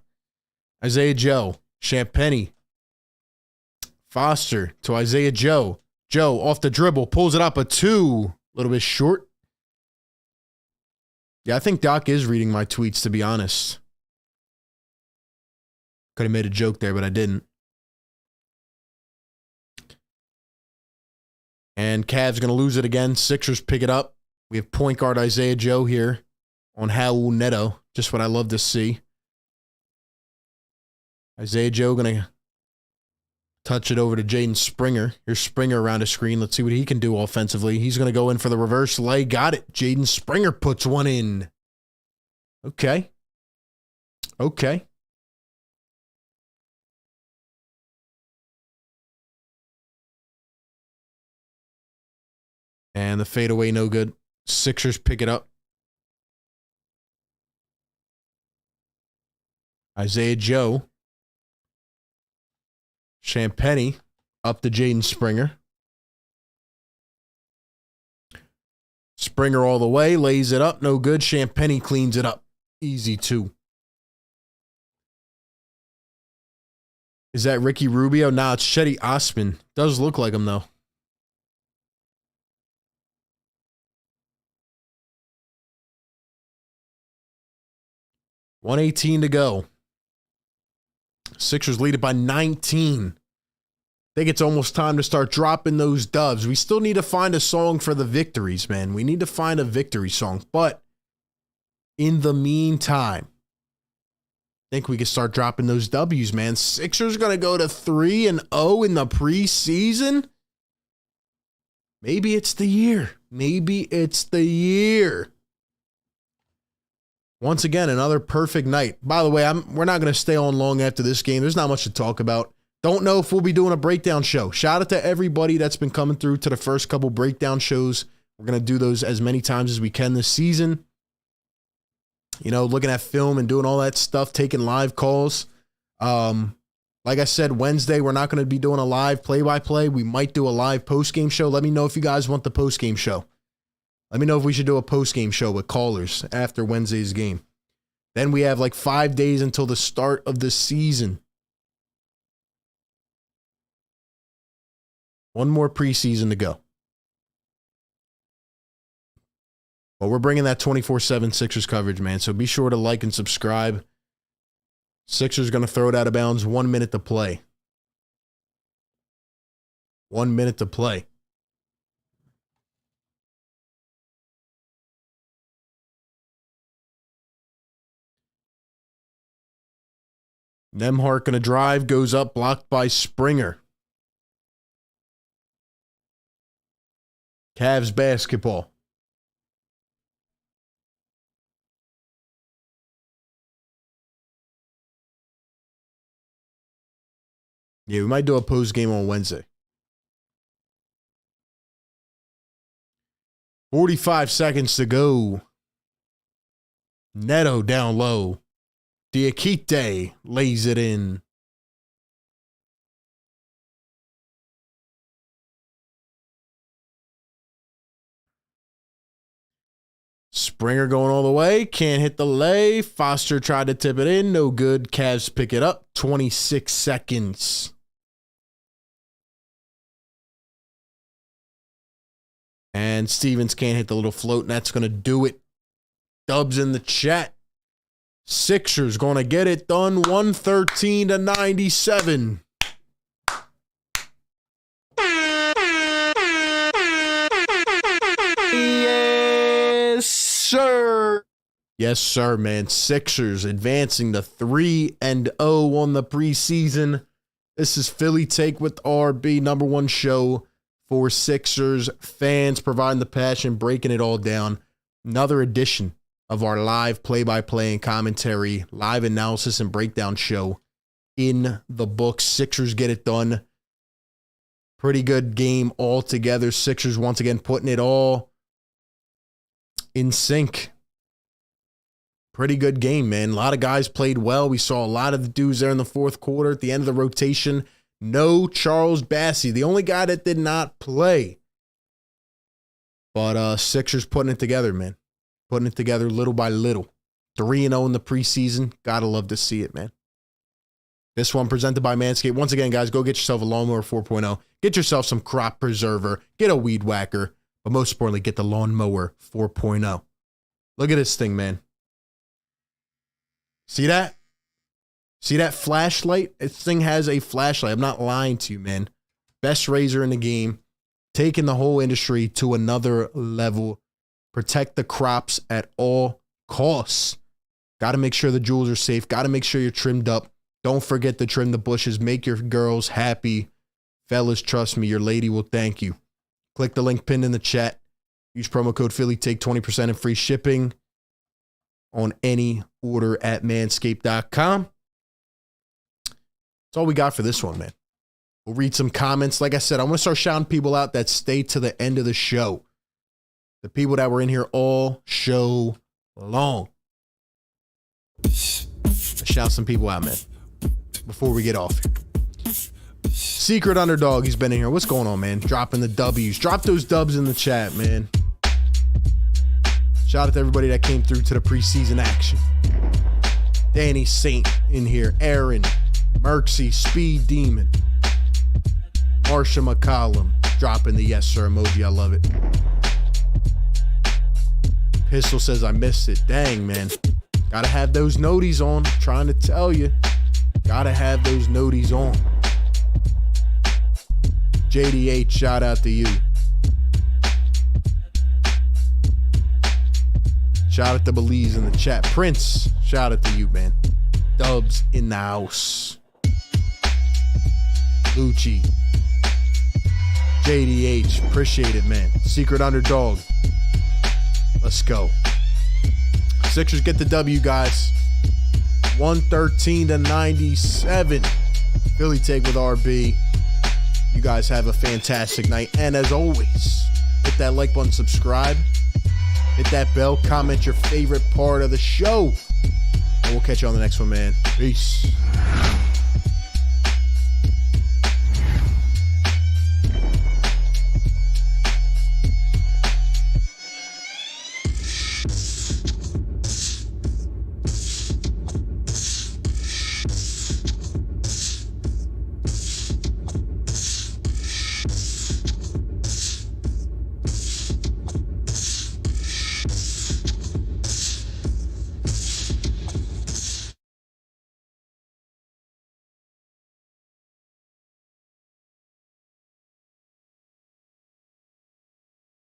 Isaiah Joe. Champagny. Foster to Isaiah Joe. Joe off the dribble. Pulls it up a 2. A little bit short. Yeah, I think Doc is reading my tweets, to be honest. Could have made a joke there, but I didn't. And Cavs going to lose it again. Sixers pick it up. We have point guard Isaiah Joe here on Raul Neto. Just what I love to see. Isaiah Joe going to touch it over to Jaden Springer. Here's Springer around the screen. Let's see what he can do offensively. He's going to go in for the reverse lay. Got it. Jaden Springer puts one in. Okay. Okay. And the fadeaway, no good. Sixers pick it up. Isaiah Joe. Champagny up to Jaden Springer. Springer all the way, lays it up, no good. Champagny cleans it up. Easy 2. Is that Ricky Rubio? Nah, it's Cedi Osman. Does look like him, though. $1:18 to go. Sixers lead it by 19. I think it's almost time to start dropping those dubs. We still need to find a song for the victories, man. We need to find a victory song. But in the meantime, I think we can start dropping those W's, man. Sixers going to go to 3-0 in the preseason. Maybe it's the year. Maybe it's the year. Once again, another perfect night. By the way, we're not going to stay on long after this game. There's not much to talk about. Don't know if we'll be doing a breakdown show. Shout out to everybody that's been coming through to the first couple breakdown shows. We're going to do those as many times as we can this season. You know, looking at film and doing all that stuff, taking live calls. Like I said, Wednesday, we're not going to be doing a live play-by-play. We might do a live post-game show. Let me know if you guys want the post-game show. Let me know if we should do a post-game show with callers after Wednesday's game. Then we have like 5 days until the start of the season. One more preseason to go. But we're bringing that 24/7 Sixers coverage, man. So be sure to like and subscribe. Sixers going to throw it out of bounds. 1 minute to play. 1 minute to play. Nembhard going to drive, goes up, blocked by Springer. Cavs basketball. Yeah, we might do a post game on Wednesday. 45 seconds to go. Neto down low. Diakite lays it in. Springer going all the way. Can't hit the lay. Foster tried to tip it in. No good. Cavs pick it up. 26 seconds. And Stevens can't hit the little float, and that's going to do it. Dubs in the chat. Sixers going to get it done. 113-97. Yes, sir. Yes, sir, man. Sixers advancing to 3-0 on the preseason. This is Philly Take with RB, number one show for Sixers fans, providing the passion, breaking it all down. Another edition of our live play-by-play and commentary, live analysis and breakdown show in the books. Sixers get it done. Pretty good game altogether. Sixers once again putting it all in sync. Pretty good game, man. A lot of guys played well. We saw a lot of the dudes there in the fourth quarter at the end of the rotation. No Charles Bassey, the only guy that did not play. But Sixers putting it together, man. Putting it together little by little. 3-0 in the preseason. Gotta love to see it, man. This one presented by Manscaped. Once again, guys, go get yourself a Lawnmower 4.0. Get yourself some crop preserver. Get a weed whacker. But most importantly, get the Lawnmower 4.0. Look at this thing, man. See that? See that flashlight? This thing has a flashlight. I'm not lying to you, man. Best razor in the game. Taking the whole industry to another level. Protect the crops at all costs. Got to make sure the jewels are safe. Got to make sure you're trimmed up. Don't forget to trim the bushes. Make your girls happy. Fellas, trust me, your lady will thank you. Click the link pinned in the chat. Use promo code Philly. Take 20% in free shipping on any order at manscaped.com. That's all we got for this one, man. We'll read some comments. Like I said, I'm going to start shouting people out that stay to the end of the show. The people that were in here all show long. Let's shout some people out, man, before we get off here. Secret Underdog, he's been in here. What's going on, man? Dropping the W's. Drop those dubs in the chat, man. Shout out to everybody that came through to the preseason action. Danny Saint in here. Aaron, Merksy, Speed Demon. Marsha McCollum dropping the yes sir emoji. I love it. Pistol says I missed it. Dang, man. Gotta have those noties on. Trying to tell you. Gotta have those noties on. JDH, shout out to you. Shout out to Belize in the chat. Prince, shout out to you, man. Dubs in the house. Lucci. JDH, appreciate it, man. Secret Underdog. Let's go. Sixers get the W, guys. 113-97. Philly take with RB. You guys have a fantastic night. And as always, hit that like button, subscribe. Hit that bell, comment your favorite part of the show. And we'll catch you on the next one, man. Peace.